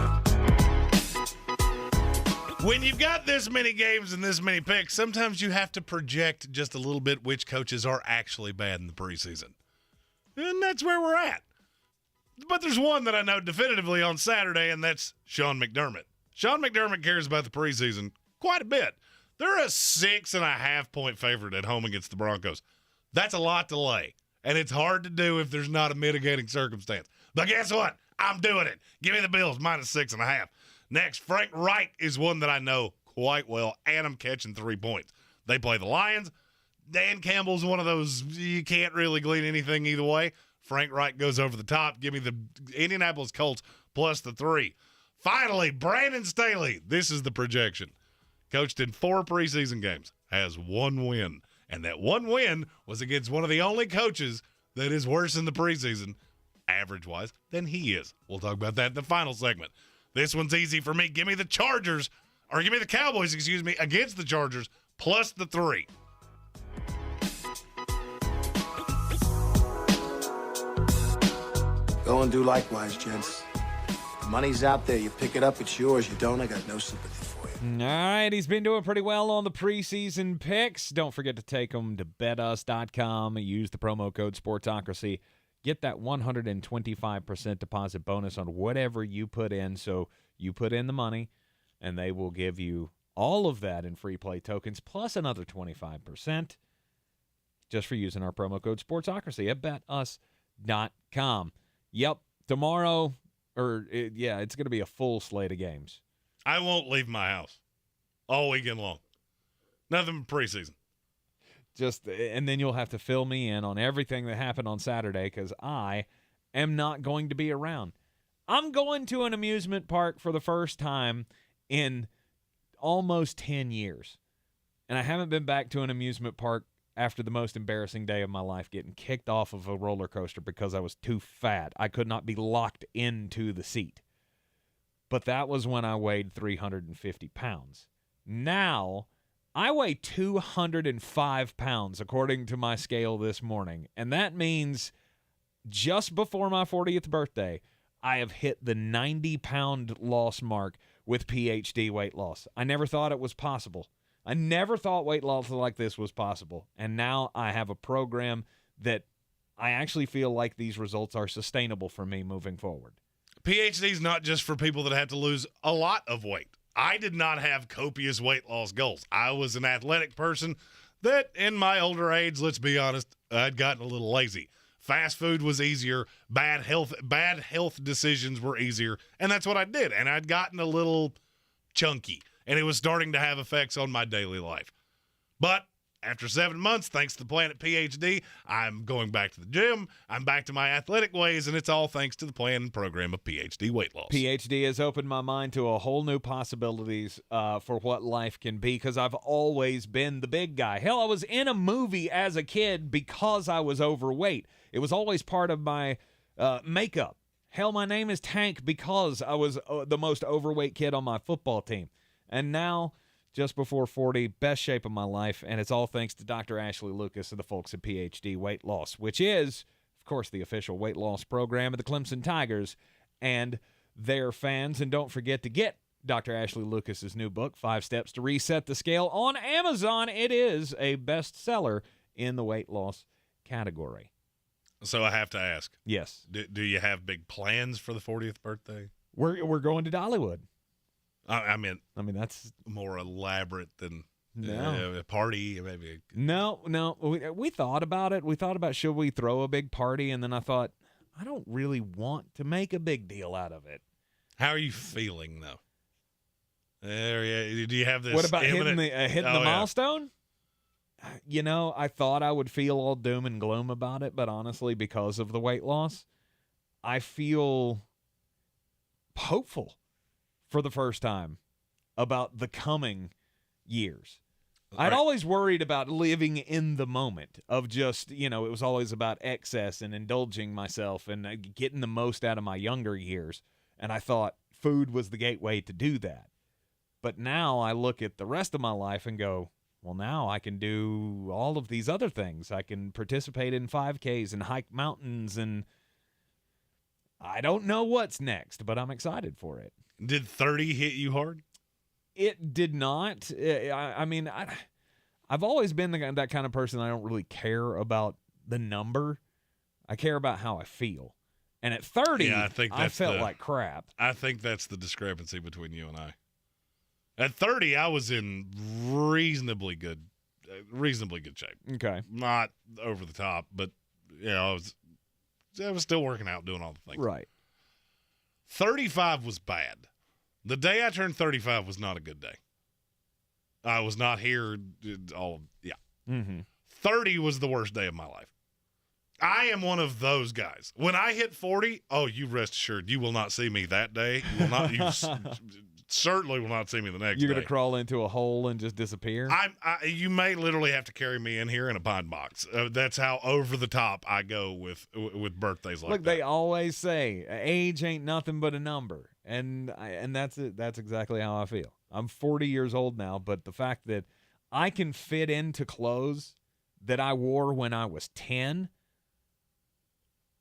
When you've got this many games and this many picks, sometimes you have to project just a little bit which coaches are actually bad in the preseason. And that's where we're at. But there's one that I know definitively on Saturday, and that's Sean McDermott. Sean McDermott cares about the preseason quite a bit. They're a 6.5-point favorite at home against the Broncos. That's a lot to lay, and it's hard to do if there's not a mitigating circumstance. But guess what? I'm doing it. Give me the Bills minus 6.5. Next, Frank Reich is one that I know quite well, and I'm catching 3 points. They play the Lions. Dan Campbell's one of those you can't really glean anything either way. Frank Reich goes over the top. Give me the Indianapolis Colts plus the 3. Finally, Brandon Staley. This is the projection. Coached in 4 preseason games, has 1 win. And that 1 win was against one of the only coaches that is worse in the preseason, average-wise, than he is. We'll talk about that in the final segment. This one's easy for me. Give me the Cowboys, against the Chargers, plus the 3. Go and do likewise, gents. The money's out there. You pick it up, it's yours. You don't, I got no sympathy for you. All right, he's been doing pretty well on the preseason picks. Don't forget to take them to betus.com. Use the promo code Sportsocracy. Get that 125% deposit bonus on whatever you put in. So you put in the money, and they will give you all of that in free play tokens, plus another 25% just for using our promo code Sportsocracy at betus.com. Yep, tomorrow, it's going to be a full slate of games. I won't leave my house all weekend long. Nothing but preseason. And then you'll have to fill me in on everything that happened on Saturday because I am not going to be around. I'm going to an amusement park for the first time in almost 10 years. And I haven't been back to an amusement park after the most embarrassing day of my life, getting kicked off of a roller coaster because I was too fat. I could not be locked into the seat. But that was when I weighed 350 pounds. Now, I weigh 205 pounds, according to my scale this morning. And that means just before my 40th birthday, I have hit the 90-pound loss mark with PhD weight loss. I never thought it was possible. I never thought weight loss like this was possible. And now I have a program that I actually feel like these results are sustainable for me moving forward. PhD is not just for people that have to lose a lot of weight. I did not have copious weight loss goals. I was an athletic person that in my older age, let's be honest, I'd gotten a little lazy. Fast food was easier. Bad health decisions were easier. And that's what I did. And I'd gotten a little chunky. And it was starting to have effects on my daily life. But after 7 months, thanks to the plan at PhD, I'm going back to the gym. I'm back to my athletic ways, and it's all thanks to the plan and program of PhD Weight Loss. PhD has opened my mind to a whole new possibilities for what life can be because I've always been the big guy. Hell, I was in a movie as a kid because I was overweight. It was always part of my makeup. Hell, my name is Tank because I was the most overweight kid on my football team. And now, just before 40, best shape of my life, and it's all thanks to Dr. Ashley Lucas and the folks at PhD Weight Loss, which is, of course, the official weight loss program of the Clemson Tigers and their fans. And don't forget to get Dr. Ashley Lucas's new book, 5 Steps to Reset the Scale, on Amazon. It is a bestseller in the weight loss category. So I have to ask. Yes. Do you have big plans for the 40th birthday? We're going to Dollywood. I mean, that's more elaborate than a party, maybe. No. We thought about it. We thought about should we throw a big party, and then I thought, I don't really want to make a big deal out of it. How are you feeling, though? Do you have this? What about imminent... hitting the milestone? You know, I thought I would feel all doom and gloom about it, but honestly, because of the weight loss, I feel hopeful for the first time about the coming years. I'd always worried about living in the moment of just, it was always about excess and indulging myself and getting the most out of my younger years. And I thought food was the gateway to do that. But now I look at the rest of my life and go, well, now I can do all of these other things. I can participate in 5Ks and hike mountains, and I don't know what's next, but I'm excited for it. Did 30 hit you hard? It did not. I've always been that kind of person. I don't really care about the number. I care about how I feel. And at 30, I felt like crap. I think that's the discrepancy between you and I. At 30, I was in reasonably good shape. Okay. Not over the top, but I was still working out, doing all the things. Right. 35 was bad. The day I turned 35 was not a good day. I was not here. 30 was the worst day of my life. I am one of those guys. When I hit 40, you rest assured, you will not see me that day. You will not. You certainly will not see me the next day. You're going to crawl into a hole and just disappear? You may literally have to carry me in here in a pine box. That's how over the top I go with birthdays like that. Look, they always say age ain't nothing but a number, and that's it. That's exactly how I feel. I'm 40 years old now, but the fact that I can fit into clothes that I wore when I was 10,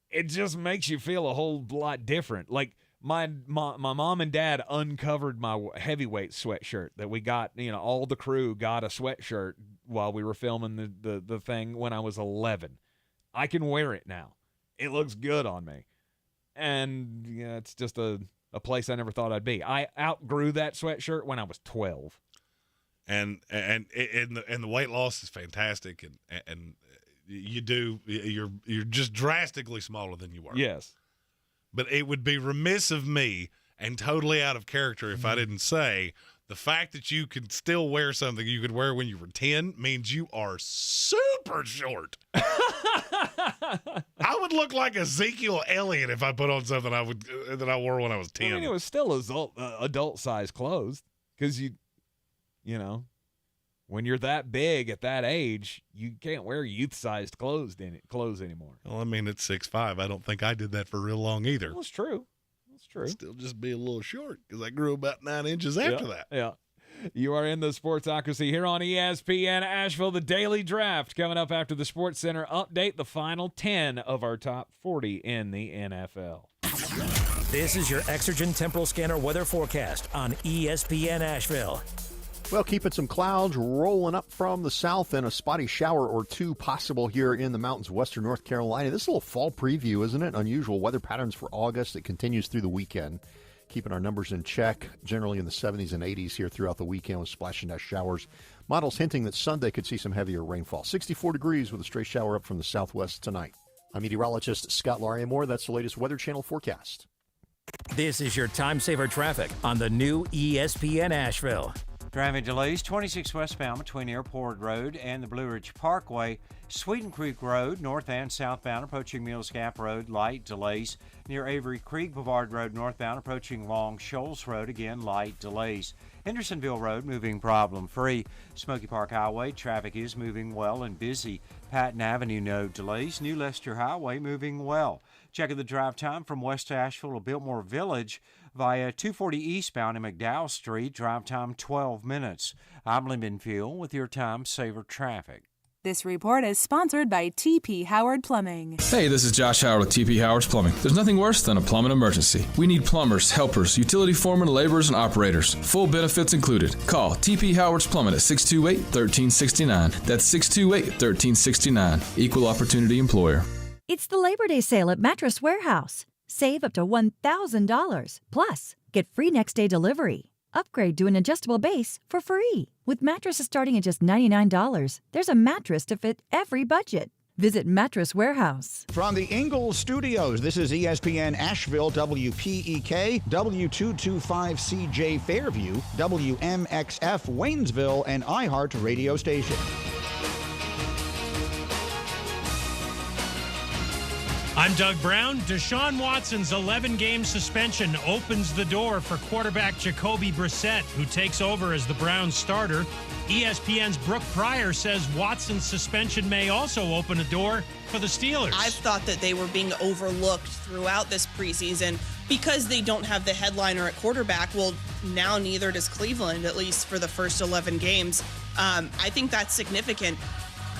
it just makes you feel a whole lot different. Like, My mom and dad uncovered my heavyweight sweatshirt that we got. All the crew got a sweatshirt while we were filming the thing when I was 11. I can wear it now. It looks good on me. And it's just a place I never thought I'd be. I outgrew that sweatshirt when I was 12. And the weight loss is fantastic, and you're just drastically smaller than you were. Yes. But it would be remiss of me and totally out of character if I didn't say The fact that you could still wear something you could wear when you were 10 means you are super short. I would look like Ezekiel Elliott if I put on something that I wore when I was 10. I mean, it was still adult size clothes because you know, when you're that big at that age, you can't wear youth-sized clothes anymore. Well, I mean, it's 6'5". I don't think I did that for real long either. Well, it's true. It's true. Still just be a little short because I grew about 9 inches after that. Yeah. You are in the Sportsocracy here on ESPN Asheville. The Daily Draft coming up after the Sports Center update, the final 10 of our top 40 in the NFL. This is your Exergen Temporal Scanner weather forecast on ESPN Asheville. Well, keeping some clouds rolling up from the south and a spotty shower or two possible here in the mountains of western North Carolina. This is a little fall preview, isn't it? Unusual weather patterns for August. It continues through the weekend. Keeping our numbers in check, generally in the 70s and 80s here throughout the weekend with splash and dash showers. Models hinting that Sunday could see some heavier rainfall. 64 degrees with a stray shower up from the southwest tonight. I'm meteorologist Scott Lauriamore. That's the latest Weather Channel forecast. This is your time saver traffic on the new ESPN Asheville. Traffic delays 26 westbound between Airport Road and the Blue Ridge Parkway. Sweeten Creek Road, north and southbound, approaching Mills Gap Road, light delays. Near Avery Creek Boulevard Road, northbound, approaching Long Shoals Road, again, light delays. Hendersonville Road, moving problem-free. Smoky Park Highway, traffic is moving well and busy. Patton Avenue, no delays. New Leicester Highway, moving well. Checking the drive time from West Asheville to Biltmore Village via 240 eastbound in McDowell Street. Drive time 12 minutes. I'm Lyndon Field with your time saver traffic. This report is sponsored by T.P. Howard Plumbing. Hey, this is Josh Howard with T.P. Howard's Plumbing. There's nothing worse than a plumbing emergency. We need plumbers, helpers, utility foremen, laborers, and operators. Full benefits included. Call T.P. Howard's Plumbing at 628-1369. That's 628-1369. Equal opportunity employer. It's the Labor Day sale at Mattress Warehouse. Save up to $1,000. Plus, get free next day delivery. Upgrade to an adjustable base for free. With mattresses starting at just $99, there's a mattress to fit every budget. Visit Mattress Warehouse. From the Ingles Studios, this is ESPN Asheville, WPEK, W225CJ Fairview, WMXF Waynesville, and iHeart radio station. I'm Doug Brown. Deshaun Watson's 11-game suspension opens the door for quarterback Jacoby Brissett, who takes over as the Browns starter. ESPN's Brooke Pryor says Watson's suspension may also open a door for the Steelers. I've thought that they were being overlooked throughout this preseason because they don't have the headliner at quarterback. Well, now neither does Cleveland, at least for the first 11 games. I think that's significant.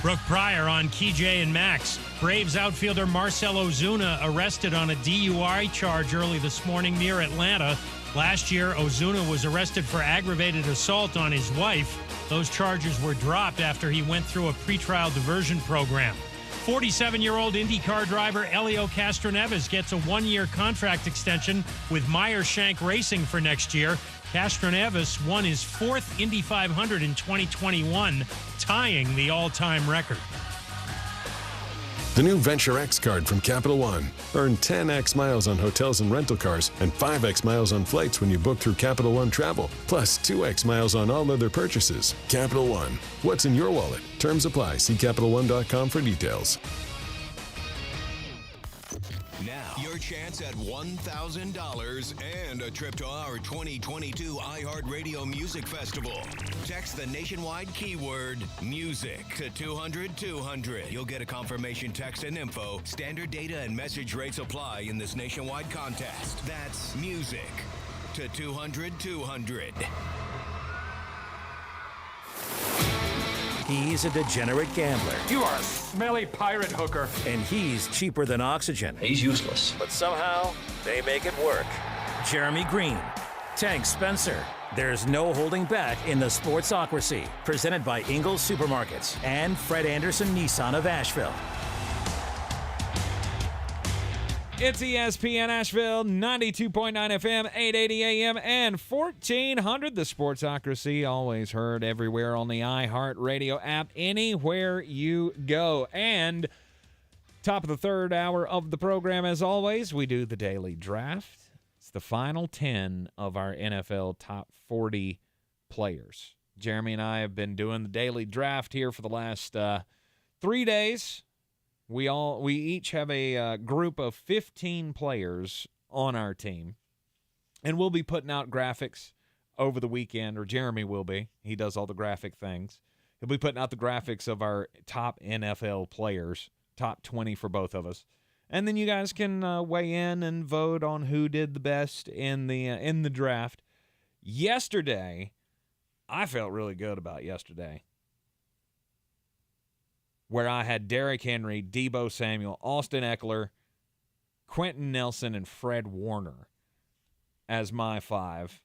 Brooke Pryor on KJ and Max. Braves outfielder Marcell Ozuna arrested on a DUI charge early this morning near Atlanta. Last year, Ozuna was arrested for aggravated assault on his wife. Those charges were dropped after he went through a pretrial diversion program. 47-year-old IndyCar driver Helio Castroneves gets a one-year contract extension with Meyer Shank Racing for next year. Castroneves won his fourth Indy 500 in 2021, tying the all-time record. The new Venture X card from Capital One. Earn 10x miles on hotels and rental cars and 5x miles on flights when you book through Capital One Travel, plus 2x miles on all other purchases. Capital One. What's in your wallet? Terms apply. See CapitalOne.com for details. Now, your chance at $1,000 and a trip to our 2022 iHeartRadio Music Festival. Text the nationwide keyword music to 200-200. You'll get a confirmation text and info. Standard data and message rates apply in this nationwide contest. That's music to 200-200. He's a degenerate gambler. You are a smelly pirate hooker. And he's cheaper than oxygen. He's useless. But somehow, they make it work. Jeremy Greene, Tank Spencer. There's no holding back in the Sportsocracy. Presented by Ingles Supermarkets and Fred Anderson Nissan of Asheville. It's ESPN Asheville, 92.9 FM, 880 AM, and 1400. The Sportsocracy, always heard everywhere on the iHeartRadio app, anywhere you go. And top of the third hour of the program, as always, we do the daily draft. It's the final 10 of our NFL Top 40 players. Jeremy and I have been doing the daily draft here for the last 3 days. We each have a group of 15 players on our team, and we'll be putting out graphics over the weekend, or Jeremy will be. He does all the graphic things. He'll be putting out the graphics of our top NFL players, top 20 for both of us. And then you guys can weigh in and vote on who did the best in the draft. Yesterday, I felt really good about yesterday, where I had Derrick Henry, Deebo Samuel, Austin Eckler, Quentin Nelson, and Fred Warner as my 5.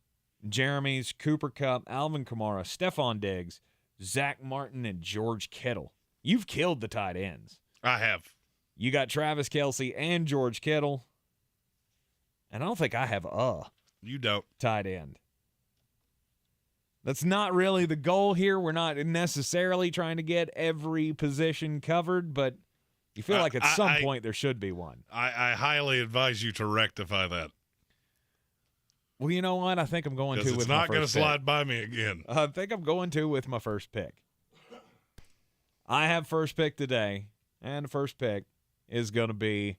Jeremy's Cooper Kupp, Alvin Kamara, Stephon Diggs, Zach Martin, and George Kittle. You've killed the tight ends. I have. You got Travis Kelce and George Kittle. And I don't think I have You don't. tight end. That's not really the goal here. We're not necessarily trying to get every position covered, but you feel like at some point there should be one. I highly advise you to rectify that. Well, you know what? I think I'm going to with my first pick. It's not going to slide by me again. I think I'm going to with my first pick. I have first pick today, and the first pick is going to be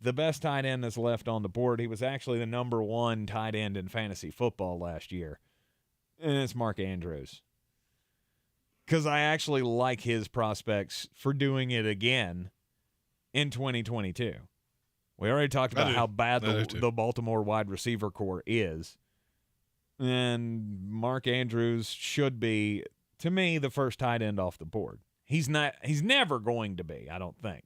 the best tight end that's left on the board. He was actually the number 1 tight end in fantasy football last year, and it's Mark Andrews. Because I actually like his prospects for doing it again in 2022. We already talked about how bad the Baltimore wide receiver core is. And Mark Andrews should be, to me, the first tight end off the board. He's never going to be, I don't think.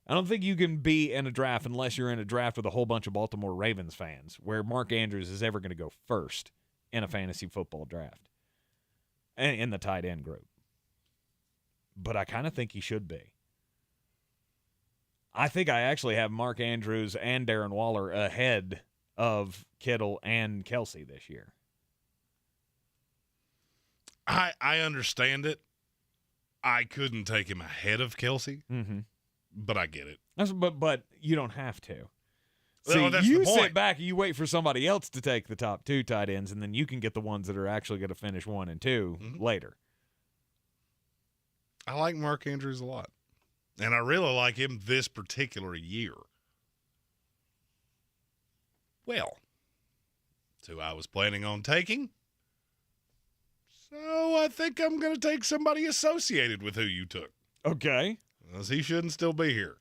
I don't think you can be in a draft unless you're in a draft with a whole bunch of Baltimore Ravens fans, where Mark Andrews is ever going to go first in a fantasy football draft and in the tight end group. But I kind of think he should be. I think I actually have Mark Andrews and Darren Waller ahead of Kittle and Kelce this year. I understand it. I couldn't take him ahead of Kelce, but I get it. But you don't have to. Well, See, you the point. sit back and you wait for somebody else to take the top 2 tight ends, and then you can get the ones that are actually going to finish 1 and 2 later. I like Mark Andrews a lot. And I really like him this particular year. Well, it's who I was planning on taking. So I think I'm going to take somebody associated with who you took. Okay. Because he shouldn't still be here.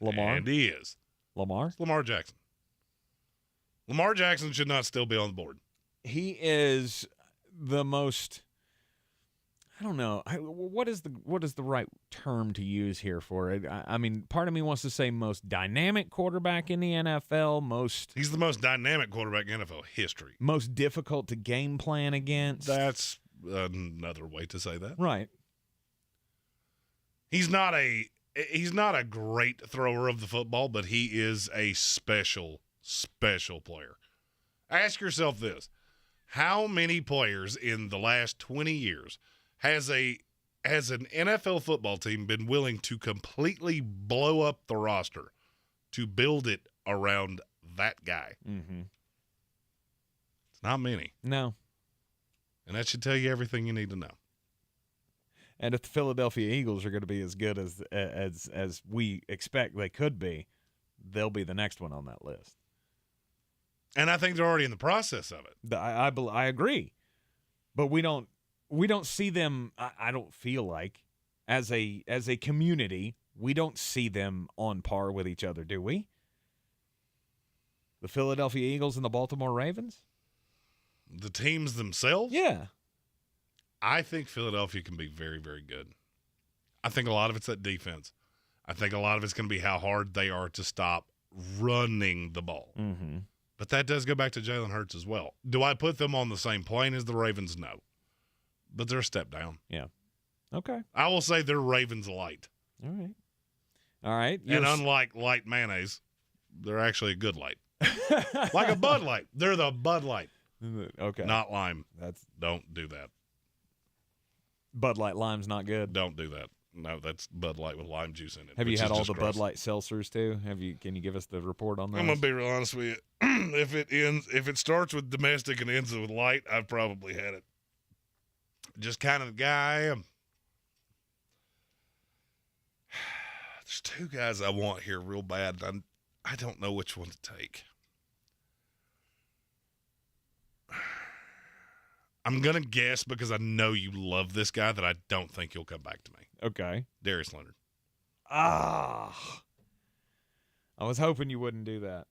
Lamar? And he is. Lamar? It's Lamar Jackson. Lamar Jackson should not still be on the board. He is the most... I don't know. What is the right term to use here for it? I mean, part of me wants to say most dynamic quarterback in the NFL. He's the most dynamic quarterback in NFL history. Most difficult to game plan against. That's another way to say that. Right. He's not a great thrower of the football, but he is a special player. Ask yourself this. How many players in the last 20 years has an NFL football team been willing to completely blow up the roster to build it around that guy? Mm-hmm. It's not many. No. And that should tell you everything you need to know. And if the Philadelphia Eagles are going to be as good as we expect they could be, they'll be the next one on that list. And I think they're already in the process of it. I agree. But we don't see them, I don't feel like, as a community, we don't see them on par with each other, do we? The Philadelphia Eagles and the Baltimore Ravens? The teams themselves? Yeah. I think Philadelphia can be very, very good. I think a lot of it's that defense. I think a lot of it's going to be how hard they are to stop running the ball. Mm-hmm. But that does go back to Jalen Hurts as well. Do I put them on the same plane as the Ravens? No. But they're a step down. Yeah. Okay. I will say they're Ravens light. All right. And unlike light mayonnaise, they're actually a good light. Like a Bud Light. They're the Bud Light. Okay. Not lime. Don't do that. Bud Light lime's not good. Don't do that. No, that's Bud Light with lime juice in it. Have you which had is all just the gross. Bud Light seltzers too? Can you give us the report on those? I'm gonna be real honest with you. If it starts with domestic and ends with light, I've probably had it. Just kind of the guy I am. There's two guys I want here real bad. I don't know which one to take. I'm going to guess because I know you love this guy that I don't think he'll come back to me. Okay. Darius Leonard. I was hoping you wouldn't do that.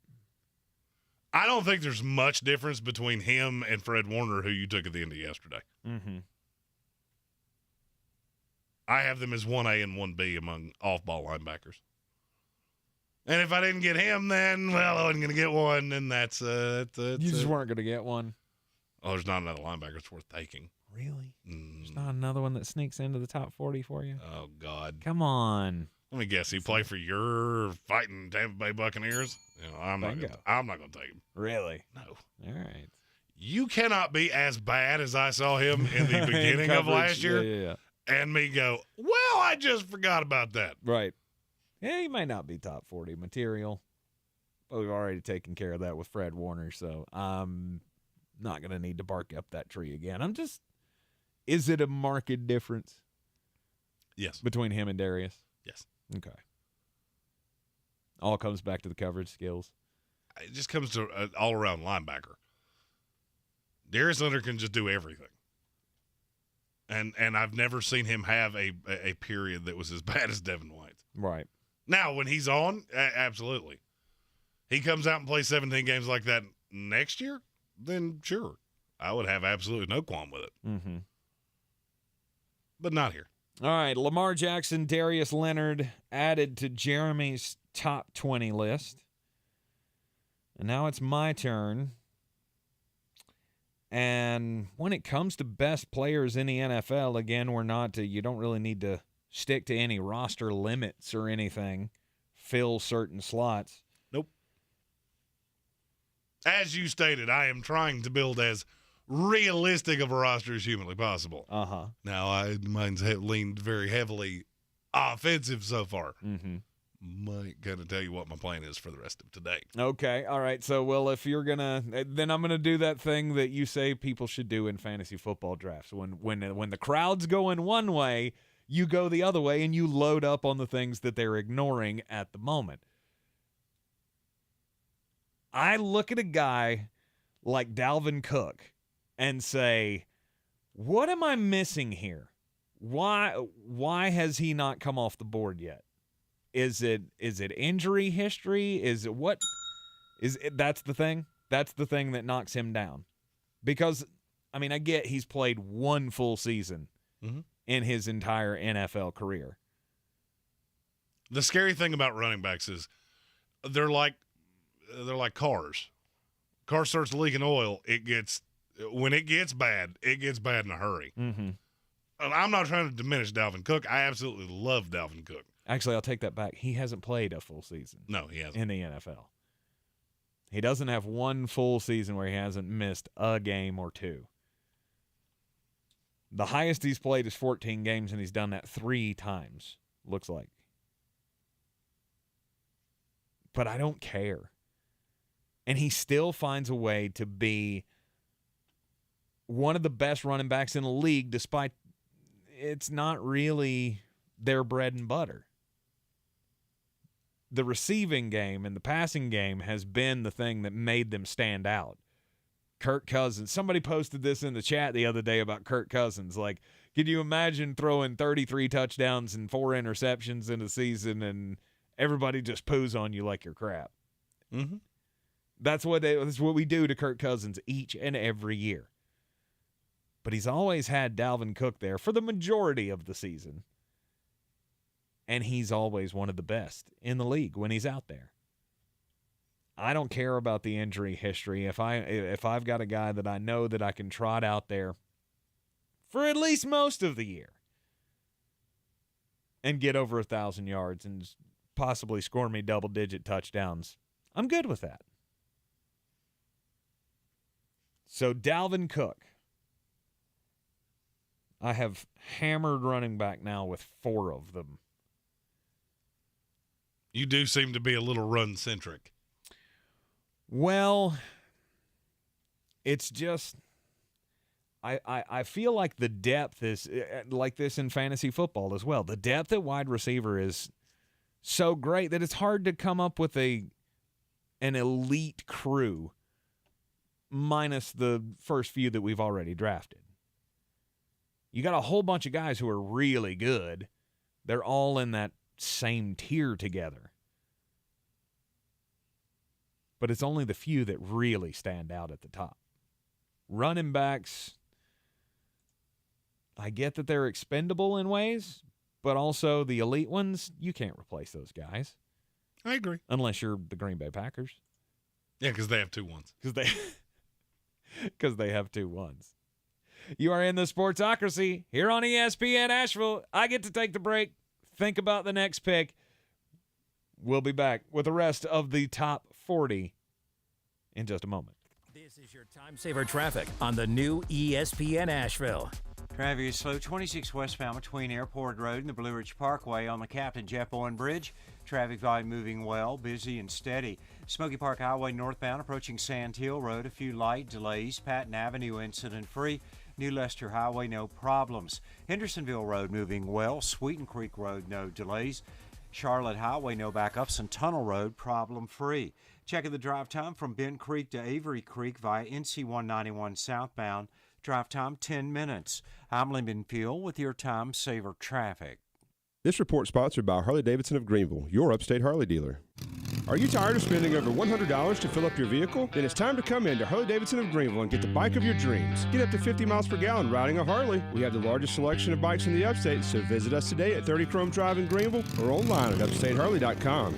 I don't think there's much difference between him and Fred Warner, who you took at the end of yesterday. Mm-hmm. I have them as 1A and 1B among off-ball linebackers. And if I didn't get him, then, well, I wasn't going to get one, and that's you just weren't going to get one. Oh, there's not another linebacker that's worth taking. Really? There's not another one that sneaks into the top 40 for you? Oh, God. Come on. Let me guess. He play for your fighting Tampa Bay Buccaneers? I'm not going to take him. Really? No. All right. You cannot be as bad as I saw him in the beginning of last year and me go, well, I just forgot about that. Right. Yeah, he might not be top 40 material, but we've already taken care of that with Fred Warner, so I'm not going to need to bark up that tree again. Is it a marked difference? Yes. Between him and Darius? Yes. Okay. All comes back to the coverage skills. It just comes to an all-around linebacker. Darius Leonard can just do everything. And I've never seen him have a period that was as bad as Devin White's. Right. Now, when he's on, absolutely. He comes out and plays 17 games like that next year, then sure. I would have absolutely no qualm with it. Mm-hmm. But not here. All right, Lamar Jackson, Darius Leonard added to Jeremy's top 20 list. And now it's my turn. And when it comes to best players in the NFL, again, you don't really need to stick to any roster limits or anything, fill certain slots. Nope. As you stated, I am trying to build as realistic of a roster as humanly possible. Uh-huh. Now, mine's leaned very heavily offensive so far. Mm-hmm. Might kind of tell you what my plan is for the rest of today. Okay, all right. So, well, if you're then I'm gonna do that thing that you say people should do in fantasy football drafts. When the crowd's going one way, you go the other way, and you load up on the things that they're ignoring at the moment. I look at a guy like Dalvin Cook and say, what am I missing here? Why has he not come off the board yet? Is it injury history? Is it what? That's the thing? That's the thing that knocks him down. Because, I mean, I get he's played one full season in his entire NFL career. The scary thing about running backs is they're like cars. Car starts leaking oil, when it gets bad in a hurry. Mm-hmm. And I'm not trying to diminish Dalvin Cook. I absolutely love Dalvin Cook. Actually, I'll take that back. He hasn't played a full season. No, he hasn't. In the NFL. He doesn't have one full season where he hasn't missed a game or two. The highest he's played is 14 games, and he's done that 3 times, looks like. But I don't care. And he still finds a way to be one of the best running backs in the league, despite it's not really their bread and butter. The receiving game and the passing game has been the thing that made them stand out. Kirk Cousins. Somebody posted this in the chat the other day about Kirk Cousins. Like, can you imagine throwing 33 touchdowns and 4 interceptions in a season and everybody just poos on you like you're crap? Mm-hmm. That's what we do to Kirk Cousins each and every year. But he's always had Dalvin Cook there for the majority of the season. And he's always one of the best in the league when he's out there. I don't care about the injury history. If I've got a guy that I know that I can trot out there for at least most of the year and get over 1,000 yards and possibly score me double-digit touchdowns, I'm good with that. So Dalvin Cook. I have hammered running back now with 4 of them. You do seem to be a little run-centric. Well, it's just I feel like the depth is like this in fantasy football as well. The depth at wide receiver is so great that it's hard to come up with an elite crew minus the first few that we've already drafted. You got a whole bunch of guys who are really good. They're all in that same tier together. But it's only the few that really stand out at the top. Running backs, I get that they're expendable in ways, but also the elite ones, you can't replace those guys. I agree. Unless you're the Green Bay Packers. Yeah, because they have 2 ones. Because they have 2 ones. You are in the Sportsocracy here on ESPN Asheville. I get to take the break, think about the next pick. We'll be back with the rest of the top 40 in just a moment. This is your time saver traffic on the new ESPN Asheville. Traffic is slow 26 westbound between Airport Road and the Blue Ridge Parkway on the Captain Jeff Bowen Bridge. Traffic volume moving well, busy and steady. Smoky Park Highway northbound approaching Sand Hill Road, a few light delays. Patton Avenue incident free. New Leicester Highway, no problems. Hendersonville Road moving well. Sweeten Creek Road, no delays. Charlotte Highway, no backups. And Tunnel Road, problem free. Checking the drive time from Bent Creek to Avery Creek via NC 191 southbound. Drive time 10 minutes. I'm Lyndon Peel with your time saver traffic. This report sponsored by Harley-Davidson of Greenville, your upstate Harley dealer. Are you tired of spending over $100 to fill up your vehicle? Then it's time to come in to Harley-Davidson of Greenville and get the bike of your dreams. Get up to 50 miles per gallon riding a Harley. We have the largest selection of bikes in the upstate, so visit us today at 30 Chrome Drive in Greenville or online at upstateharley.com.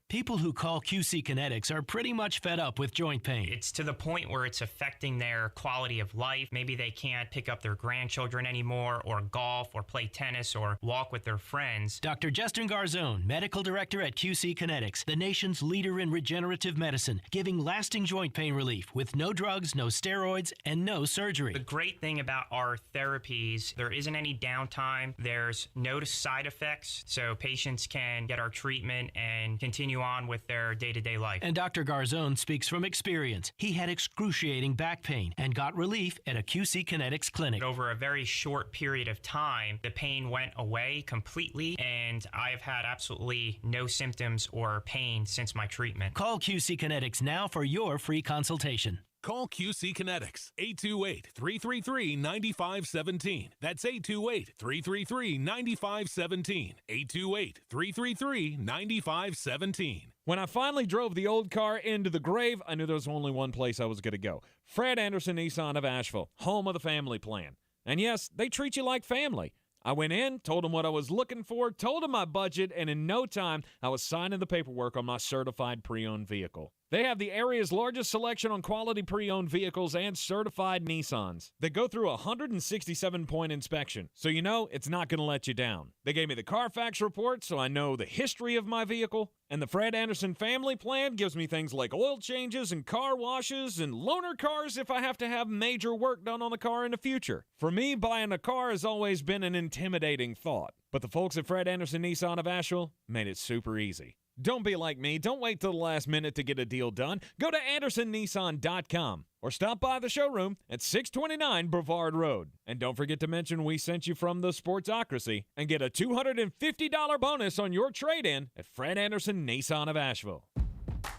People who call QC Kinetics are pretty much fed up with joint pain. It's to the point where it's affecting their quality of life. Maybe they can't pick up their grandchildren anymore, or golf, or play tennis, or walk with their friends. Dr. Justin Garzone, Medical Director at QC Kinetics, the nation's leader in regenerative medicine, giving lasting joint pain relief with no drugs, no steroids, and no surgery. The great thing about our therapies, there isn't any downtime. There's no side effects, so patients can get our treatment and continue on with their day-to-day life. And Dr. Garzone speaks from experience. He had excruciating back pain and got relief at a QC Kinetics clinic. Over a very short period of time, the pain went away completely, and I have had absolutely no symptoms or pain since my treatment. Call QC Kinetics now for your free consultation. Call QC Kinetics, 828-333-9517. That's 828-333-9517. 828-333-9517. When I finally drove the old car into the grave, I knew there was only one place I was going to go. Fred Anderson Nissan of Asheville, home of the family plan. And yes, they treat you like family. I went in, told them what I was looking for, told them my budget, and in no time, I was signing the paperwork on my certified pre-owned vehicle. They have the area's largest selection on quality pre-owned vehicles and certified Nissans. They go through a 167-point inspection, so you know it's not going to let you down. They gave me the Carfax report, so I know the history of my vehicle. And the Fred Anderson family plan gives me things like oil changes and car washes and loaner cars if I have to have major work done on the car in the future. For me, buying a car has always been an intimidating thought. But the folks at Fred Anderson Nissan of Asheville made it super easy. Don't be like me. Don't wait till the last minute to get a deal done. Go to AndersonNissan.com or stop by the showroom at 629 Brevard Road. And don't forget to mention we sent you from the Sportsocracy and get a $250 bonus on your trade-in at Fred Anderson Nissan of Asheville.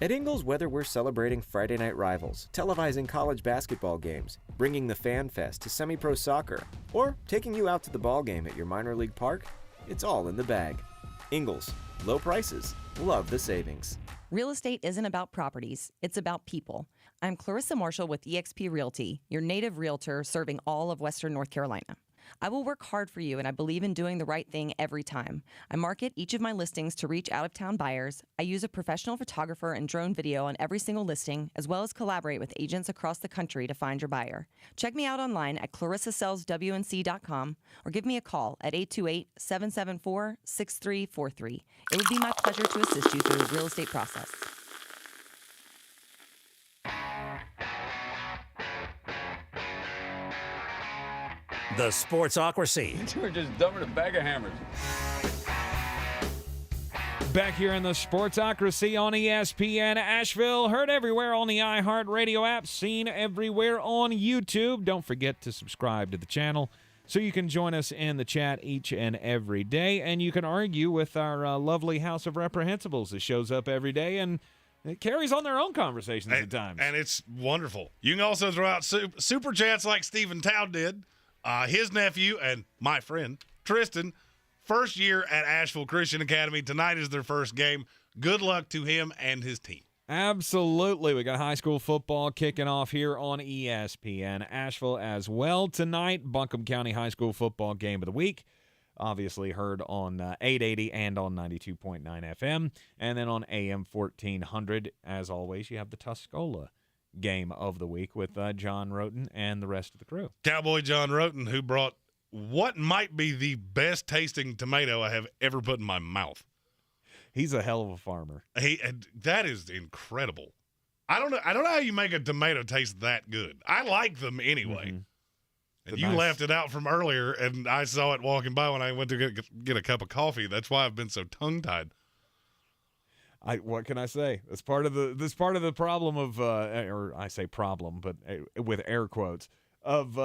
At Ingles, whether we're celebrating Friday night rivals, televising college basketball games, bringing the Fan Fest to semi-pro soccer, or taking you out to the ball game at your minor league park, it's all in the bag. Ingles, low prices, love the savings. Real estate isn't about properties, it's about people. I'm Clarissa Marshall with eXp Realty, your native realtor serving all of Western North Carolina. I will work hard for you, and I believe in doing the right thing every time. I market each of my listings to reach out-of-town buyers. I use a professional photographer and drone video on every single listing, as well as collaborate with agents across the country to find your buyer. Check me out online at clarissasellswnc.com or give me a call at 828-774-6343. It would be my pleasure to assist you through the real estate process. The Sportsocracy. We're just dumping a bag of hammers. Back here in the Sportsocracy on ESPN Asheville. Heard everywhere on the iHeartRadio app. Seen everywhere on YouTube. Don't forget to subscribe to the channel so you can join us in the chat each and every day. And you can argue with our lovely House of Reprehensibles that shows up every day and it carries on their own conversations at times. And it's wonderful. You can also throw out super chats like Stephen Tow did. His nephew and my friend, Tristan, first year at Asheville Christian Academy. Tonight is their first game. Good luck to him and his team. Absolutely. We got high school football kicking off here on ESPN Asheville as well tonight. Buncombe County High School football game of the week. Obviously heard on 880 and on 92.9 FM. And then on AM 1400, as always, you have the Tuscola game of the week with John Roten and the rest of the crew. Cowboy John Roten, who brought what might be the best tasting tomato I have ever put in my mouth. He's a hell of a farmer. That is incredible. I don't know how you make a tomato taste that good. I like them anyway. Mm-hmm. And you left it out from earlier, and I saw it walking by when I went to get a cup of coffee. That's why I've been so tongue-tied. What can I say? That's part of the problem of, or I say problem, but with air quotes, of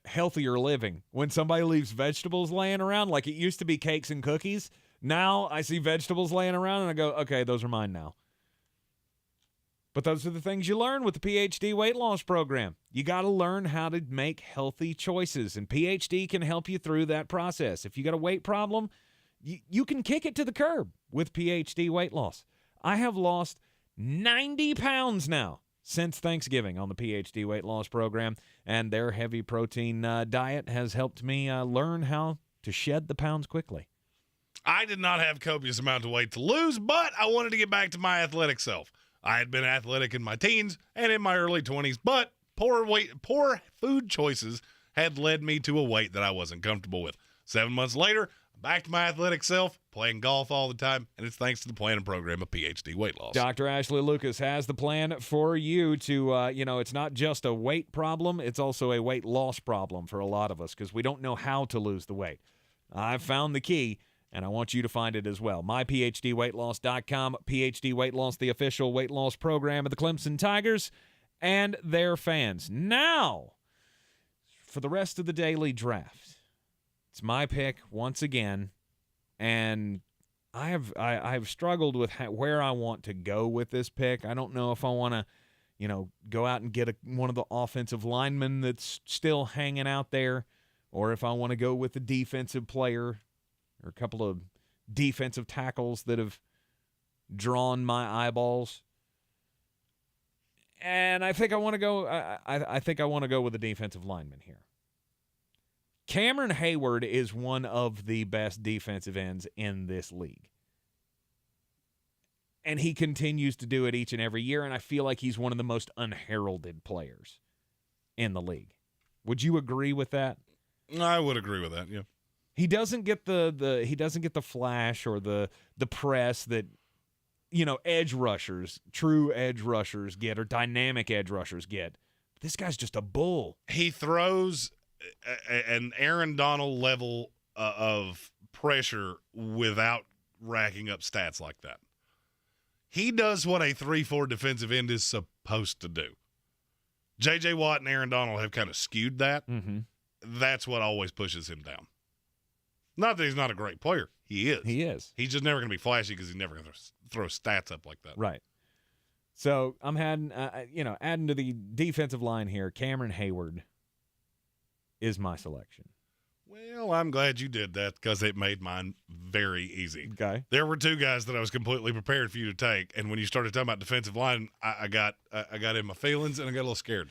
healthier living. When somebody leaves vegetables laying around, like it used to be cakes and cookies, now I see vegetables laying around and I go, okay, those are mine now. But those are the things you learn with the PhD weight loss program. You got to learn how to make healthy choices, and PhD can help you through that process. If you got a weight problem, you can kick it to the curb with PhD weight loss. I have lost 90 pounds now since Thanksgiving on the PhD weight loss program, and their heavy protein diet has helped me learn how to shed the pounds quickly. I did not have copious amount of weight to lose, but I wanted to get back to my athletic self. I had been athletic in my teens and in my early 20s, but poor food choices had led me to a weight that I wasn't comfortable with. 7 months later, back to my athletic self, playing golf all the time, and it's thanks to the plan and program of PhD Weight Loss. Dr. Ashley Lucas has the plan for you to, it's not just a weight problem, it's also a weight loss problem for a lot of us because we don't know how to lose the weight. I've found the key, and I want you to find it as well. MyPhDWeightLoss.com, PhD Weight Loss, the official weight loss program of the Clemson Tigers and their fans. Now, for the rest of the daily draft. It's my pick once again, and I have struggled with where I want to go with this pick. I don't know if I want to, go out and get one of the offensive linemen that's still hanging out there, or if I want to go with a defensive player or a couple of defensive tackles that have drawn my eyeballs. And I think I want to go. I think I want to go with a defensive lineman here. Cameron Hayward is one of the best defensive ends in this league. And he continues to do it each and every year, and I feel like he's one of the most unheralded players in the league. Would you agree with that? I would agree with that, yeah. He doesn't get the flash or the press that edge rushers, true edge rushers get, or dynamic edge rushers get. This guy's just a bull. He throws an Aaron Donald level of pressure without racking up stats like that. He does what a 3-4 defensive end is supposed to do. J.J. Watt and Aaron Donald have kind of skewed that. Mm-hmm. That's what always pushes him down. Not that he's not a great player. He is. He is. He's just never going to be flashy because he's never going to throw stats up like that. Right. So I'm adding to the defensive line here, Cameron Hayward is my selection. Well, I'm glad you did that because it made mine very easy. Okay. There were two guys that I was completely prepared for you to take, and when you started talking about defensive line, I got in my feelings and I got a little scared.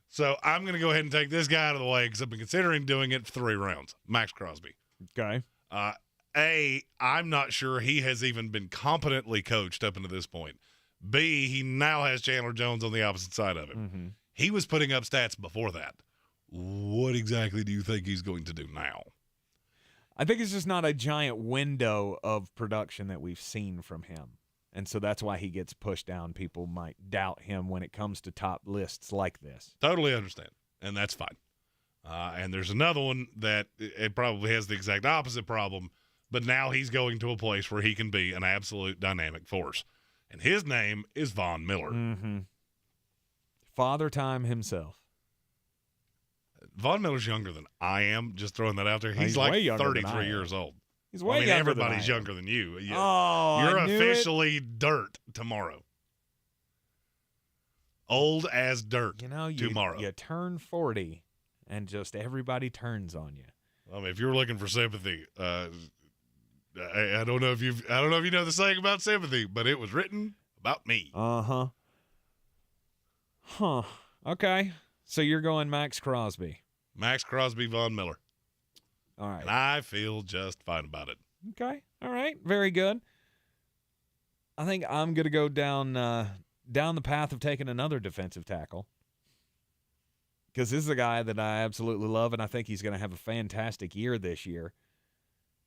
So I'm going to go ahead and take this guy out of the way because I've been considering doing it for 3 rounds. Max Crosby. Okay. I'm not sure he has even been competently coached up until this point. B, he now has Chandler Jones on the opposite side of him. Mm-hmm. He was putting up stats before that. What exactly do you think he's going to do now? I think it's just not a giant window of production that we've seen from him. And so that's why he gets pushed down. People might doubt him when it comes to top lists like this. Totally understand. And that's fine. And there's another one that it probably has the exact opposite problem, but now he's going to a place where he can be an absolute dynamic force. And his name is Von Miller. Mm-hmm. Father Time himself. Von Miller's younger than I am, just throwing that out there. He's like 33 years old. He's way younger than everybody's I am. younger than you. You're officially dirt tomorrow. Old as dirt tomorrow. You turn 40, and just everybody turns on you. I mean, if you're looking for sympathy, I don't know if you know the saying about sympathy, but it was written about me. Uh-huh. Huh. Okay. So you're going Max Crosby. Max Crosby, Von Miller. All right. And I feel just fine about it. Okay. All right. Very good. I think I'm going to go down the path of taking another defensive tackle, because this is a guy that I absolutely love, and I think he's going to have a fantastic year this year.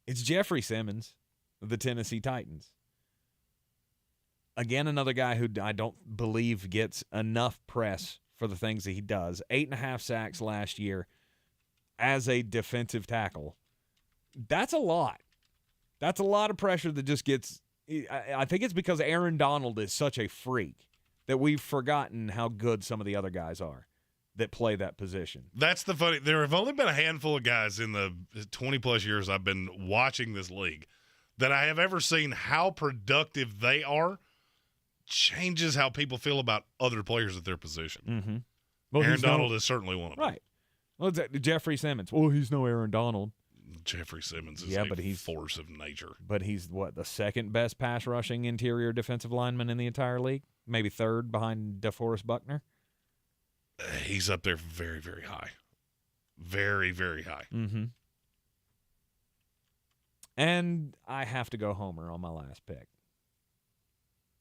It's Jeffrey Simmons of the Tennessee Titans. Again, another guy who I don't believe gets enough press for the things that he does. 8.5 sacks last year as a defensive tackle. That's a lot. That's a lot of pressure that just gets – I think it's because Aaron Donald is such a freak that we've forgotten how good some of the other guys are that play that position. That's the funny – there have only been a handful of guys in the 20-plus years I've been watching this league that I have ever seen how productive they are changes how people feel about other players at their position. Mm-hmm. Well, Aaron Donald is certainly one of them. Right. Well, Jeffrey Simmons. Well, he's no Aaron Donald. Jeffrey Simmons is but he's force of nature. But he's, the second best pass rushing interior defensive lineman in the entire league? Maybe third behind DeForest Buckner? He's up there very, very high. Very, very high. Mm-hmm. And I have to go Homer on my last pick.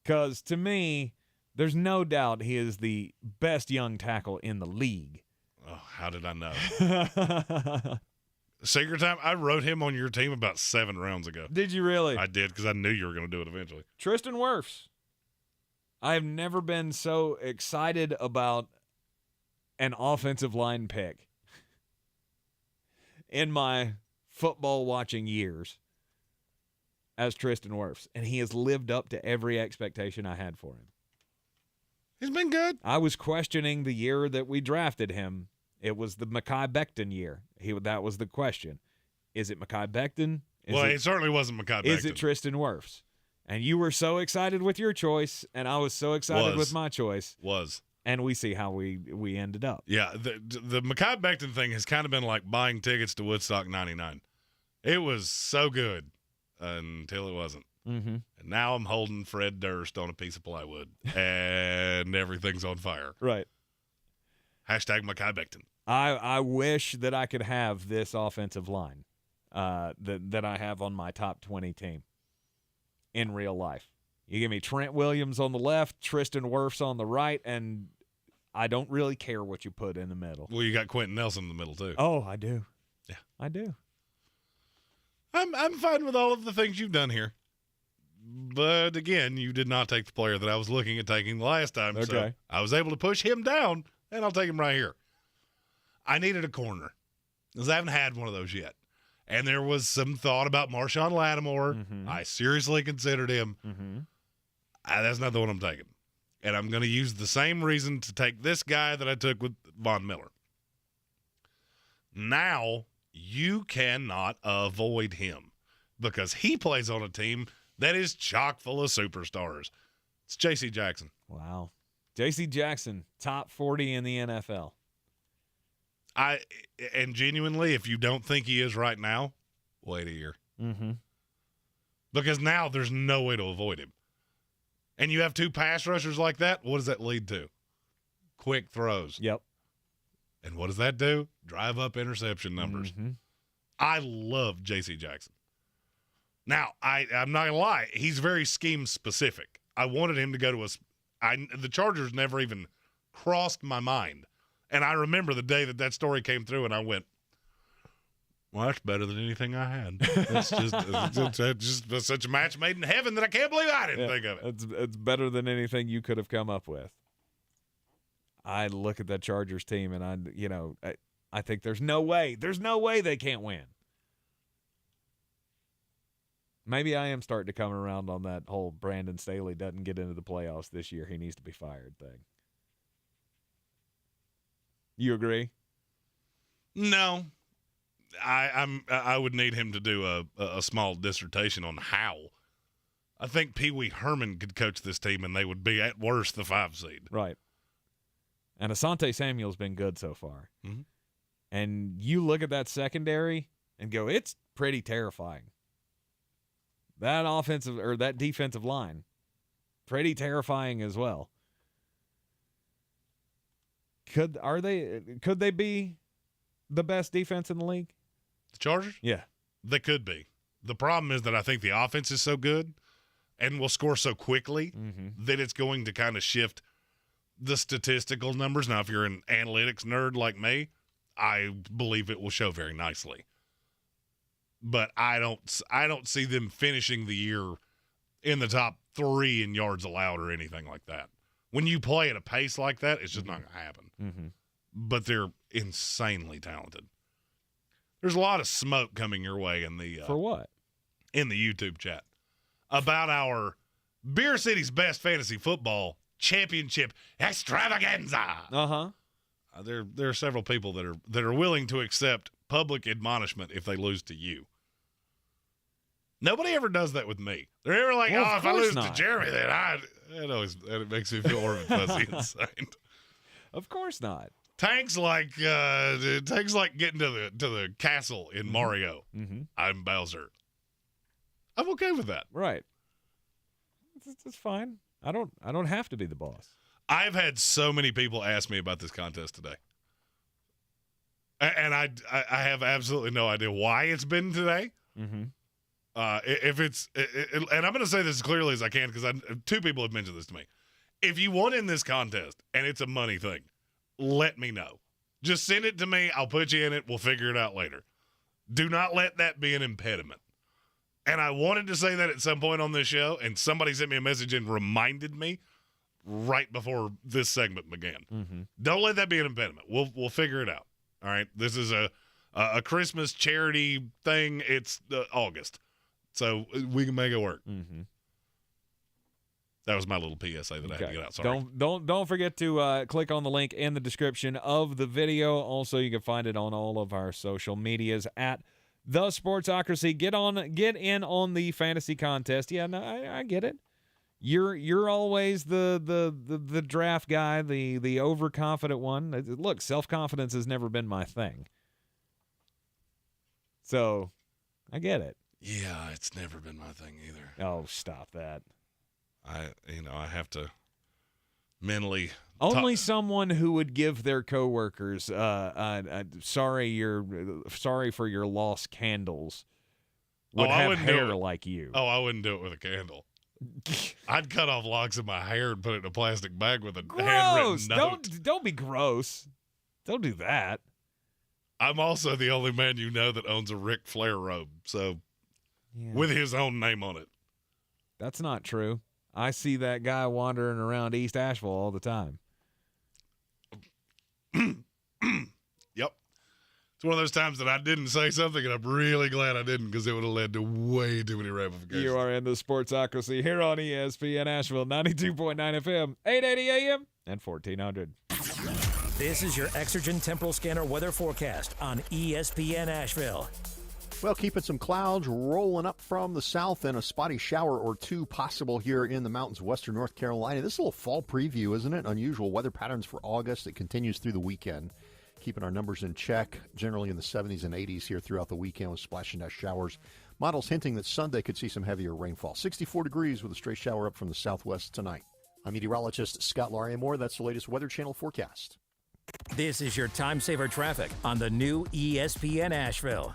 Because to me, there's no doubt he is the best young tackle in the league. Oh, how did I know? Secret time, I wrote him on your team about 7 rounds ago. Did you really? I did, because I knew you were going to do it eventually. Tristan Wirfs. I have never been so excited about an offensive line pick in my football watching years as Tristan Wirfs, and he has lived up to every expectation I had for him. He's been good. I was questioning the year that we drafted him. It was the Mekhi Becton year. That was the question. Is it Mekhi Becton? It certainly wasn't Mekhi Becton. Is it Tristan Wirfs? And you were so excited with your choice, and I was so excited with my choice. And we see how we ended up. Yeah, the Mekhi Becton thing has kind of been like buying tickets to Woodstock 99. It was so good until it wasn't. Mm-hmm. And now I'm holding Fred Durst on a piece of plywood, and everything's on fire. Right. Hashtag Mekhi Becton. I wish that I could have this offensive line that I have on my top 20 team in real life. You give me Trent Williams on the left, Tristan Wirfs on the right, and I don't really care what you put in the middle. Well, you got Quentin Nelson in the middle, too. Oh, I do. Yeah. I do. I'm fine with all of the things you've done here. But, again, you did not take the player that I was looking at taking the last time. Okay. So I was able to push him down, and I'll take him right here. I needed a corner because I haven't had one of those yet. And there was some thought about Marshawn Lattimore. Mm-hmm. I seriously considered him. Mm-hmm. That's not the one I'm taking. And I'm going to use the same reason to take this guy that I took with Von Miller. Now, you cannot avoid him because he plays on a team that is chock full of superstars. It's J.C. Jackson. Wow. J.C. Jackson, top 40 in the NFL. And genuinely, if you don't think he is right now, wait a year. Mm-hmm. Because now there's no way to avoid him. And you have 2 pass rushers like that, what does that lead to? Quick throws. Yep. And what does that do? Drive up interception numbers. Mm-hmm. I love J.C. Jackson. Now, I'm not going to lie. He's very scheme-specific. I wanted him to go to the Chargers never even crossed my mind. And I remember the day that story came through, and I went, well, that's better than anything I had. It's just such a match made in heaven that I can't believe I didn't think of it. It's better than anything you could have come up with. I look at that Chargers team, and I think there's no way they can't win. Maybe I am starting to come around on that whole Brandon Staley doesn't get into the playoffs this year, he needs to be fired thing. You agree? No. I would need him to do a small dissertation on how. I think Pee Wee Herman could coach this team, and they would be at worst the 5 seed. Right. And Asante Samuel's been good so far. Mm-hmm. And you look at that secondary and go, it's pretty terrifying. That offensive or that defensive line, pretty terrifying as well. Could they be the best defense in the league? The Chargers? Yeah. They could be. The problem is that I think the offense is so good and will score so quickly that it's going to kind of shift the statistical numbers. Now, if you're an analytics nerd like me, I believe it will show very nicely. But I don't see them finishing the year in the top 3 in yards allowed or anything like that. When you play at a pace like that, it's just not going to happen. Mm-hmm. But they're insanely talented. There's a lot of smoke coming your way in the for what? In the YouTube chat about our Beer City's Best Fantasy Football Championship Extravaganza. There are several people that are willing to accept public admonishment if they lose to you. Nobody ever does that with me. They're ever like, if I lose to Jeremy, then it makes me feel warm and fuzzy inside. Of course not. Tank's like getting to the castle in Mario. Mm-hmm. I'm Bowser. I'm okay with that. Right. It's fine. I don't have to be the boss. I've had so many people ask me about this contest today. And I have absolutely no idea why it's been today. Mm-hmm. If it's and I'm going to say this as clearly as I can because 2 people have mentioned this to me. If you want in this contest and it's a money thing, let me know. Just send it to me. I'll put you in it. We'll figure it out later. Do not let that be an impediment. And I wanted to say that at some point on this show, and somebody sent me a message and reminded me right before this segment began. Mm-hmm. Don't let that be an impediment. We'll figure it out. All right. This is a Christmas charity thing. It's August, so we can make it work. Mm-hmm. That was my little PSA that I had to get out. Sorry. Don't forget to click on the link in the description of the video. Also, you can find it on all of our social medias at The Sportsocracy. Get in on the fantasy contest. Yeah, no, I get it. You're always the draft guy, the overconfident one. Look, self-confidence has never been my thing. So, I get it. Yeah, it's never been my thing either. Oh, stop that. I have to mentally. Only someone who would give their coworkers sorry for your lost candles would have hair like you. Oh, I wouldn't do it with a candle. I'd cut off locks of my hair and put it in a plastic bag with a handwritten note. Don't be gross. Don't do that. I'm also the only man you know that owns a Ric Flair robe, so with his own name on it. That's not true. I see that guy wandering around East Asheville all the time. Yep. It's one of those times that I didn't say something, and I'm really glad I didn't because it would have led to way too many ramifications. You are in the Sportsocracy here on ESPN Asheville, 92.9 FM, 880 AM, and 1400. This is your Exergen Temporal Scanner weather forecast on ESPN Asheville. Well, keeping some clouds rolling up from the south and a spotty shower or 2 possible here in the mountains of western North Carolina. This is a little fall preview, isn't it? Unusual weather patterns for August. It continues through the weekend. Keeping our numbers in check, generally in the 70s and 80s here throughout the weekend with splash and dash showers. Models hinting that Sunday could see some heavier rainfall. 64 degrees with a stray shower up from the southwest tonight. I'm meteorologist Scott Lauriamore. That's the latest Weather Channel forecast. This is your time saver traffic on the new ESPN Asheville.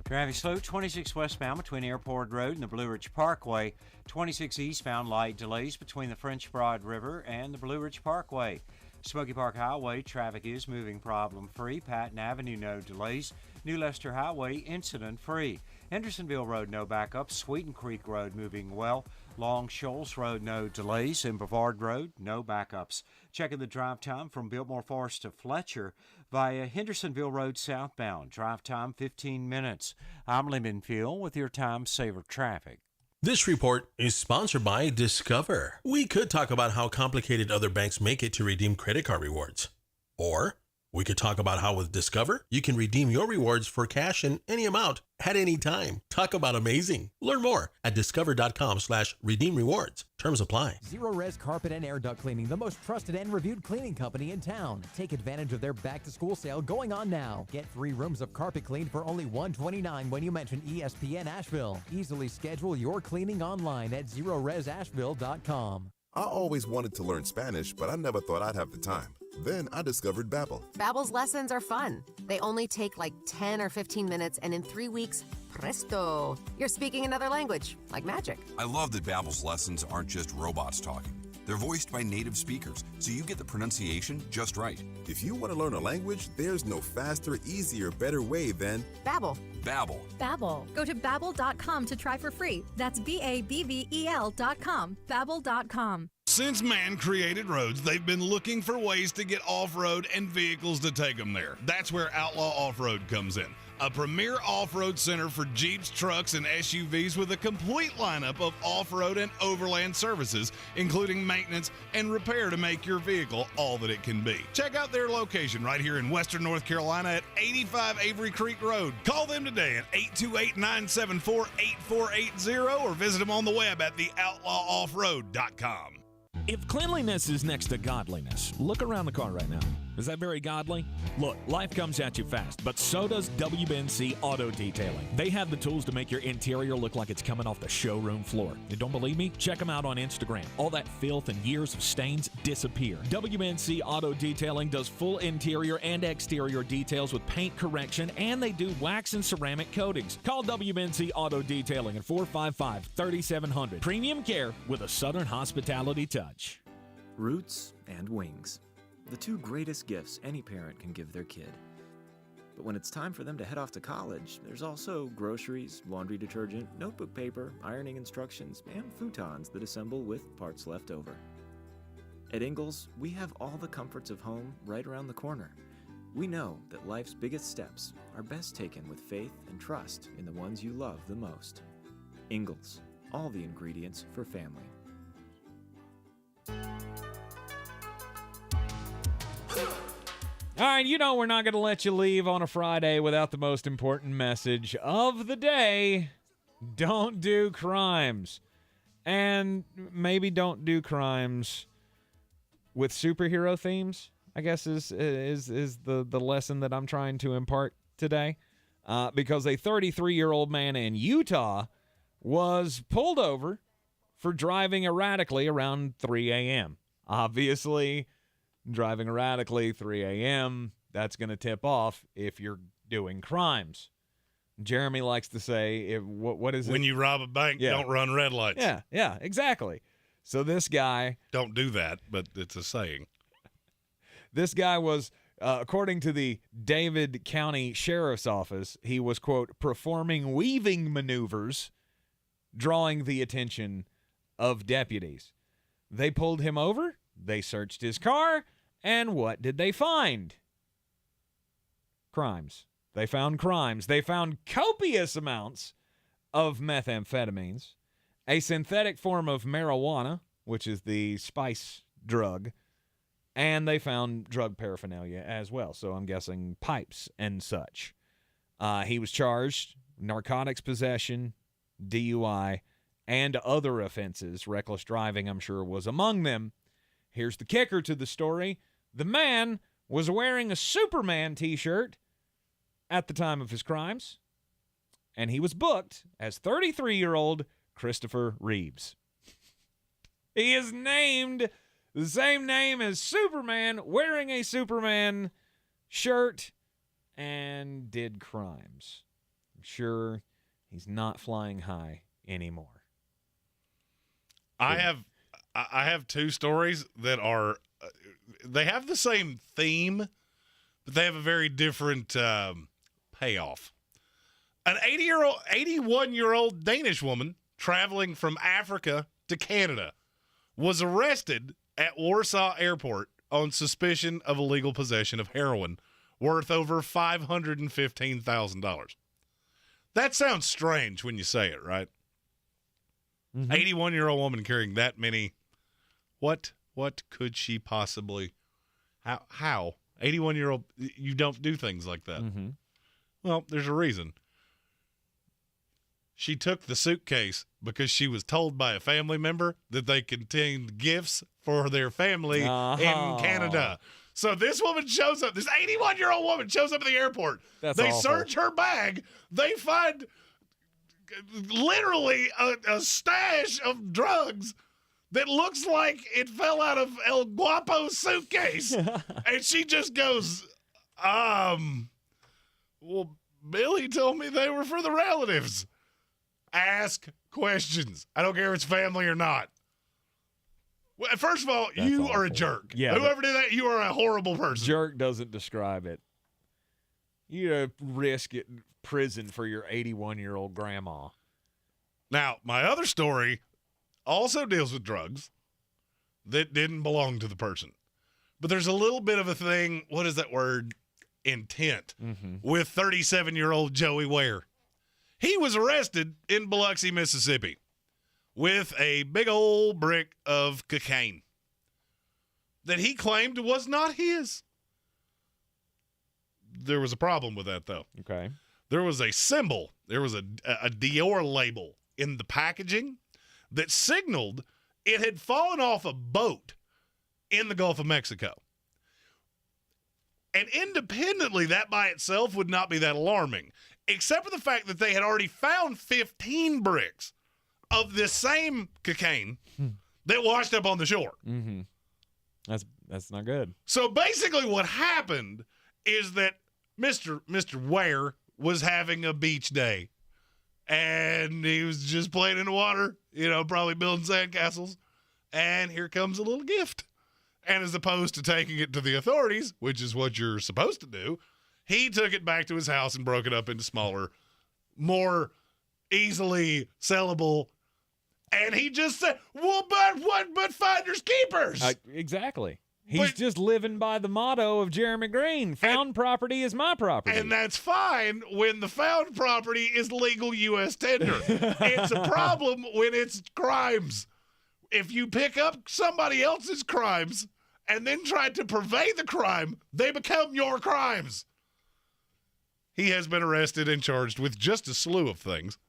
Traffic slow, 26 westbound between Airport Road and the Blue Ridge Parkway. 26 eastbound, light delays between the French Broad River and the Blue Ridge Parkway. Smoky Park Highway, traffic is moving problem-free. Patton Avenue, no delays. New Leicester Highway, incident-free. Hendersonville Road, no backup. Sweeten Creek Road, moving well. Long Shoals Road, no delays. In Brevard Road, no backups. Checking the drive time from Biltmore Forest to Fletcher via Hendersonville Road southbound. Drive time 15 minutes. I'm Lemon Field with your Time Saver traffic. This report is sponsored by Discover. We could talk about how complicated other banks make it to redeem credit card rewards. Or we could talk about how with Discover, you can redeem your rewards for cash in any amount at any time. Talk about amazing. Learn more at discover.com/redeem rewards. Terms apply. Zero Res Carpet and Air Duct Cleaning, the most trusted and reviewed cleaning company in town. Take advantage of their back-to-school sale going on now. Get 3 rooms of carpet cleaned for only $129 when you mention ESPN Asheville. Easily schedule your cleaning online at zeroresasheville.com. I always wanted to learn Spanish, but I never thought I'd have the time. Then I discovered Babbel. Babbel's lessons are fun. They only take like 10 or 15 minutes, and in 3 weeks, presto, you're speaking another language, like magic. I love that Babbel's lessons aren't just robots talking. They're voiced by native speakers, so you get the pronunciation just right. If you want to learn a language, there's no faster, easier, better way than Babbel. Babbel. Babbel. Go to Babbel.com to try for free. That's BABBEL.com. Babbel.com. Since man created roads, they've been looking for ways to get off-road and vehicles to take them there. That's where Outlaw Off-Road comes in. A premier off-road center for Jeeps, trucks, and SUVs with a complete lineup of off-road and overland services, including maintenance and repair to make your vehicle all that it can be. Check out their location right here in Western North Carolina at 85 Avery Creek Road. Call them today at 828-974-8480 or visit them on the web at theoutlawoffroad.com. If cleanliness is next to godliness, look around the car right now. Is that very godly? Look, life comes at you fast, but so does WNC Auto Detailing. They have the tools to make your interior look like it's coming off the showroom floor. You don't believe me? Check them out on Instagram. All that filth and years of stains disappear. WNC Auto Detailing does full interior and exterior details with paint correction, and they do wax and ceramic coatings. Call WNC Auto Detailing at 455-3700. Premium care with a Southern hospitality touch. Roots and wings. The 2 greatest gifts any parent can give their kid. But when it's time for them to head off to college, there's also groceries, laundry detergent, notebook paper, ironing instructions, and futons that assemble with parts left over. At Ingles, we have all the comforts of home right around the corner. We know that life's biggest steps are best taken with faith and trust in the ones you love the most. Ingles, all the ingredients for family. All right, you know we're not going to let you leave on a Friday without the most important message of the day. Don't do crimes. And maybe don't do crimes with superhero themes, I guess is the lesson that I'm trying to impart today. Because a 33-year-old man in Utah was pulled over for driving erratically around 3 a.m. Obviously, driving erratically 3 a.m., that's going to tip off if you're doing crimes. Jeremy likes to say, what is it? When you rob a bank, don't run red lights. Yeah, exactly. So this guy... Don't do that, but it's a saying. This guy was, according to the David County Sheriff's Office, he was, quote, performing weaving maneuvers, drawing the attention of deputies. They pulled him over. They searched his car, and what did they find? Crimes. They found crimes. They found copious amounts of methamphetamines, a synthetic form of marijuana, which is the spice drug, and they found drug paraphernalia as well, so I'm guessing pipes and such. He was charged narcotics possession, DUI, and other offenses. Reckless driving, I'm sure, was among them. Here's the kicker to the story. The man was wearing a Superman t-shirt at the time of his crimes, and he was booked as 33-year-old Christopher Reeves. He is named the same name as Superman, wearing a Superman shirt, and did crimes. I'm sure he's not flying high anymore. I have 2 stories that are they have the same theme, but they have a very different payoff. An 81-year-old Danish woman traveling from Africa to Canada, was arrested at Warsaw Airport on suspicion of illegal possession of heroin worth over $515,000. That sounds strange when you say it, right? 81-year-old woman carrying that many. What could she possibly? How? 81-year-old, you don't do things like that. Well, there's a reason. She took the suitcase because she was told by a family member that they contained gifts for their family in Canada. So this woman shows up, this 81-year-old woman shows up at the airport. They awful. search her bag. They find literally a stash of drugs that looks like it fell out of El Guapo's suitcase. And she just goes, well, Billy told me they were for the relatives. Ask questions. I don't care if it's family or not. Well, first of all, you are a jerk. Yeah, Whoever did that, you are a horrible person. Jerk doesn't describe it. You risk it in prison for your 81-year-old grandma. Now, my other story also deals with drugs that didn't belong to the person. But there's a little bit of a thing, what is that word? Intent, with 37-year-old Joey Ware. He was arrested in Biloxi, Mississippi, with a big old brick of cocaine that he claimed was not his. There was a problem with that, though. Okay. There was a symbol, there was a Dior label in the packaging that signaled it had fallen off a boat in the Gulf of Mexico. And independently, that by itself would not be that alarming, except for the fact that they had already found 15 bricks of this same cocaine that washed up on the shore. That's not good. So basically what happened is that Mr. Ware was having a beach day, and he was just playing in the water, probably building sandcastles, and here comes a little gift. And as opposed to taking it to the authorities, which is what you're supposed to do, he took it back to his house and broke it up into smaller, more easily sellable. And he just said, well, but finders keepers. Exactly. He's just living by the motto of Jeremy Greene, found property is my property. And that's fine when the found property is legal U.S. tender. It's a problem when it's crimes. If you pick up somebody else's crimes and then try to purvey the crime, they become your crimes. He has been arrested and charged with just a slew of things.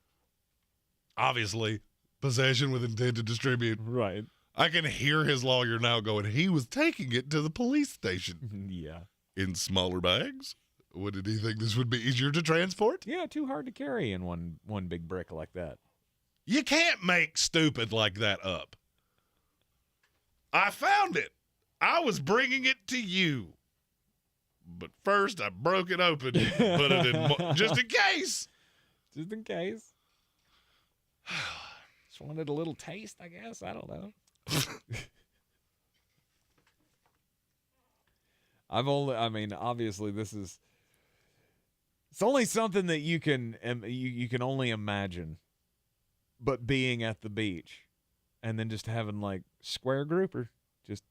Obviously, possession with intent to distribute. Right. I can hear his lawyer now going, he was taking it to the police station. Yeah. In smaller bags? Did he think this would be easier to transport? Yeah, too hard to carry in one big brick like that. You can't make stupid like that up. I found it. I was bringing it to you. But first, I broke it open and put it in just in case. Just in case. Just wanted a little taste, I guess. I don't know. Obviously it's only something that you can only imagine, but being at the beach and then just having like square grouper just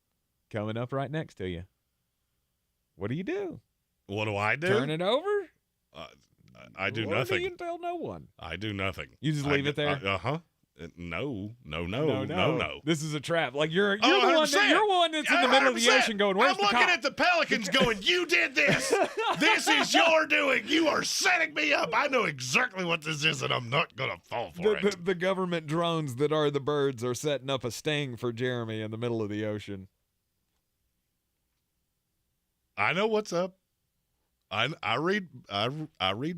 coming up right next to you. What do you do? What do I do? Turn it over? I do nothing. You tell no one. I do nothing. You just leave it there? No. This is a trap. Like you're the 100%. one that's in the middle of the ocean going, where's the cop? I'm looking at the pelicans going, you did this. This is your doing. You are setting me up. I know exactly what this is, and I'm not going to fall for it. The government drones that are the birds are setting up a sting for Jeremy in the middle of the ocean. I know what's up. I read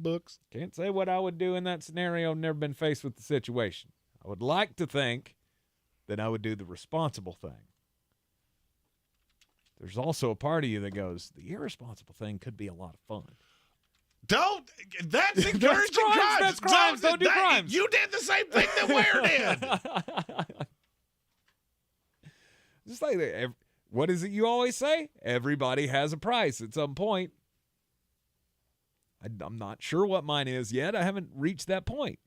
books. Can't say what I would do in that scenario. Never been faced with the situation. I would like to think that I would do the responsible thing. There's also a part of you that goes, the irresponsible thing could be a lot of fun. That's encouraging crimes. That's crimes. Don't do crimes. You did the same thing that Ware did. Just like that. What is it you always say? Everybody has a price at some point. I'm not sure what mine is yet. I haven't reached that point.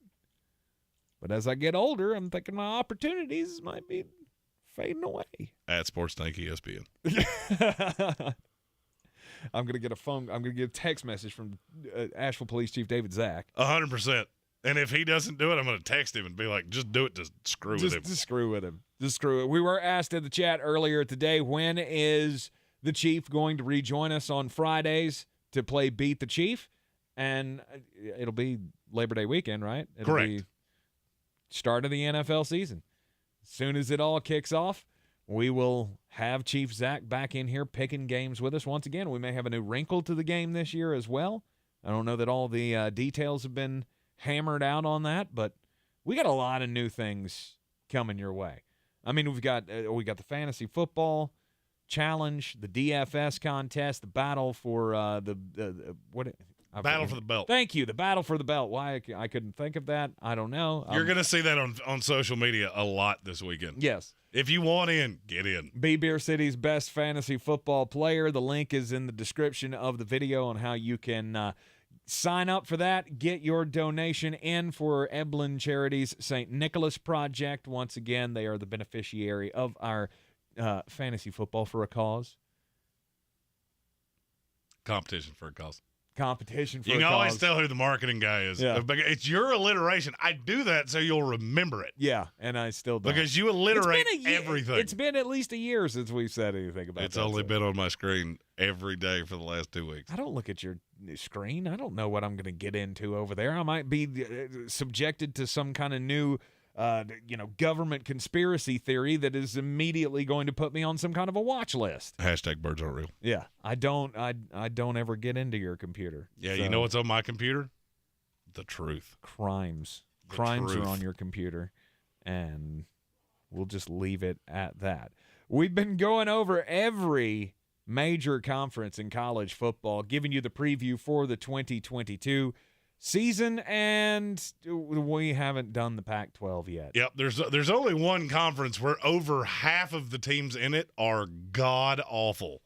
But as I get older, I'm thinking my opportunities might be fading away. At Sports Tank ESPN. I'm going to get a text message from Asheville Police Chief David Zach. 100%. And if he doesn't do it, I'm going to text him and be like, just do it to screw with him. Just screw with him. Just screw it. We were asked in the chat earlier today, when is the Chief going to rejoin us on Fridays to play Beat the Chief? And it'll be Labor Day weekend, right? It'll Correct. be start of the NFL season. As soon as it all kicks off, we will have Chief Zach back in here picking games with us. Once again, we may have a new wrinkle to the game this year as well. I don't know that all the details have been hammered out on that, but we got a lot of new things coming your way. I mean, we got the fantasy football challenge, the DFS contest, the battle for Battle for the belt. Thank you, the battle for the belt. Why I couldn't think of that, I don't know. You're going to see that on social media a lot this weekend. Yes. If you want in, get in. Be Beer City's best fantasy football player. The link is in the description of the video on how you can sign up for that. Get your donation in for Eblin Charities St. Nicholas Project. Once again, they are the beneficiary of our fantasy football for a cause. Competition for a cause. Competition for You a can cause. always tell who the marketing guy is. Yeah. It's your alliteration. I do that so you'll remember it. Yeah, and I still don't. Because you alliterate It's been a year- everything. It's been at least a year since we've said anything about It's that. only so. been on my screen every day for the last 2 weeks. I don't look at your screen. I don't know what I'm going to get into over there. I might be subjected to some kind of new, government conspiracy theory that is immediately going to put me on some kind of a watch list. Hashtag birds aren't real. Yeah, I don't ever get into your computer. Yeah, So, you know what's on my computer? The truth. crimes. The Crimes truth. are on your computer, and we'll just leave it at that. We've been going over every major conference in college football, giving you the preview for the 2022 season, and we haven't done the Pac-12 yet. Yep, there's only one conference where over half of the teams in it are god-awful,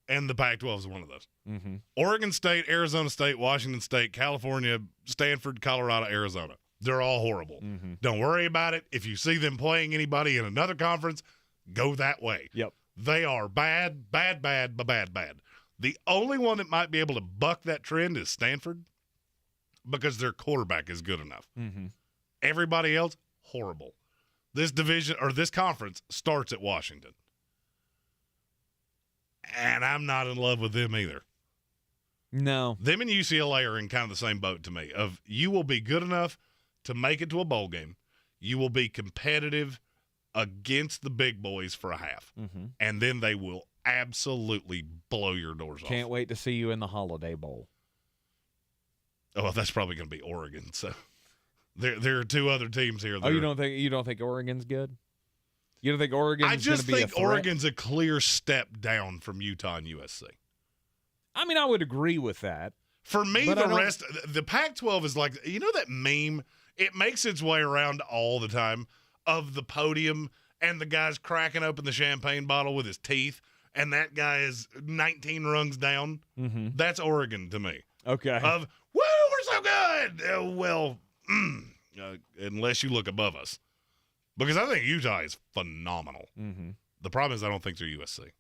and the Pac-12 is one of those. Mm-hmm. Oregon State, Arizona State, Washington State, California, Stanford, Colorado, Arizona. They're all horrible. Mm-hmm. Don't worry about it. If you see them playing anybody in another conference, go that way. Yep. They are bad, bad, bad, bad, bad. The only one that might be able to buck that trend is Stanford, because their quarterback is good enough. Mm-hmm. Everybody else, horrible. This division or this conference starts at Washington. And I'm not in love with them either. No. Them and UCLA are in kind of the same boat to me. Of you will be good enough to make it to a bowl game. You will be competitive against the big boys for a half. Mm-hmm. And then they will absolutely blow your doors off. Can't wait to see you in the Holiday Bowl. Oh, well, that's probably going to be Oregon. So there are two other teams here. Oh, you don't think Oregon's good? You don't think Oregon's I going just to be a think threat? Oregon's a clear step down from Utah and USC. I mean, I would agree with that. For me, But I don't- the Pac-12 is like, you know that meme? It makes its way around all the time of the podium and the guy's cracking open the champagne bottle with his teeth, and that guy is 19 rungs down. Mm-hmm. That's Oregon to me. Okay. Of, woo, we're so good. Unless you look above us. Because I think Utah is phenomenal. Mm-hmm. The problem is I don't think they're USC.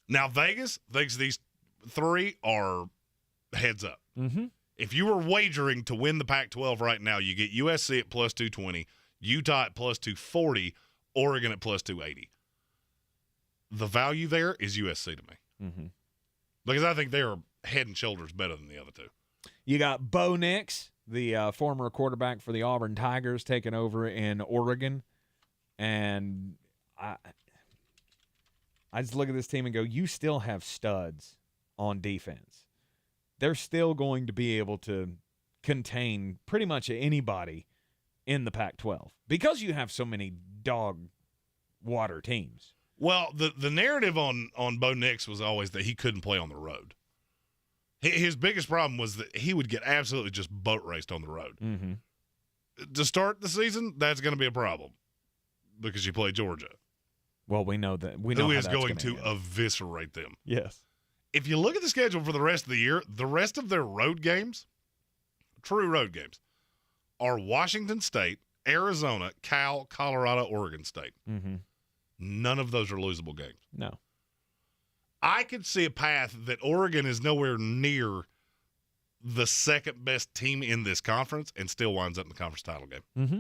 Now, Vegas thinks these three are heads up. Mm-hmm. If you were wagering to win the Pac-12 right now, you get USC at plus 220, Utah at plus 240, Oregon at plus 280. The value there is USC to me. Mm-hmm. Because I think they're head and shoulders better than the other two. You got Bo Nix, the former quarterback for the Auburn Tigers, taking over in Oregon. And I just look at this team and go, you still have studs on defense. They're still going to be able to contain pretty much anybody in the Pac-12 because you have so many dog water teams. Well, the narrative on Bo Nix was always that he couldn't play on the road. His biggest problem was that he would get absolutely just boat raced on the road. Mm-hmm. To start the season, that's going to be a problem because you play Georgia. Well, we know that. We know who how is that's going gonna to end. eviscerate them. Yes. If you look at the schedule for the rest of the year, the rest of their road games, true road games, are Washington State, Arizona, Cal, Colorado, Oregon State. Mm-hmm. None of those are losable games. No. I could see a path that Oregon is nowhere near the second best team in this conference and still winds up in the conference title game. Mm-hmm.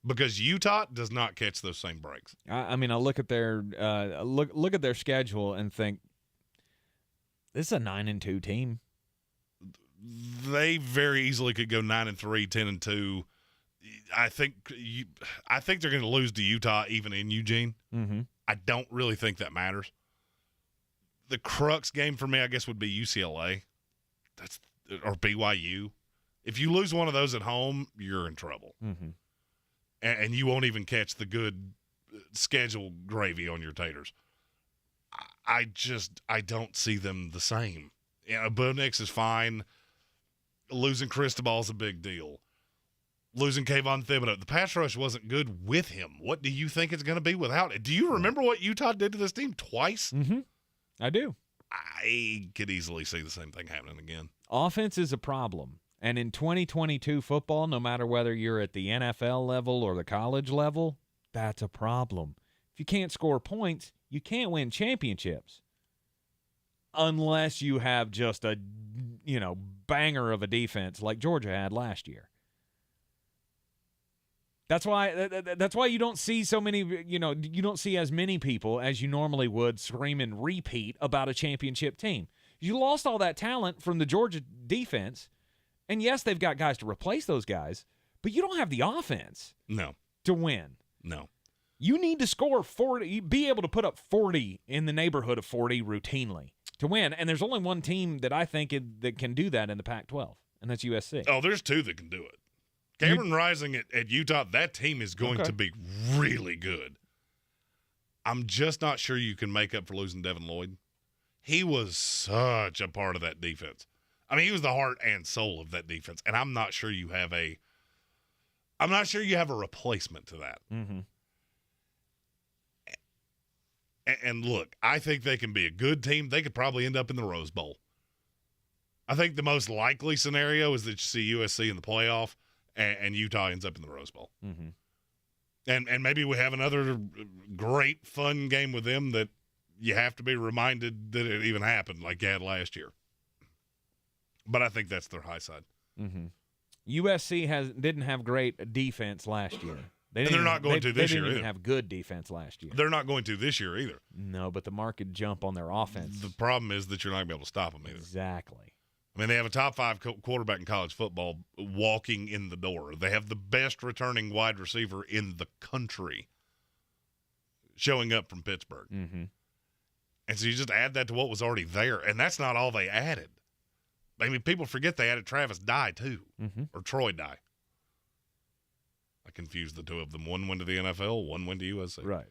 Because Utah does not catch those same breaks. I mean, I look at their look at their schedule and think this is a 9-2 team. They very easily could go 9-3, 10-2. I think they're going to lose to Utah even in Eugene. Mm-hmm. I don't really think that matters. The crux game for me, I guess, would be UCLA. Or BYU. If you lose one of those at home, you're in trouble. Mm-hmm. And you won't even catch the good schedule gravy on your taters. I don't see them the same. Bo Nix is fine. Losing Cristobal is a big deal. Losing Kayvon Thibodeau. The pass rush wasn't good with him. What do you think it's going to be without it? Do you remember what Utah did to this team twice? Mm-hmm. I do. I could easily see the same thing happening again. Offense is a problem. And in 2022 football, no matter whether you're at the NFL level or the college level, that's a problem. If you can't score points, you can't win championships. Unless you have just a, banger of a defense like Georgia had last year. That's why you don't see so many, you don't see as many people as you normally would scream and repeat about a championship team. You lost all that talent from the Georgia defense, and yes, they've got guys to replace those guys, but you don't have the offense to win. No. You need to score 40, be able to put up 40 in the neighborhood of 40 routinely to win, and there's only one team that I think that can do that in the Pac-12, and that's USC. Oh, there's two that can do it. Cameron Rising at Utah, that team is going to be really good. I'm just not sure you can make up for losing Devin Lloyd. He was such a part of that defense. I mean, he was the heart and soul of that defense, and I'm not sure you have a replacement to that. Mm-hmm. And look, I think they can be a good team. They could probably end up in the Rose Bowl. I think the most likely scenario is that you see USC in the playoff and Utah ends up in the Rose Bowl. Mm-hmm. And maybe we have another great, fun game with them that you have to be reminded that it even happened like you had last year. But I think that's their high side. Mm-hmm. USC didn't have great defense last year. They're not going to this year They didn't either. even have good defense last year. They're not going to this year either. No, but the market jump on their offense. The problem is that you're not going to be able to stop them either. Exactly. I mean, they have a top 5 quarterback in college football walking in the door. They have the best returning wide receiver in the country showing up from Pittsburgh. Mm-hmm. And so you just add that to what was already there, and that's not all they added. I mean, people forget they added Travis Dye, too, or Troy Dye. I confused the two of them. One went to the NFL, one went to USC. Right.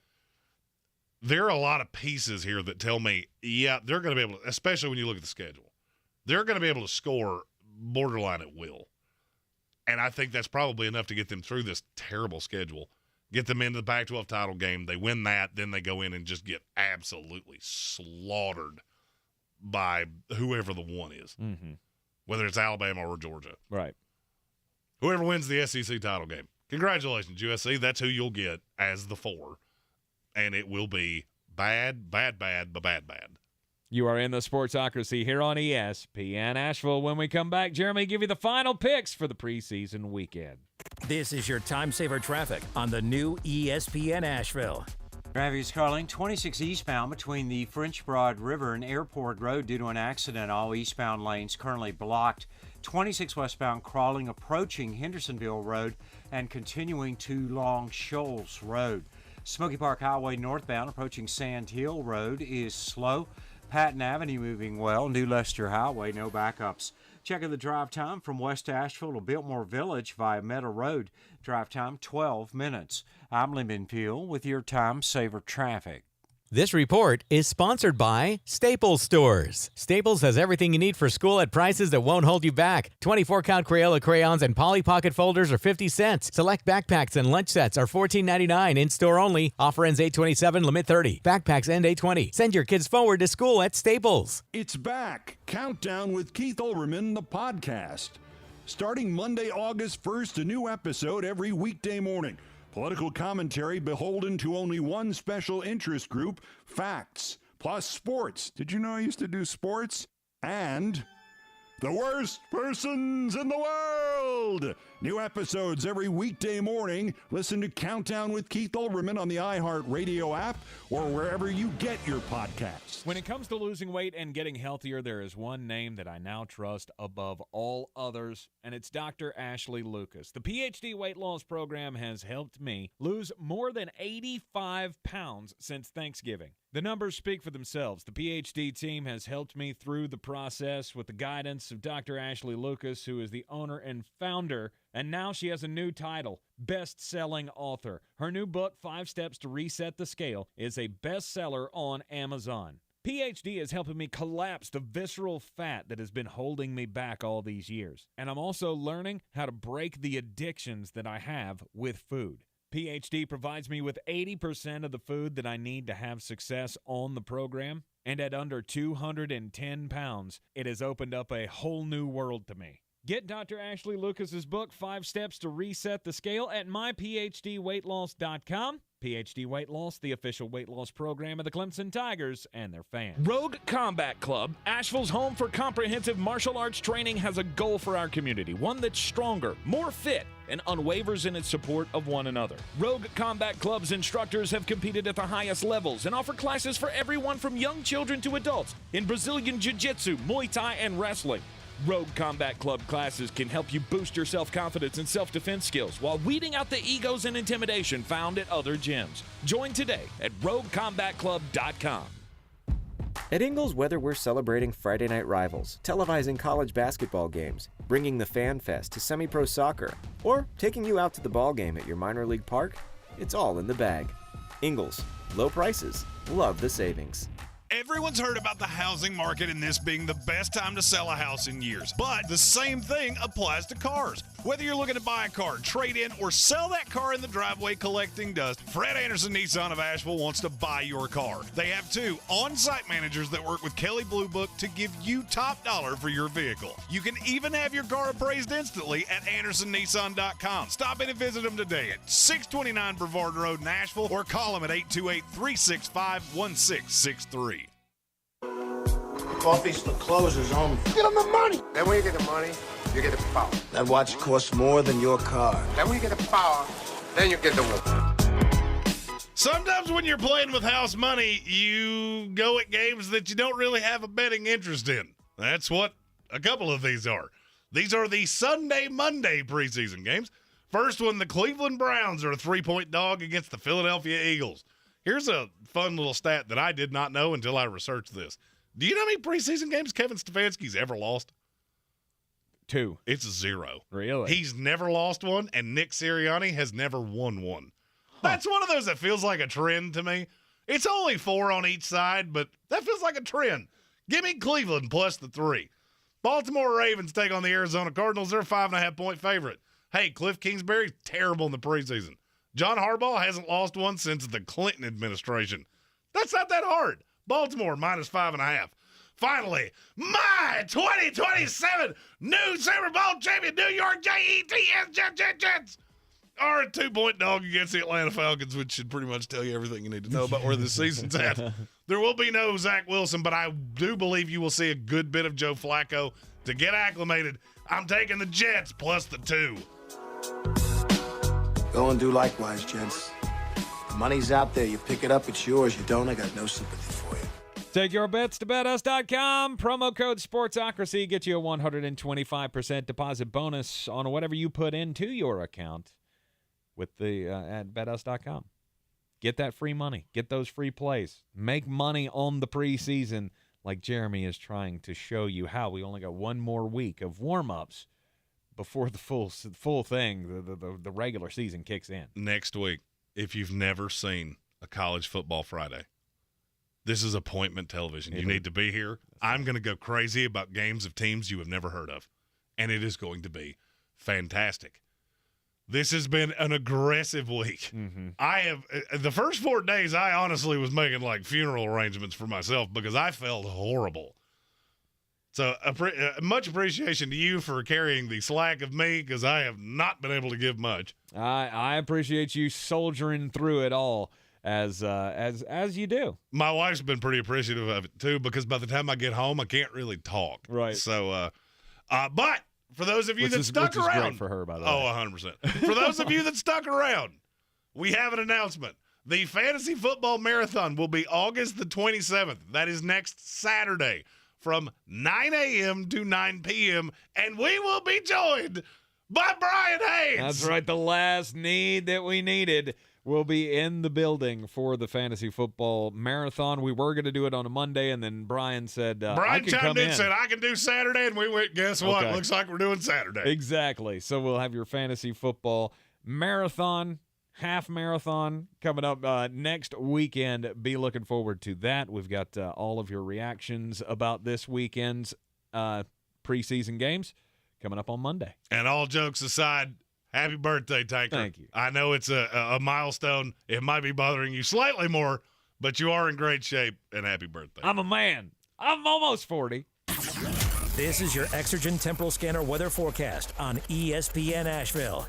There are a lot of pieces here that tell me, yeah, they're going to be able to, especially when you look at the schedule, they're going to be able to score borderline at will. And I think that's probably enough to get them through this terrible schedule, get them into the Pac-12 title game. They win that, then they go in and just get absolutely slaughtered by whoever the one is, whether it's Alabama or Georgia. Right. Whoever wins the SEC title game. Congratulations, USC. That's who you'll get as the 4. And it will be bad, bad, bad, but bad, bad. You are in the Sportsocracy here on ESPN Asheville. When we come back, Jeremy, give you the final picks for the preseason weekend. This is your time saver traffic on the new ESPN Asheville. Traffic is calling 26 eastbound between the French Broad River and Airport Road due to an accident. All eastbound lanes currently blocked. 26 westbound crawling approaching Hendersonville Road and continuing to Long Shoals Road. Smoky Park Highway northbound approaching Sand Hill Road is slow. Patton Avenue moving well. New Leicester Highway, no backups. Checking the drive time from West Asheville to Biltmore Village via Meadow Road. Drive time 12 minutes. I'm Lyndon Peel with your Time Saver Traffic. This report is sponsored by Staples Stores. Staples has everything you need for school at prices that won't hold you back. 24-count Crayola crayons and Polly Pocket folders are 50 cents. Select backpacks and lunch sets are $14.99 in-store only. Offer ends 8/27, limit 30. Backpacks end 8/20. Send your kids forward to school at Staples. It's back. Countdown with Keith Olbermann, the podcast. Starting Monday, August 1st, a new episode every weekday morning. Political commentary beholden to only one special interest group, facts, plus sports. Did you know I used to do sports? And the worst persons in the world. New episodes every weekday morning. Listen to Countdown with Keith Olbermann on the iHeart Radio app or wherever you get your podcasts. When it comes to losing weight and getting healthier, there is one name that I now trust above all others, and it's Dr. Ashley Lucas. The PhD weight loss program has helped me lose more than 85 pounds since Thanksgiving. The numbers speak for themselves. The PhD team has helped me through the process with the guidance of Dr. Ashley Lucas, who is the owner and founder, and now she has a new title, best-selling author. Her new book, 5 Steps to Reset the Scale, is a bestseller on Amazon. PhD is helping me collapse the visceral fat that has been holding me back all these years. And I'm also learning how to break the addictions that I have with food. PhD provides me with 80% of the food that I need to have success on the program, and at under 210 pounds, it has opened up a whole new world to me. Get Dr. Ashley Lucas's book, 5 Steps to Reset the Scale, at myphdweightloss.com. PhD Weight Loss, the official weight loss program of the Clemson Tigers and their fans. Rogue Combat Club, Asheville's home for comprehensive martial arts training, has a goal for our community, one that's stronger, more fit, and unwavers in its support of one another. Rogue Combat Club's instructors have competed at the highest levels and offer classes for everyone from young children to adults in Brazilian Jiu-Jitsu, Muay Thai, and wrestling. Rogue Combat Club classes can help you boost your self-confidence and self-defense skills while weeding out the egos and intimidation found at other gyms. Join today at roguecombatclub.com. At Ingles, whether we're celebrating Friday night rivals, televising college basketball games, bringing the Fan Fest to semi-pro soccer, or taking you out to the ball game at your minor league park, it's all in the bag. Ingles, low prices, love the savings. Everyone's heard about the housing market and this being the best time to sell a house in years. But the same thing applies to cars. Whether you're looking to buy a car, trade in, or sell that car in the driveway collecting dust, Fred Anderson Nissan of Asheville wants to buy your car. They have 2 on-site managers that work with Kelly Blue Book to give you top dollar for your vehicle. You can even have your car appraised instantly at AndersonNissan.com. Stop in and visit them today at 629 Brevard Road in Asheville or call them at 828-365-1663. Coffee's for closers only. Get them the money. Then when you get the money, you get the power. That watch costs more than your car. Then when you get the power, then you get the woman. Sometimes when you're playing with house money, you go at games that you don't really have a betting interest in. That's what a couple of these are. These are the Sunday-Monday preseason games. First one, the Cleveland Browns are a 3-point dog against the Philadelphia Eagles. Here's a fun little stat that I did not know until I researched this. Do you know how many preseason games Kevin Stefanski's ever lost? 2. It's 0. Really? He's never lost one, and Nick Sirianni has never won one. That's one of those that feels like a trend to me. It's only 4 on each side, but that feels like a trend. Give me Cleveland plus the 3. Baltimore Ravens take on the Arizona Cardinals. They're a 5.5-point favorite. Hey, Cliff Kingsbury's terrible in the preseason. John Harbaugh hasn't lost one since the Clinton administration. That's not that hard. Baltimore minus 5.5. Finally, my 2027 new Super Bowl champion, New York Jets are a 2-point dog against the Atlanta Falcons, which should pretty much tell you everything you need to know about where the season's at. There will be no Zach Wilson, but I do believe you will see a good bit of Joe Flacco. To get acclimated, I'm taking the Jets plus the 2. Go and do likewise, gents. The money's out there. You pick it up, it's yours. You don't, I got no sympathy for you. Take your bets to betus.com. Promo code Sportsocracy gets you a 125% deposit bonus on whatever you put into your account with the at betus.com. Get that free money. Get those free plays. Make money on the preseason like Jeremy is trying to show you how. We only got one more week of warm-ups before the full thing, the regular season kicks in. Next week, if you've never seen a college football Friday, this is appointment television. You need to be here. I'm going to go crazy about games of teams you have never heard of, and it is going to be fantastic. This has been an aggressive week. Mm-hmm. I have the first 4 days, I honestly was making like funeral arrangements for myself because I felt horrible. So much appreciation to you for carrying the slack of me, because I have not been able to give much. I appreciate you soldiering through it all as you do. My wife's been pretty appreciative of it too, because by the time I get home, I can't really talk. Right. So, but for those of you that stuck around, great for her, by the way. 100%. For those of you that stuck around, we have an announcement. The Fantasy Football Marathon will be August the 27th. That is next Saturday from 9 a.m. to 9 p.m., and we will be joined by Brian Hayes. That's right. The last need that we needed will be in the building for the Fantasy Football Marathon. We were going to do it on a Monday, and then Brian said, Brian chimed in and said, I can do Saturday, and we went, guess what? Okay. Looks like we're doing Saturday. Exactly. So we'll have your Fantasy Football Marathon, half marathon coming up next weekend. Be looking forward to that. We've got all of your reactions about this weekend's preseason games coming up on Monday. And all jokes aside, happy birthday, Tanker. Thank you. I know it's a milestone. It might be bothering you slightly more, but you are in great shape, and happy birthday. I'm a man. I'm almost 40. This is your Exergen Temporal Scanner weather forecast on ESPN Asheville.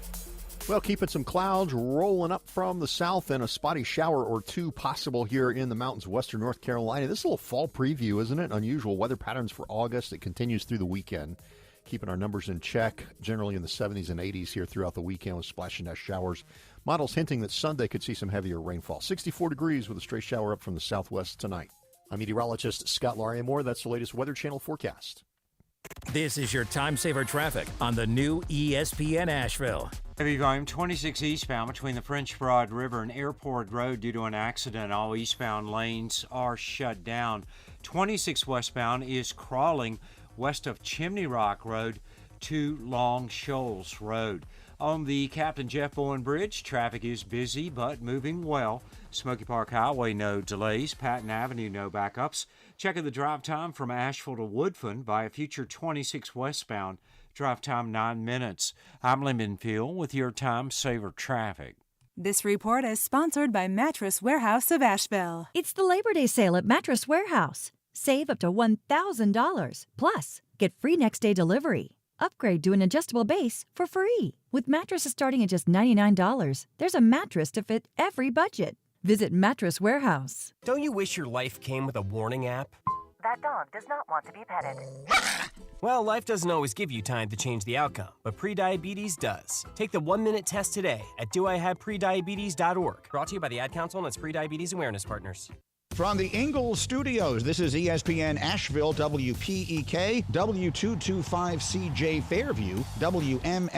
Well, keeping some clouds rolling up from the south and a spotty shower or two possible here in the mountains of western North Carolina. This is a little fall preview, isn't it? Unusual weather patterns for August. It continues through the weekend. Keeping our numbers in check, generally in the 70s and 80s here throughout the weekend with splash and dash showers. Models hinting that Sunday could see some heavier rainfall. 64 degrees with a stray shower up from the southwest tonight. I'm meteorologist Scott Lauriamore. That's the latest Weather Channel forecast. This is your time saver traffic on the new ESPN Asheville. Heavy volume 26 eastbound between the French Broad River and Airport Road due to an accident. All eastbound lanes are shut down. 26 westbound is crawling west of Chimney Rock Road to Long Shoals Road. On the Captain Jeff Bowen Bridge, traffic is busy but moving well. Smoky Park Highway, no delays. Patton Avenue, no backups. Checking the drive time from Asheville to Woodfin by a future 26 westbound. Drive time 9 minutes. I'm Lyndon Field with your time saver traffic. This report is sponsored by Mattress Warehouse of Asheville. It's the Labor Day sale at Mattress Warehouse. Save up to $1,000. Plus, get free next day delivery. Upgrade to an adjustable base for free. With mattresses starting at just $99, there's a mattress to fit every budget. Visit Mattress Warehouse. Don't you wish your life came with a warning app? That dog does not want to be petted. Well, life doesn't always give you time to change the outcome, but prediabetes does. Take the 1-minute test today at doihaveprediabetes.org. Brought to you by the Ad Council and its Prediabetes Awareness Partners. From the Ingles Studios, this is ESPN Asheville, WPEK, W225CJ Fairview, WMXC